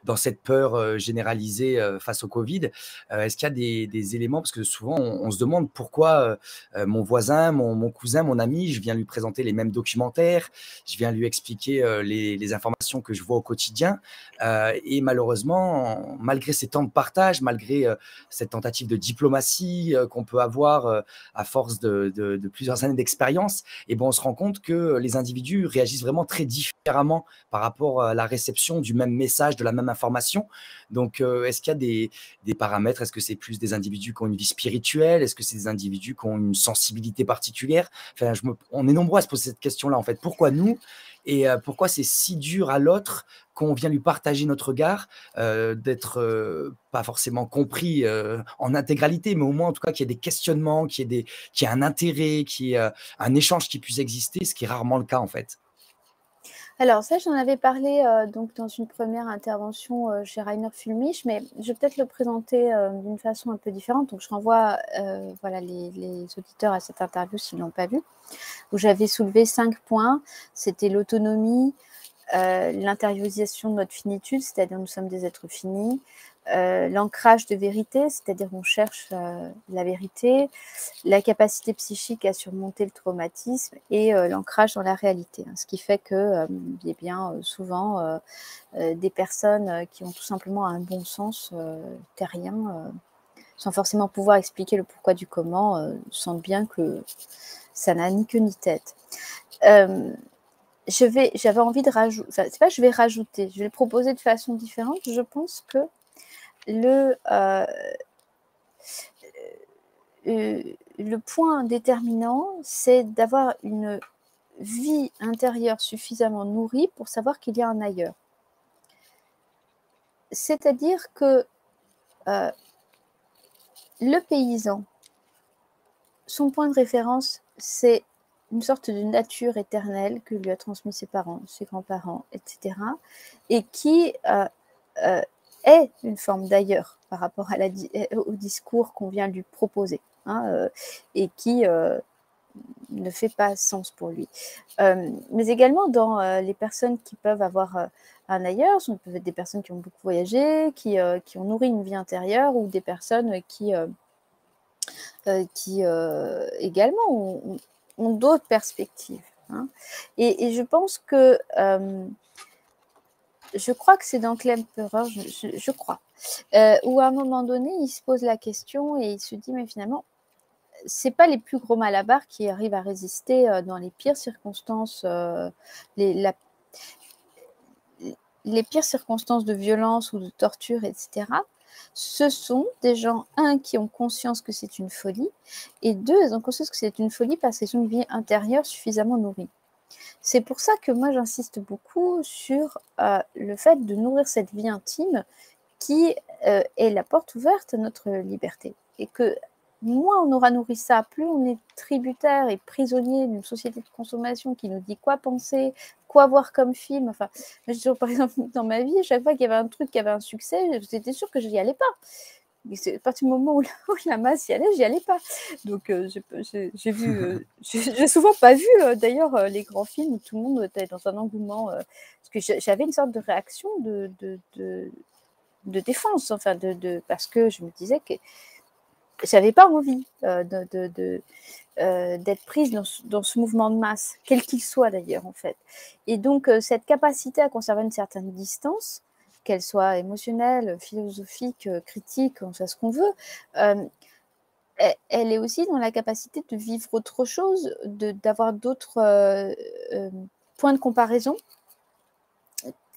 dans cette peur généralisée face au Covid? Est-ce qu'il y a des éléments, parce que souvent on se demande pourquoi mon voisin, mon cousin, mon ami, je viens lui présenter les mêmes documentaires, je viens lui expliquer les informations que je vois au quotidien, et malheureusement, malgré ces temps de partage, malgré cette tentative de diplomatie qu'on peut avoir à force de plusieurs années d'expérience, et bon, on se rend compte que les individus réagissent vraiment très différemment par rapport à la réception du même message, de la même information. Donc, est-ce qu'il y a des paramètres? Est-ce que c'est plus des individus qui ont une vie spirituelle? Est-ce que c'est des individus qui ont une sensibilité particulière? Enfin, on est nombreux à se poser cette question-là, en fait. Pourquoi nous? Et pourquoi c'est si dur à l'autre qu'on vient lui partager notre regard, d'être pas forcément compris en intégralité, mais au moins, en tout cas, qu'il y ait des questionnements, qu'il y ait un intérêt, qu'il y ait un échange qui puisse exister, ce qui est rarement le cas, en fait. Alors ça, j'en avais parlé donc dans une première intervention chez Rainer Fulmich, mais je vais peut-être le présenter d'une façon un peu différente. Donc je renvoie voilà, les auditeurs à cette interview s'ils ne l'ont pas vue, où j'avais soulevé 5 points. C'était l'autonomie, l'intériorisation de notre finitude, c'est-à-dire nous sommes des êtres finis, l'ancrage de vérité, c'est-à-dire on cherche la vérité, la capacité psychique à surmonter le traumatisme et l'ancrage dans la réalité. Ce qui fait que bien souvent des personnes qui ont tout simplement un bon sens terrien, sans forcément pouvoir expliquer le pourquoi du comment, sentent bien que ça n'a ni queue ni tête. J'avais envie de rajouter, enfin, c'est pas je vais rajouter, je vais le proposer de façon différente. Je pense que le point déterminant, c'est d'avoir une vie intérieure suffisamment nourrie pour savoir qu'il y a un ailleurs. C'est-à-dire que le paysan, son point de référence, c'est une sorte de nature éternelle que lui a transmis ses parents, ses grands-parents, etc. et qui est une forme d'ailleurs par rapport au discours qu'on vient lui proposer, et qui ne fait pas sens pour lui. Mais également dans les personnes qui peuvent avoir un ailleurs, ce peuvent être des personnes qui ont beaucoup voyagé, qui ont nourri une vie intérieure, ou des personnes qui également ont d'autres perspectives. Et je pense que je crois que c'est dans Klemperer, je crois, où à un moment donné, il se pose la question et il se dit, mais finalement, c'est pas les plus gros malabars qui arrivent à résister dans les pires circonstances, les pires circonstances de violence ou de torture, etc. Ce sont des gens, un, qui ont conscience que c'est une folie, et deux, ils ont conscience que c'est une folie parce qu'ils ont une vie intérieure suffisamment nourrie. C'est pour ça que moi, j'insiste beaucoup sur le fait de nourrir cette vie intime qui est la porte ouverte à notre liberté. Et que moins on aura nourri ça, plus on est tributaire et prisonnier d'une société de consommation qui nous dit quoi penser, quoi voir comme film. Enfin, moi, j'ai toujours, par exemple, dans ma vie, à chaque fois qu'il y avait un truc qui avait un succès, j'étais sûre que je n'y allais pas. À partir du moment où la masse y allait, j'y allais pas. Donc, j'ai souvent pas vu, d'ailleurs, les grands films où tout le monde était dans un engouement, parce que j'avais une sorte de réaction de défense, enfin, parce que je me disais que j'avais pas envie d'être prise dans ce mouvement de masse, quel qu'il soit d'ailleurs, en fait. Et donc, cette capacité à conserver une certaine distance, qu'elle soit émotionnelle, philosophique, critique, on fait ce qu'on veut, elle est aussi dans la capacité de vivre autre chose, d'avoir d'autres points de comparaison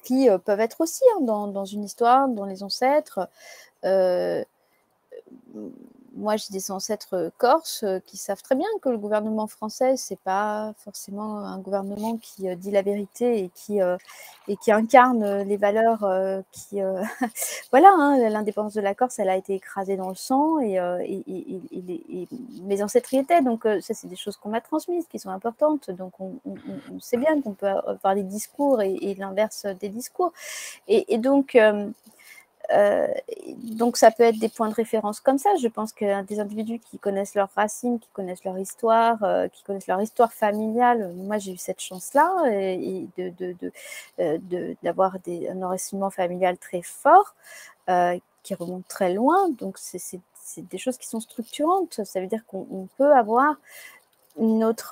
qui peuvent être aussi dans une histoire, dans les ancêtres. Moi, j'ai des ancêtres corses qui savent très bien que le gouvernement français, c'est pas forcément un gouvernement qui dit la vérité et qui incarne les valeurs voilà, hein, l'indépendance de la Corse, elle a été écrasée dans le sang et mes ancêtres y étaient. Donc, ça, c'est des choses qu'on m'a transmises, qui sont importantes. Donc, on sait bien qu'on peut avoir des discours et l'inverse des discours. Et donc, ça peut être des points de référence comme ça. Je pense que des individus qui connaissent leurs racines, qui connaissent leur histoire familiale, moi j'ai eu cette chance-là d'avoir un enracinement familial très fort, qui remonte très loin. Donc, c'est des choses qui sont structurantes. Ça veut dire qu'on peut avoir notre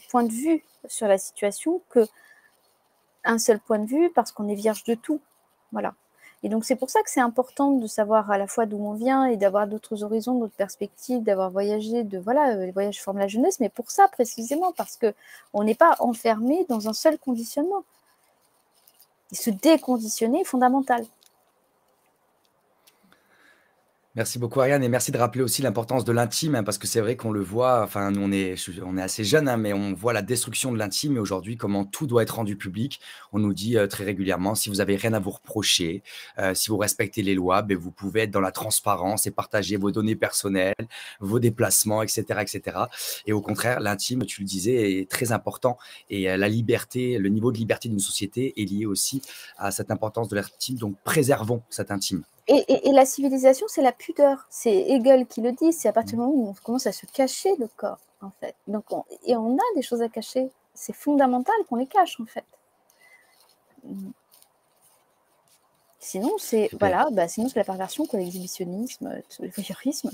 point de vue sur la situation qu'un seul point de vue parce qu'on est vierge de tout. Voilà. Et donc, c'est pour ça que c'est important de savoir à la fois d'où on vient et d'avoir d'autres horizons, d'autres perspectives, d'avoir voyagé, les voyages forment la jeunesse, mais pour ça précisément, parce qu'on n'est pas enfermé dans un seul conditionnement. Et se déconditionner est fondamental. Merci beaucoup Ariane et merci de rappeler aussi l'importance de l'intime, parce que c'est vrai qu'on le voit, enfin nous on est assez jeunes, mais on voit la destruction de l'intime et aujourd'hui comment tout doit être rendu public. On nous dit très régulièrement, si vous avez rien à vous reprocher, si vous respectez les lois, ben, vous pouvez être dans la transparence et partager vos données personnelles, vos déplacements, etc. etc. Et au contraire, l'intime, tu le disais, est très important et la liberté, le niveau de liberté d'une société est lié aussi à cette importance de l'intime, donc préservons cet intime. Et la civilisation, c'est la pudeur. C'est Hegel qui le dit. C'est à partir du moment où on commence à se cacher le corps, en fait. Donc, on a des choses à cacher. C'est fondamental qu'on les cache, en fait. Sinon, c'est Super. sinon c'est la perversion, quoi, l'exhibitionnisme, le voyeurisme.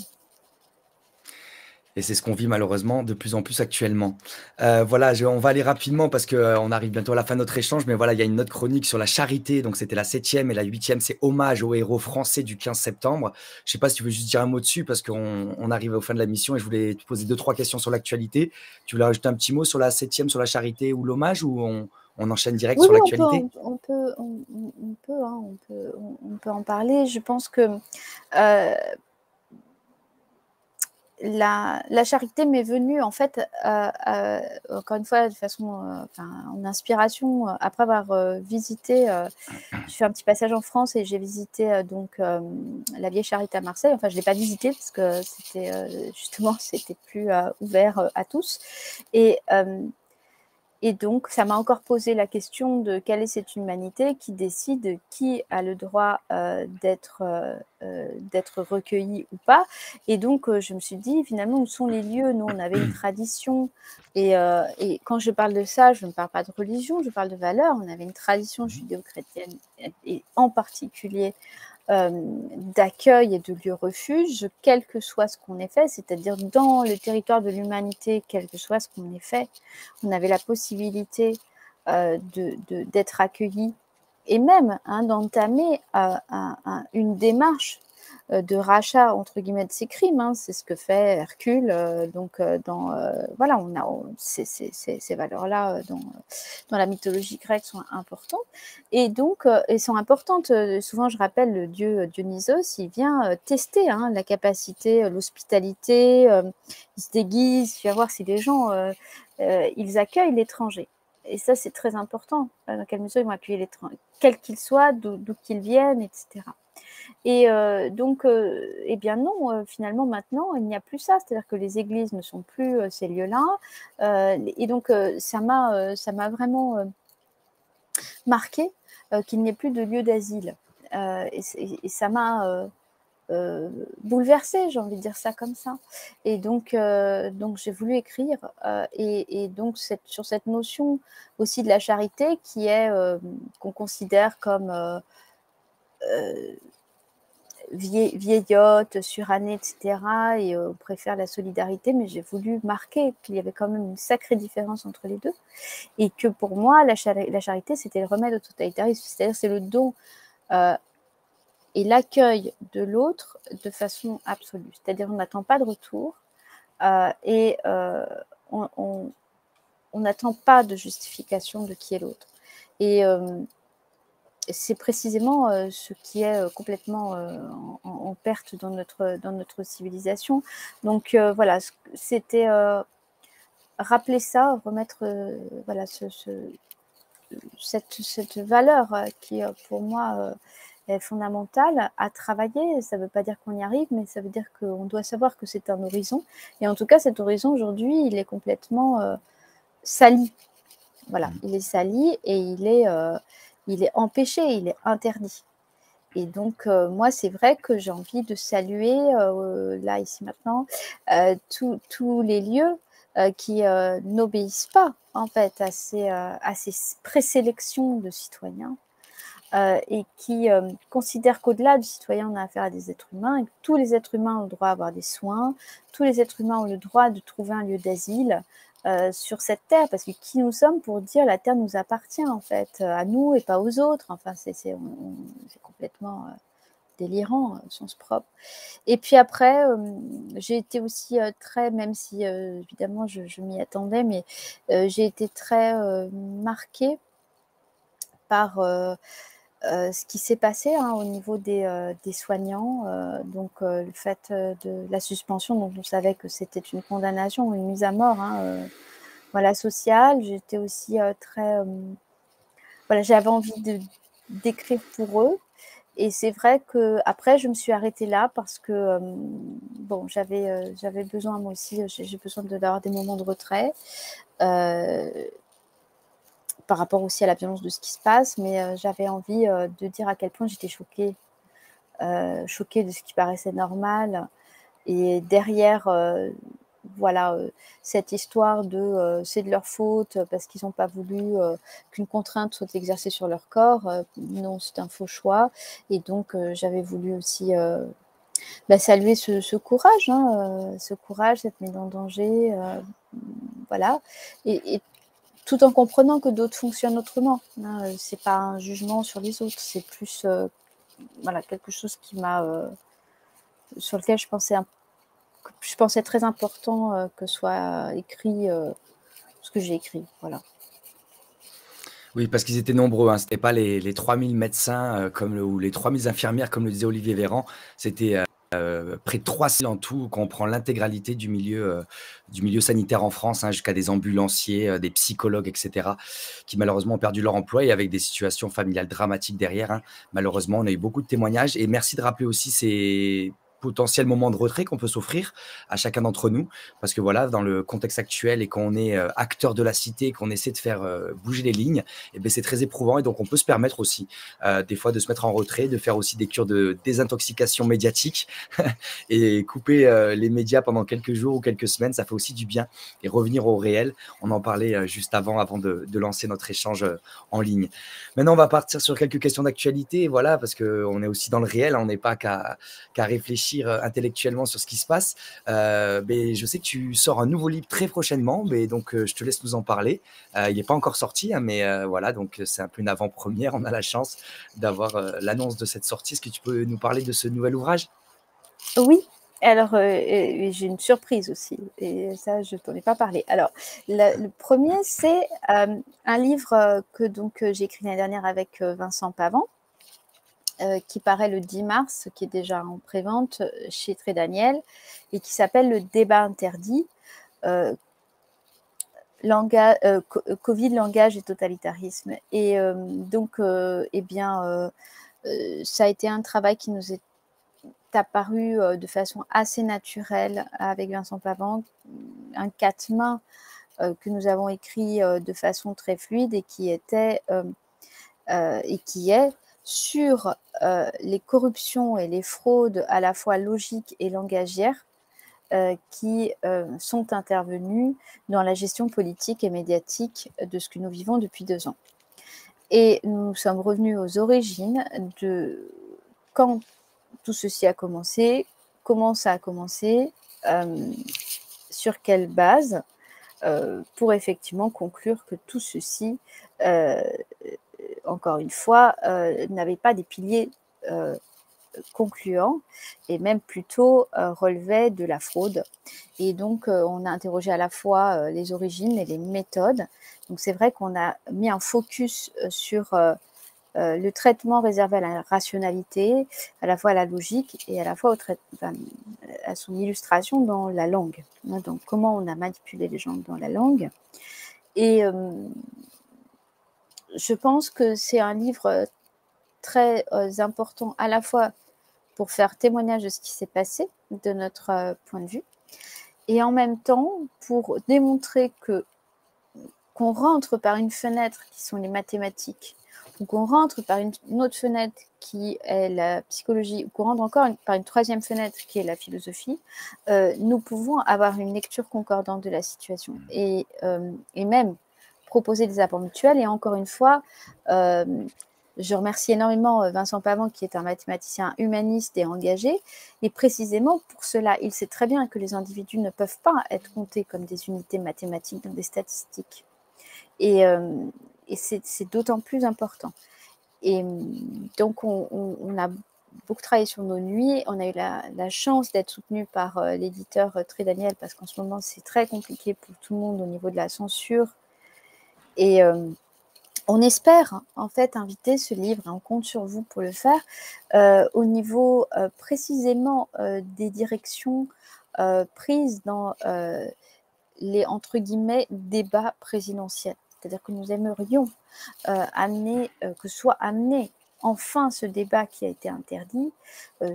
Et c'est ce qu'on vit malheureusement de plus en plus actuellement. Voilà, on va aller rapidement parce qu'on arrive bientôt à la fin de notre échange, mais voilà, il y a une autre chronique sur la charité, donc c'était la 7e et la 8e, c'est hommage aux héros français du 15 septembre. Je sais pas si tu veux juste dire un mot dessus parce qu'on arrive au fin de la mission et je voulais te poser 2-3 questions sur l'actualité. Tu voulais rajouter un petit mot sur la 7e, sur la charité ou l'hommage ou on enchaîne direct Oui, sur oui, l'actualité? on peut en parler. Je pense que la charité m'est venue, en fait, encore une fois, de façon, en inspiration, après avoir visité, j'ai fait un petit passage en France et j'ai visité la Vieille Charité à Marseille. Enfin, je ne l'ai pas visitée parce que justement, c'était plus ouvert à tous. Et donc, ça m'a encore posé la question de quelle est cette humanité qui décide qui a le droit d'être recueilli ou pas. Et donc, je me suis dit, finalement, où sont les lieux? Nous, on avait une tradition. Et quand je parle de ça, je ne parle pas de religion, je parle de valeurs. On avait une tradition judéo-chrétienne, et en particulier d'accueil et de lieu refuge, quel que soit ce qu'on ait fait, c'est-à-dire dans le territoire de l'humanité, quel que soit ce qu'on ait fait, on avait la possibilité d'être accueilli et même d'entamer une démarche de rachat entre guillemets de ces crimes. C'est ce que fait Hercule. Voilà, on a ces valeurs-là dans la mythologie grecque sont importantes et donc sont importantes. Souvent, je rappelle le dieu Dionysos, il vient tester la capacité, l'hospitalité. Il se déguise, il va voir si les gens ils accueillent l'étranger. Et ça, c'est très important. Dans quelle mesure ils vont accueillir l'étranger, quel qu'il soit, d'où qu'il vienne, etc. Et donc, eh bien non, finalement, maintenant, il n'y a plus ça. C'est-à-dire que les églises ne sont plus ces lieux-là. Et donc, ça m'a vraiment marqué qu'il n'y ait plus de lieu d'asile. Et ça m'a bouleversée, j'ai envie de dire ça comme ça. Et donc j'ai voulu écrire, et donc sur cette notion aussi de la charité qui est qu'on considère comme vieillotte, surannée, etc. Et on préfère la solidarité, mais j'ai voulu marquer qu'il y avait quand même une sacrée différence entre les deux. Et que pour moi, la charité, c'était le remède au totalitarisme, c'est-à-dire c'est le don et l'accueil de l'autre de façon absolue. C'est-à-dire on n'attend pas de retour et on n'attend pas de justification de qui est l'autre. Et c'est précisément ce qui est complètement en perte dans notre civilisation. Donc voilà, c'était rappeler ça, remettre voilà, cette valeur qui, pour moi, est fondamentale à travailler. Ça ne veut pas dire qu'on y arrive, mais ça veut dire qu'on doit savoir que c'est un horizon. Et en tout cas, cet horizon, aujourd'hui, il est complètement sali. Voilà, il est sali et il est empêché, il est interdit. Et donc, moi, c'est vrai que j'ai envie de saluer, là, ici, maintenant, tous les lieux qui n'obéissent pas, en fait, à ces présélections de citoyens et qui considèrent qu'au-delà du citoyen, on a affaire à des êtres humains et que tous les êtres humains ont le droit à avoir des soins, tous les êtres humains ont le droit de trouver un lieu d'asile sur cette terre, parce que qui nous sommes pour dire la terre nous appartient, en fait, à nous et pas aux autres. Enfin, c'est complètement délirant, au sens propre. Et puis après, j'ai été aussi très, même si évidemment je m'y attendais, mais j'ai été très marquée par ce qui s'est passé au niveau des soignants. Donc le fait de la suspension, dont on savait que c'était une condamnation, une mise à mort, voilà, sociale. J'étais aussi très... voilà, j'avais envie d'écrire pour eux. Et c'est vrai qu'après, je me suis arrêtée là parce que, bon, j'avais besoin, moi aussi, j'ai besoin d'avoir des moments de retrait par rapport aussi à la violence de ce qui se passe, mais j'avais envie de dire à quel point j'étais choquée de ce qui paraissait normal. Et derrière, voilà, cette histoire de c'est de leur faute parce qu'ils n'ont pas voulu qu'une contrainte soit exercée sur leur corps. Non, c'est un faux choix. Et donc, j'avais voulu aussi saluer ce courage, ce courage, cette mise en danger, voilà. Et tout en comprenant que d'autres fonctionnent autrement. C'est pas un jugement sur les autres, c'est plus voilà, quelque chose qui m'a sur lequel je pensais très important que soit écrit ce que j'ai écrit. Voilà. Oui, parce qu'ils étaient nombreux, hein. C'était pas les 3000 médecins, ou les 3000 infirmières, comme le disait Olivier Véran. C'était, près de 300 en tout, quand on prend l'intégralité du milieu sanitaire en France, hein, jusqu'à des ambulanciers, des psychologues et cetera, qui malheureusement ont perdu leur emploi et avec des situations familiales dramatiques derrière, hein. Malheureusement, on a eu beaucoup de témoignages et merci de rappeler aussi ces potentiels moments de retrait qu'on peut s'offrir à chacun d'entre nous. Parce que voilà, dans le contexte actuel et quand on est acteur de la cité, qu'on essaie de faire bouger les lignes, eh ben, c'est très éprouvant et donc on peut se permettre aussi des fois de se mettre en retrait, de faire aussi des cures de désintoxication médiatique et couper les médias pendant quelques jours ou quelques semaines, ça fait aussi du bien et revenir au réel. On en parlait juste avant de lancer notre échange en ligne. Maintenant, on va partir sur quelques questions d'actualité, voilà, parce qu'on est aussi dans le réel, on n'est pas qu'à réfléchir intellectuellement sur ce qui se passe. Mais je sais que tu sors un nouveau livre très prochainement, mais donc je te laisse nous en parler. Il n'est pas encore sorti, hein, mais voilà, donc c'est un peu une avant-première. On a la chance d'avoir l'annonce de cette sortie. Est-ce que tu peux nous parler de ce nouvel ouvrage? Oui. Alors, j'ai une surprise aussi, et ça, je ne t'en ai pas parlé. Alors, le premier, c'est un livre que j'ai écrit l'année dernière avec Vincent Pavant, qui paraît le 10 mars, qui est déjà en prévente chez Très Daniel, et qui s'appelle Le débat interdit. Covid, langage et totalitarisme. Et donc, eh bien, ça a été un travail qui nous est apparu de façon assez naturelle avec Vincent Pavant, un quatre-mains que nous avons écrit de façon très fluide et qui était et qui est sur les corruptions et les fraudes à la fois logiques et langagières qui sont intervenues dans la gestion politique et médiatique de ce que nous vivons depuis 2 ans. Et nous sommes revenus aux origines de quand tout ceci a commencé, comment ça a commencé, sur quelle base, pour effectivement conclure que tout ceci, encore une fois, n'avait pas des piliers concluants et même plutôt relevait de la fraude. Et donc, on a interrogé à la fois les origines et les méthodes. Donc, c'est vrai qu'on a mis un focus sur le traitement réservé à la rationalité, à la fois à la logique et à la fois à son illustration dans la langue. Donc, comment on a manipulé les gens dans la langue. Et je pense que c'est un livre très important à la fois pour faire témoignage de ce qui s'est passé, de notre point de vue, et en même temps pour démontrer qu'on rentre par une fenêtre qui sont les mathématiques, ou qu'on rentre par une autre fenêtre qui est la psychologie, ou qu'on rentre encore par une troisième fenêtre qui est la philosophie, nous pouvons avoir une lecture concordante de la situation et même proposer des apports mutuels. Et encore une fois, je remercie énormément Vincent Pavant, qui est un mathématicien humaniste et engagé. Et précisément pour cela, il sait très bien que les individus ne peuvent pas être comptés comme des unités mathématiques dans des statistiques. Et c'est d'autant plus important. Et donc, on a beaucoup travaillé sur nos nuits. On a eu la chance d'être soutenu par l'éditeur Trédaniel, parce qu'en ce moment, c'est très compliqué pour tout le monde au niveau de la censure. Et on espère en fait inviter ce livre, et on compte sur vous pour le faire, au niveau précisément des directions prises dans les, entre guillemets, débats présidentiels. C'est-à-dire que nous aimerions que soit amené enfin ce débat qui a été interdit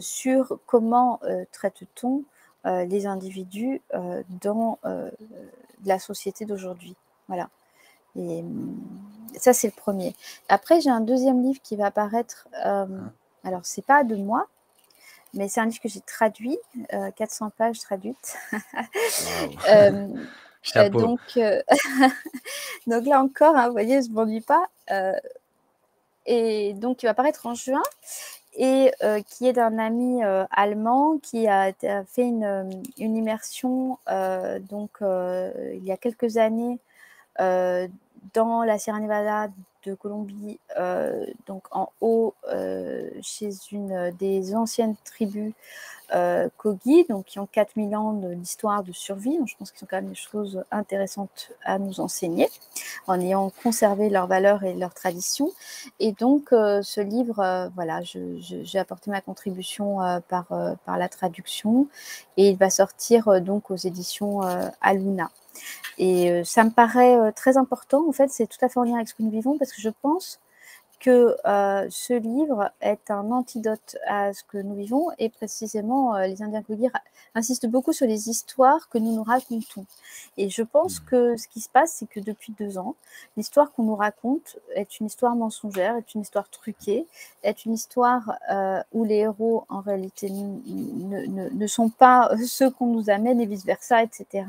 sur comment traite-t-on les individus dans la société d'aujourd'hui. Voilà. Et ça, c'est le premier. Après, j'ai un deuxième livre qui va apparaître. Alors, c'est pas de moi, mais c'est un livre que j'ai traduit, 400 pages traduites. Wow. Chapeau. Donc, donc là encore, hein, vous voyez, je ne m'ennuie pas. Et donc, il va apparaître en juin et qui est d'un ami allemand qui a fait une immersion donc, il y a quelques années dans la Sierra Nevada de Colombie, donc en haut, chez une des anciennes tribus Kogi, donc qui ont 4000 ans d'histoire de survie. Donc, je pense qu'ils ont quand même des choses intéressantes à nous enseigner, en ayant conservé leurs valeurs et leurs traditions. Et donc, ce livre, voilà, j'ai apporté ma contribution par la traduction, et il va sortir donc aux éditions Aluna. Et ça me paraît très important. En fait, c'est tout à fait en lien avec ce que nous vivons, parce que je pense que ce livre est un antidote à ce que nous vivons, et précisément les Indiens Kogi insistent beaucoup sur les histoires que nous nous racontons. Et je pense que ce qui se passe, c'est que depuis 2 ans, l'histoire qu'on nous raconte est une histoire mensongère, est une histoire truquée, est une histoire où les héros en réalité ne sont pas ceux qu'on nous amène, et vice-versa, etc.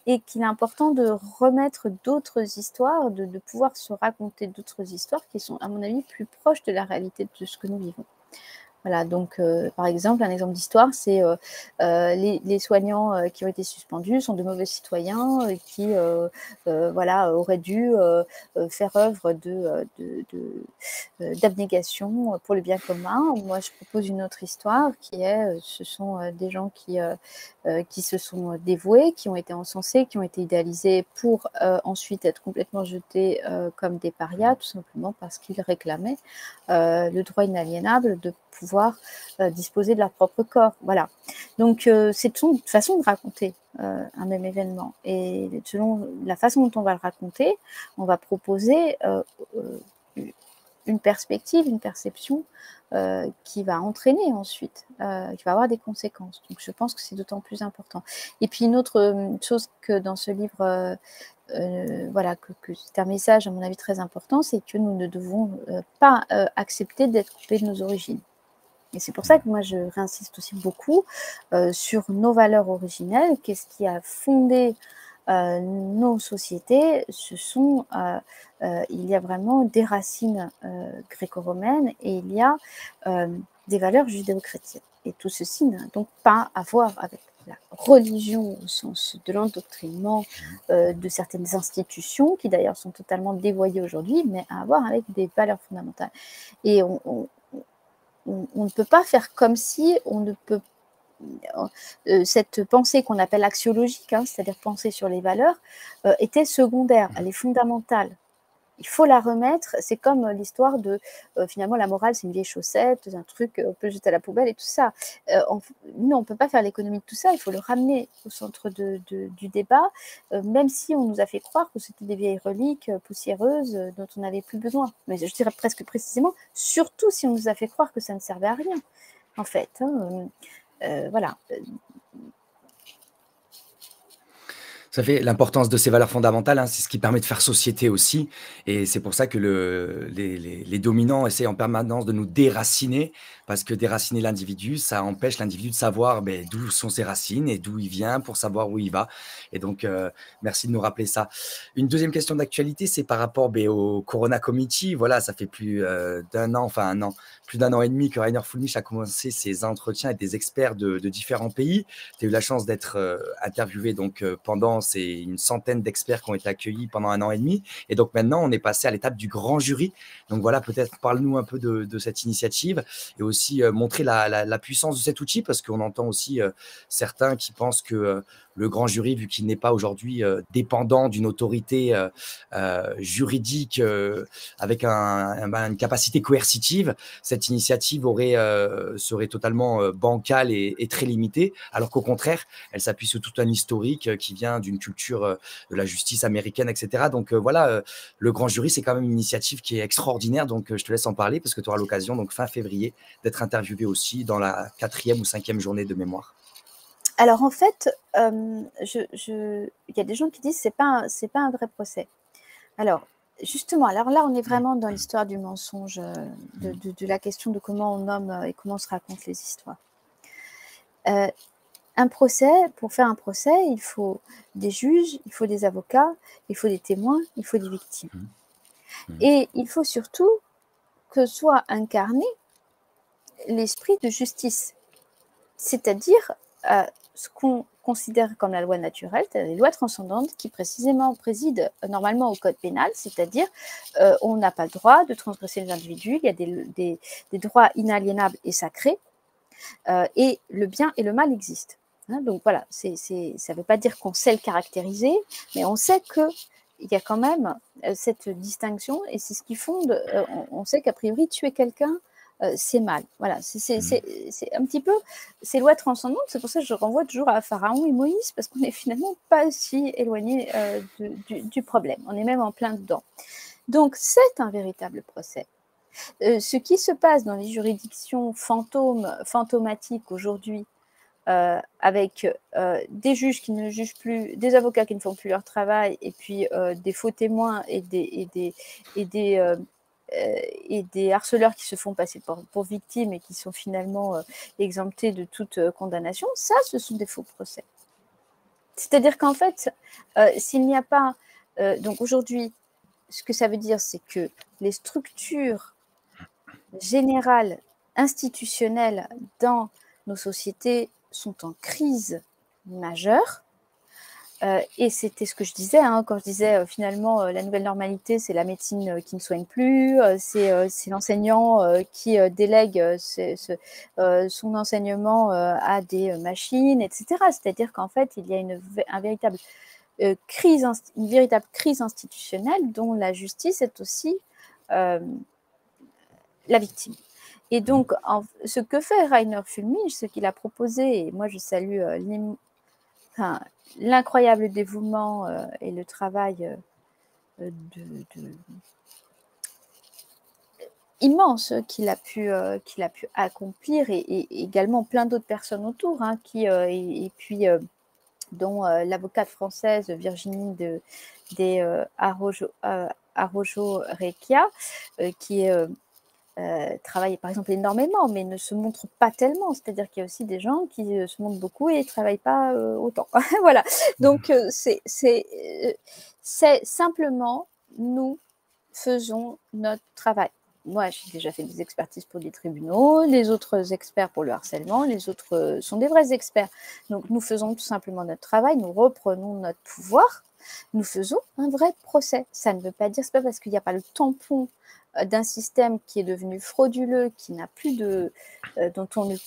Et qu'il est important de remettre d'autres histoires, de pouvoir se raconter d'autres histoires qui sont, à mon avis, plus proches de la réalité de ce que nous vivons. Voilà, donc par exemple, un exemple d'histoire, c'est les soignants qui ont été suspendus sont de mauvais citoyens qui voilà, auraient dû faire œuvre d'abnégation pour le bien commun. Moi, je propose une autre histoire qui est, ce sont des gens qui se sont dévoués, qui ont été encensés, qui ont été idéalisés pour ensuite être complètement jetés comme des parias, tout simplement parce qu'ils réclamaient le droit inaliénable de pouvoir disposer de leur propre corps. Voilà. Donc, c'est une façon de raconter un même événement. Et selon la façon dont on va le raconter, on va proposer une perspective, une perception qui va entraîner ensuite, qui va avoir des conséquences. Donc, je pense que c'est d'autant plus important. Et puis, une autre chose que dans ce livre, voilà, que c'est un message, à mon avis, très important, c'est que nous ne devons pas accepter d'être coupés de nos origines. Et c'est pour ça que moi, je réinsiste aussi beaucoup sur nos valeurs originelles. Qu'est-ce qui a fondé nos sociétés? Il y a vraiment des racines gréco-romaines et il y a des valeurs judéo-chrétiennes. Et tout ceci n'a donc pas à voir avec la religion au sens de l'endoctrinement de certaines institutions, qui d'ailleurs sont totalement dévoyées aujourd'hui, mais à voir avec des valeurs fondamentales. Et on ne peut pas faire comme si on ne peut cette pensée qu'on appelle axiologique, hein, c'est-à-dire penser sur les valeurs, était secondaire, elle est fondamentale. Il faut la remettre, c'est comme l'histoire de finalement la morale c'est une vieille chaussette, un truc on peut jeter à la poubelle et tout ça. Nous on ne peut pas faire l'économie de tout ça, il faut le ramener au centre du débat, même si on nous a fait croire que c'était des vieilles reliques poussiéreuses dont on n'avait plus besoin. Mais je dirais presque précisément, surtout si on nous a fait croire que ça ne servait à rien, en fait. Hein. Voilà. Ça fait l'importance de ces valeurs fondamentales, hein, c'est ce qui permet de faire société aussi et c'est pour ça que les dominants essaient en permanence de nous déraciner parce que déraciner l'individu, ça empêche l'individu de savoir, beh, d'où sont ses racines et d'où il vient pour savoir où il va et donc merci de nous rappeler ça. Une deuxième question d'actualité, c'est par rapport, beh, au Corona Committee. Voilà, ça fait plus, d'1 an, enfin 1 an, plus d'1 an et demi que Rainer Fulmich a commencé ses entretiens avec des experts de différents pays. Tu as eu la chance d'être interviewé donc pendant, c'est une centaine d'experts qui ont été accueillis pendant 1 an et demi. Et donc maintenant, on est passé à l'étape du grand jury. Donc voilà, peut-être parle-nous un peu de cette initiative et aussi montrer la puissance de cet outil parce qu'on entend aussi certains qui pensent que le grand jury, vu qu'il n'est pas aujourd'hui dépendant d'une autorité juridique avec une capacité coercitive, cette initiative serait totalement bancale et très limitée, alors qu'au contraire, elle s'appuie sur tout un historique qui vient d'une culture de la justice américaine, etc. Donc voilà, le grand jury, c'est quand même une initiative qui est extraordinaire, donc je te laisse en parler parce que tu auras l'occasion, donc fin février, d'être interviewé aussi dans la 4e ou 5e journée de mémoire. Alors en fait, il y a des gens qui disent c'est pas un vrai procès. Alors justement, alors là on est vraiment dans l'histoire du mensonge, de la question de comment on nomme et comment on se raconte les histoires. Un procès, pour faire un procès, il faut des juges, il faut des avocats, il faut des témoins, il faut des victimes. Et il faut surtout que soit incarné l'esprit de justice, c'est-à-dire ce qu'on considère comme la loi naturelle, c'est-à-dire les lois transcendantes qui précisément président normalement au code pénal, c'est-à-dire on n'a pas le droit de transgresser les individus, il y a des droits inaliénables et sacrés, et le bien et le mal existent. Hein, donc voilà, ça ne veut pas dire qu'on sait le caractériser, mais on sait qu'il y a quand même cette distinction, et c'est ce qui fonde, on sait qu'a priori tuer quelqu'un, c'est mal. Voilà, c'est un petit peu ces lois transcendantes. C'est pour ça que je renvoie toujours à Pharaon et Moïse, parce qu'on n'est finalement pas si éloigné du problème. On est même en plein dedans. Donc, c'est un véritable procès. Ce qui se passe dans les juridictions fantomatiques aujourd'hui, avec des juges qui ne jugent plus, des avocats qui ne font plus leur travail, et puis des faux témoins et des harceleurs qui se font passer pour victimes et qui sont finalement exemptés de toute condamnation, ça, ce sont des faux procès. C'est-à-dire qu'en fait, s'il n'y a pas... donc aujourd'hui, ce que ça veut dire, c'est que les structures générales, institutionnelles dans nos sociétés sont en crise majeure. Et c'était ce que je disais, hein, quand je disais finalement la nouvelle normalité, c'est la médecine qui ne soigne plus, c'est l'enseignant qui délègue son enseignement à des machines, etc. C'est-à-dire qu'en fait, il y a une véritable crise institutionnelle dont la justice est aussi la victime. Et donc, ce que fait Rainer Fulmich, ce qu'il a proposé, et moi je salue l'incroyable dévouement et le travail immense qu'il a pu accomplir, et également plein d'autres personnes autour, hein, et puis dont l'avocate française Virginie des Araujo-Recchia, qui travaille par exemple énormément, mais ne se montre pas tellement. C'est-à-dire qu'il y a aussi des gens qui se montrent beaucoup et ne travaillent pas autant. Voilà. Donc, c'est simplement, nous faisons notre travail. Moi, j'ai déjà fait des expertises pour des tribunaux, les autres experts pour le harcèlement, les autres sont des vrais experts. Donc, nous faisons tout simplement notre travail, nous reprenons notre pouvoir, nous faisons un vrai procès. Ça ne veut pas dire, c'est pas parce qu'il n'y a pas le tampon d'un système qui est devenu frauduleux, qui n'a plus de, dont on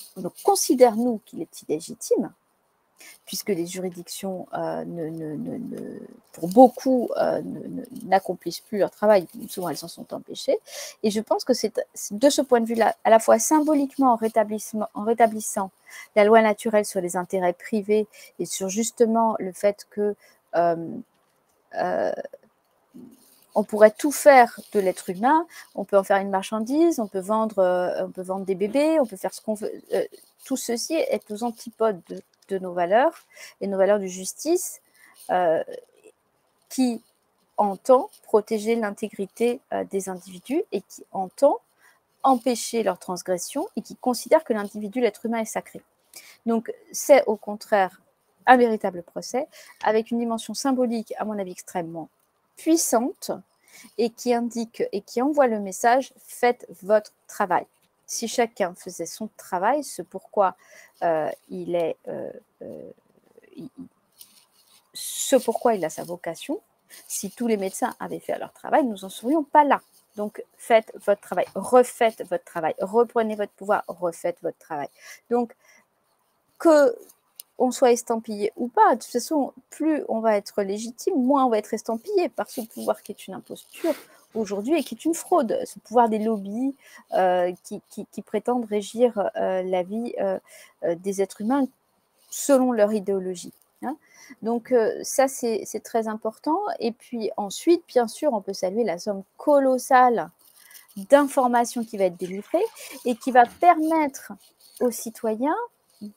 considère, nous, qu'il est illégitime, puisque les juridictions, pour beaucoup, n'accomplissent plus leur travail. Souvent, elles s'en sont empêchées. Et je pense que c'est de ce point de vue-là, à la fois symboliquement en rétablissant la loi naturelle sur les intérêts privés et sur justement le fait que on pourrait tout faire de l'être humain, on peut en faire une marchandise, on peut vendre des bébés, on peut faire ce qu'on veut. Tout ceci est aux antipodes de nos valeurs et nos valeurs de justice qui entend protéger l'intégrité des individus et qui entend empêcher leur transgression et qui considère que l'individu, l'être humain, est sacré. Donc, c'est au contraire un véritable procès avec une dimension symbolique, à mon avis, extrêmement puissante et qui indique et qui envoie le message « faites votre travail ». Si chacun faisait son travail, ce pourquoi il a sa vocation, si tous les médecins avaient fait leur travail, nous n'en serions pas là. Donc, faites votre travail, refaites votre travail, reprenez votre pouvoir, refaites votre travail. Donc, qu'on soit estampillé ou pas, de toute façon, plus on va être légitime, moins on va être estampillé par ce pouvoir qui est une imposture aujourd'hui et qui est une fraude, ce pouvoir des lobbies qui prétendent régir la vie des êtres humains selon leur idéologie. Hein. Donc ça, c'est très important. Et puis ensuite, bien sûr, on peut saluer la somme colossale d'informations qui va être délivrée et qui va permettre aux citoyens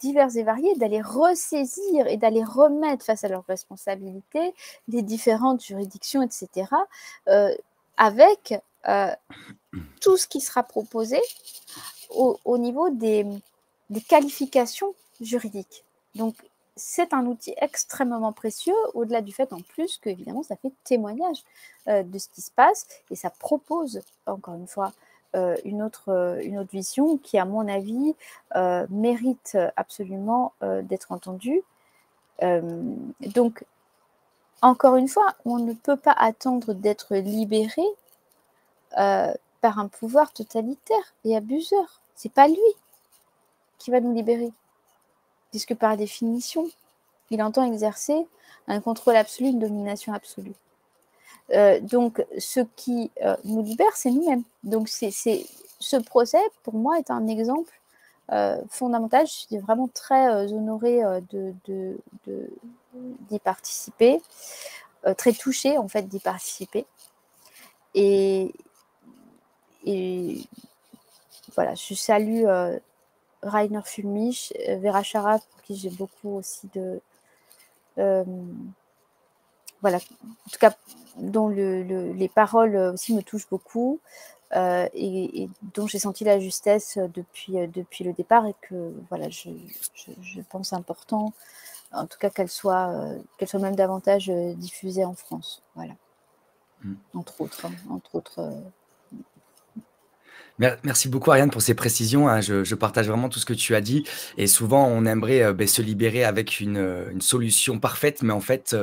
divers et variés d'aller ressaisir et d'aller remettre face à leurs responsabilités les différentes juridictions, etc., avec tout ce qui sera proposé au niveau des qualifications juridiques. Donc, c'est un outil extrêmement précieux, au-delà du fait en plus que, évidemment, ça fait témoignage de ce qui se passe et ça propose, encore une fois, une autre vision qui, à mon avis, mérite absolument d'être entendue. Donc, encore une fois, on ne peut pas attendre d'être libéré par un pouvoir totalitaire et abuseur. C'est pas lui qui va nous libérer, puisque par définition, il entend exercer un contrôle absolu, une domination absolue. Donc, ce qui nous libère, c'est nous-mêmes. Donc, ce procès, pour moi, est un exemple fondamental. Je suis vraiment très honorée d'y participer, très touchée, en fait, d'y participer. Et voilà, je salue Rainer Fulmich, Vera Chara, pour qui j'ai beaucoup aussi voilà, en tout cas, dont les paroles aussi me touchent beaucoup et dont j'ai senti la justesse depuis le départ et que voilà, je pense important, en tout cas qu'elle soit même davantage diffusée en France, voilà, entre autres. Merci beaucoup Ariane pour ces précisions, hein. Je partage vraiment tout ce que tu as dit et souvent on aimerait se libérer avec une solution parfaite, mais en fait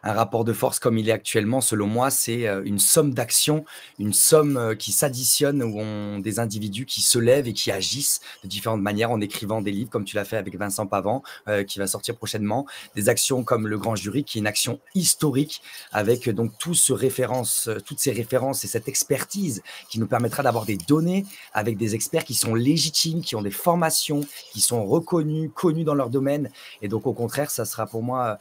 un rapport de force comme il est actuellement, selon moi, c'est une somme d'actions, une somme qui s'additionne où on des individus qui se lèvent et qui agissent de différentes manières en écrivant des livres comme tu l'as fait avec Vincent Pavant qui va sortir prochainement, des actions comme le Grand Jury qui est une action historique avec donc toutes ces références et cette expertise qui nous permettra d'avoir des données formés avec des experts qui sont légitimes, qui ont des formations, qui sont reconnus, connus dans leur domaine. Et donc, au contraire, ça sera pour moi,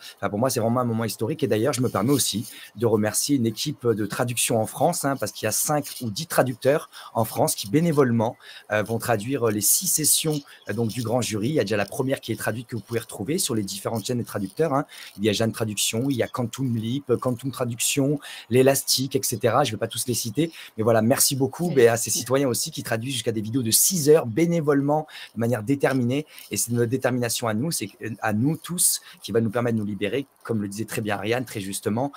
c'est vraiment un moment historique. Et d'ailleurs, je me permets aussi de remercier une équipe de traduction en France, hein, parce qu'il y a 5 ou 10 traducteurs en France qui bénévolement vont traduire les 6 sessions donc du grand jury. Il y a déjà la première qui est traduite que vous pouvez retrouver sur les différentes chaînes des traducteurs, hein. Il y a Jeanne Traduction, il y a Quantum Leap, Quantum Traduction, l'Élastique, etc. Je ne vais pas tous les citer, mais voilà, merci beaucoup à ces citoyens aussi qui traduisent jusqu'à des vidéos de 6 heures bénévolement, de manière déterminée. Et c'est notre détermination à nous, c'est à nous tous qui va nous permettre de nous libérer. Comme le disait très bien Ariane, très justement,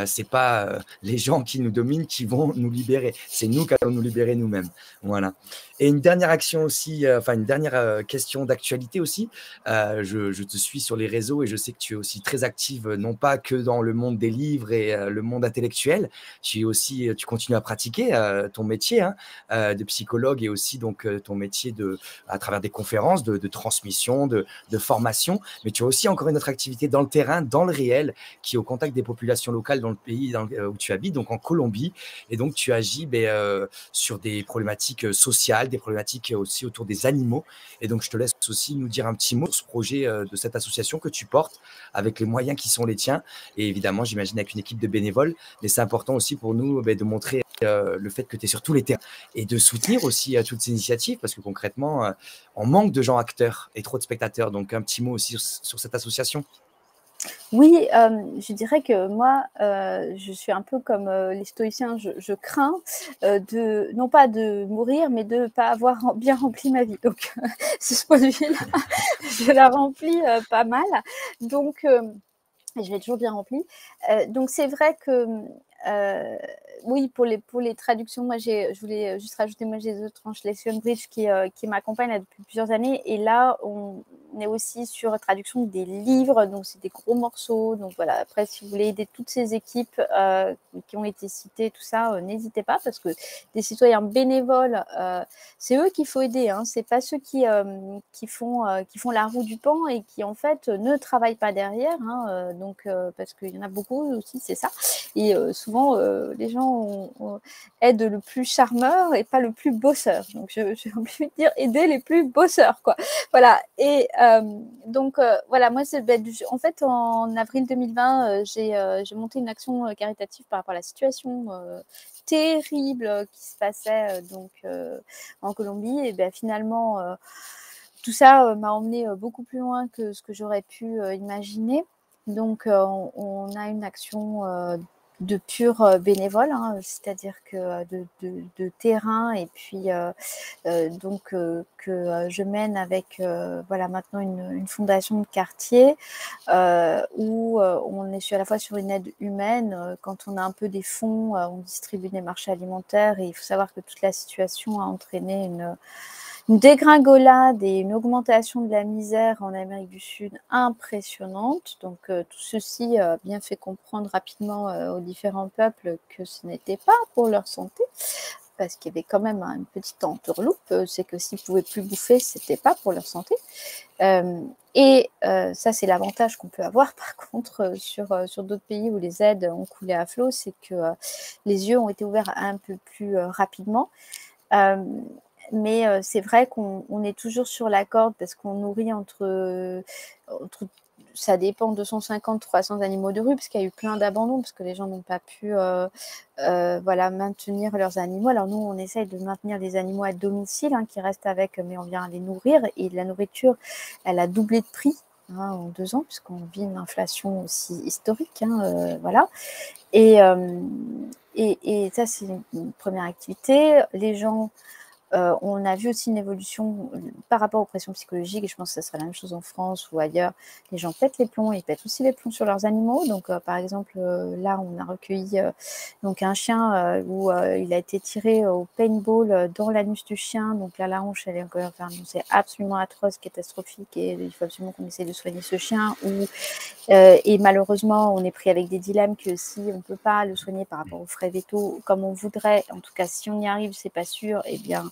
c'est pas les gens qui nous dominent qui vont nous libérer, c'est nous qui allons nous libérer nous-mêmes. Voilà. Et une dernière action aussi, une dernière question d'actualité aussi. Je te suis sur les réseaux et je sais que tu es aussi très active, non pas que dans le monde des livres et le monde intellectuel. Tu continues à pratiquer ton métier, hein, de psychologue, et aussi donc ton métier à travers des conférences de transmission, de formation. Mais tu as aussi encore une autre activité dans le terrain, dans le réel, qui est au contact des populations locales dans le pays où tu habites, donc en Colombie. Et donc tu agis sur des problématiques sociales, des problématiques aussi autour des animaux. Et donc je te laisse aussi nous dire un petit mot sur ce projet de cette association que tu portes, avec les moyens qui sont les tiens, et évidemment j'imagine avec une équipe de bénévoles. Mais c'est important aussi pour nous de montrer le fait que tu es sur tous les terrains et de soutenir aussi toutes ces initiatives, parce que concrètement on manque de gens acteurs et trop de spectateurs. Donc un petit mot aussi sur cette association. Oui, je dirais que moi, je suis un peu comme les stoïciens, je crains non pas de mourir, mais de ne pas avoir bien rempli ma vie. Donc, sur ce point de vue-là, je la remplis pas mal. Donc, je l'ai toujours bien remplie. Donc, c'est vrai que oui, pour les traductions, moi, je voulais juste rajouter, moi, j'ai The Translation Bridge qui m'accompagne depuis plusieurs années. Et là, on est aussi sur traduction des livres, donc c'est des gros morceaux. Donc voilà, après, si vous voulez aider toutes ces équipes qui ont été citées, tout ça, n'hésitez pas, parce que des citoyens bénévoles, c'est eux qu'il faut aider, hein. C'est pas ceux qui font la roue du pan et qui, en fait, ne travaillent pas derrière, hein, donc parce qu'il y en a beaucoup aussi, c'est ça. Et souvent, les gens aident le plus charmeur et pas le plus bosseur. Donc, j'ai envie de dire aider les plus bosseurs, quoi. Voilà. Et donc, voilà, moi, en fait, en avril 2020, j'ai monté une action caritative par rapport à la situation terrible qui se passait en Colombie. Et bien, finalement, tout ça m'a emmené beaucoup plus loin que ce que j'aurais pu imaginer. Donc, on a une action de pur bénévole, hein, c'est-à-dire que de terrain, et puis que je mène avec voilà, maintenant une fondation de quartier où on est à la fois sur une aide humaine. Quand on a un peu des fonds, on distribue des marchés alimentaires, et il faut savoir que toute la situation a entraîné une dégringolade et une augmentation de la misère en Amérique du Sud impressionnante. Donc, tout ceci a bien fait comprendre rapidement aux différents peuples que ce n'était pas pour leur santé, parce qu'il y avait quand même une petite entourloupe, c'est que s'ils ne pouvaient plus bouffer, ce n'était pas pour leur santé. Et ça, c'est l'avantage qu'on peut avoir, par contre, sur d'autres pays où les aides ont coulé à flot, c'est que les yeux ont été ouverts un peu plus rapidement. Mais c'est vrai qu'on est toujours sur la corde, parce qu'on nourrit entre ça dépend, 250, 300 animaux de rue, parce qu'il y a eu plein d'abandons, parce que les gens n'ont pas pu voilà, maintenir leurs animaux. Alors nous, on essaye de maintenir les animaux à domicile, hein, qui restent avec, mais on vient les nourrir. Et la nourriture, elle a doublé de prix, hein, en 2 ans, puisqu'on vit une inflation aussi historique, hein, voilà. Et ça, c'est une première activité. Les gens... on a vu aussi une évolution par rapport aux pressions psychologiques, et je pense que ce sera la même chose en France ou ailleurs. Les gens pètent les plombs, et ils pètent aussi les plombs sur leurs animaux. Donc, par exemple, là, on a recueilli donc un chien où il a été tiré au paintball dans l'anus du chien. Donc là, la hanche, elle est encore fermée. C'est absolument atroce, catastrophique, et il faut absolument qu'on essaie de soigner ce chien. Et malheureusement, on est pris avec des dilemmes, que si on ne peut pas le soigner par rapport aux frais vétos comme on voudrait, en tout cas si on y arrive, c'est pas sûr, eh bien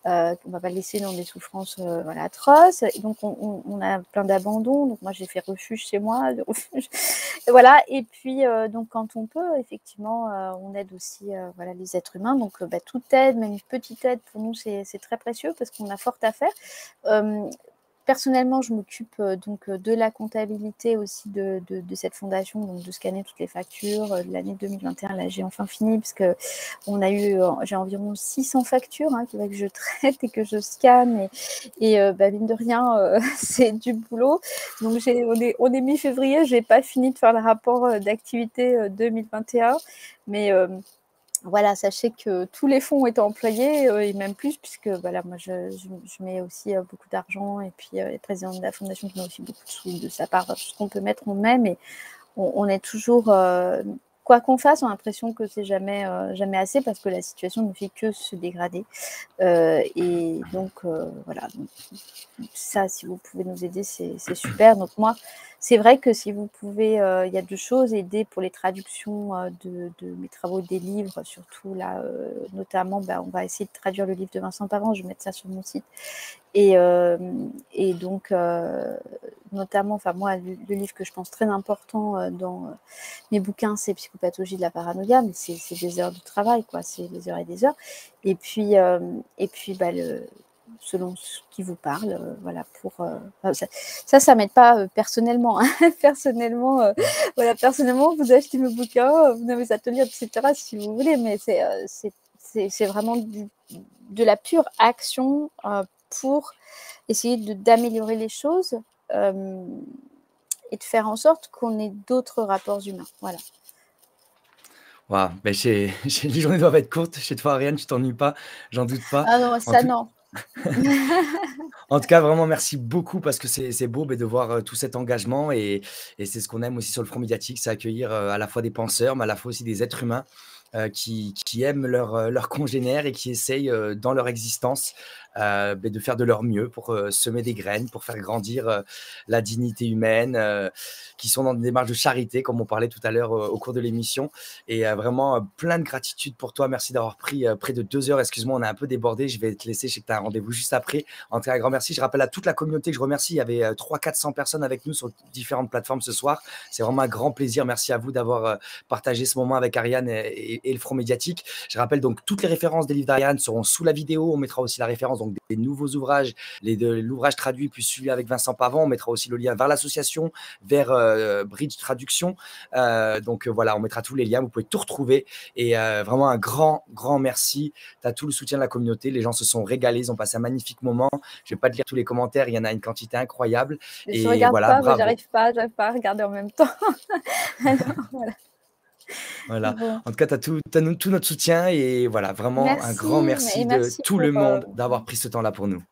on ne va pas le laisser dans des souffrances voilà, atroces. Et donc on a plein d'abandons. Donc moi, j'ai fait refuge chez moi, de refuge. Voilà, et puis donc quand on peut, effectivement, on aide aussi voilà, les êtres humains. Donc toute aide, même une petite aide, pour nous, c'est très précieux parce qu'on a fort à faire. Personnellement, je m'occupe donc de la comptabilité aussi de cette fondation, donc de scanner toutes les factures de l'année 2021. Là, j'ai enfin fini parce que j'ai environ 600 factures qu'il faudrait que je traite et que je scanne. Et mine de rien, c'est du boulot. Donc, on est mi-février, je n'ai pas fini de faire le rapport d'activité 2021. Mais voilà, sachez que tous les fonds ont été employés et même plus, puisque voilà, moi je mets aussi beaucoup d'argent, et puis le président de la fondation qui met aussi beaucoup de sous de sa part. Tout ce qu'on peut mettre, on met, mais on est toujours, quoi qu'on fasse, on a l'impression que c'est jamais assez, parce que la situation ne fait que se dégrader. Et donc voilà, donc, ça, si vous pouvez nous aider, c'est super. Donc moi, c'est vrai que si vous pouvez, il y a 2 choses, aider pour les traductions de mes travaux, des livres, surtout là, notamment, on va essayer de traduire le livre de Vincent Pavant, je vais mettre ça sur mon site. Et donc, notamment, enfin moi, le livre que je pense très important dans mes bouquins, c'est Psychopathologie de la paranoïa, mais c'est des heures de travail, quoi, c'est des heures et des heures. Et puis selon ce qui vous parle, voilà, ça m'aide pas personnellement, hein. Personnellement, voilà, personnellement, vous achetez mes bouquins, vous avez mes ateliers, etc., si vous voulez, mais c'est vraiment de la pure action pour essayer d'améliorer les choses et de faire en sorte qu'on ait d'autres rapports humains. Voilà. Waouh, les journées doivent être courtes chez toi, Ariane, tu t'ennuies pas, j'en doute pas. Ah non, En ça tout non. En tout cas, vraiment merci beaucoup parce que c'est beau, de voir, tout cet engagement, et c'est ce qu'on aime aussi sur le front médiatique, c'est accueillir, à la fois des penseurs, mais à la fois aussi des êtres humains, qui aiment leurs congénères et qui essayent, dans leur existence, de faire de leur mieux pour, semer des graines, pour faire grandir, la dignité humaine, qui sont dans une démarche de charité, comme on parlait tout à l'heure, au cours de l'émission. Et vraiment, plein de gratitude pour toi. Merci d'avoir pris, près de 2 heures. Excuse-moi, on a un peu débordé, je vais te laisser, je sais que tu as un rendez-vous juste après. En tout cas, un grand merci. Je rappelle à toute la communauté que je remercie. Il y avait 300-400 personnes avec nous sur différentes plateformes ce soir. C'est vraiment un grand plaisir. Merci à vous d'avoir partagé ce moment avec Ariane et le front médiatique. Je rappelle donc toutes les références des livres d'Ariane seront sous la vidéo. On mettra aussi la référence donc des nouveaux ouvrages, l'ouvrage traduit puis celui avec Vincent Pavant. On mettra aussi le lien vers l'association, vers Bridge Traduction. Voilà, on mettra tous les liens. Vous pouvez tout retrouver. Et vraiment un grand, grand merci. Tu as tout le soutien de la communauté. Les gens se sont régalés. Ils ont passé un magnifique moment. Je ne vais pas te lire tous les commentaires, il y en a une quantité incroyable. Mais je Et regarde voilà, pas, bravo. j'arrive pas à regarder en même temps. Alors, voilà. Voilà. Bon. En tout cas, tu as tout notre soutien, et voilà, vraiment un grand Merci, et merci de merci tout le monde d'avoir pris ce temps-là pour nous.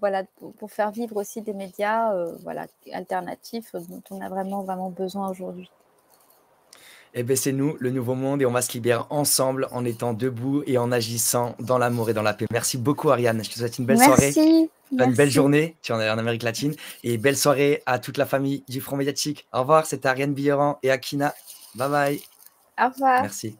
voilà, pour faire vivre aussi des médias voilà, alternatifs dont on a vraiment, vraiment besoin aujourd'hui. Eh bien, c'est nous, le nouveau monde, et on va se libérer ensemble en étant debout et en agissant dans l'amour et dans la paix. Merci beaucoup, Ariane. Je te souhaite une belle soirée, Merci, une belle merci. journée, tu en es en Amérique latine, et belle soirée à toute la famille du Front Médiatique. Au revoir, c'était Ariane Billeran et Akina. Bye bye. Au revoir. Merci.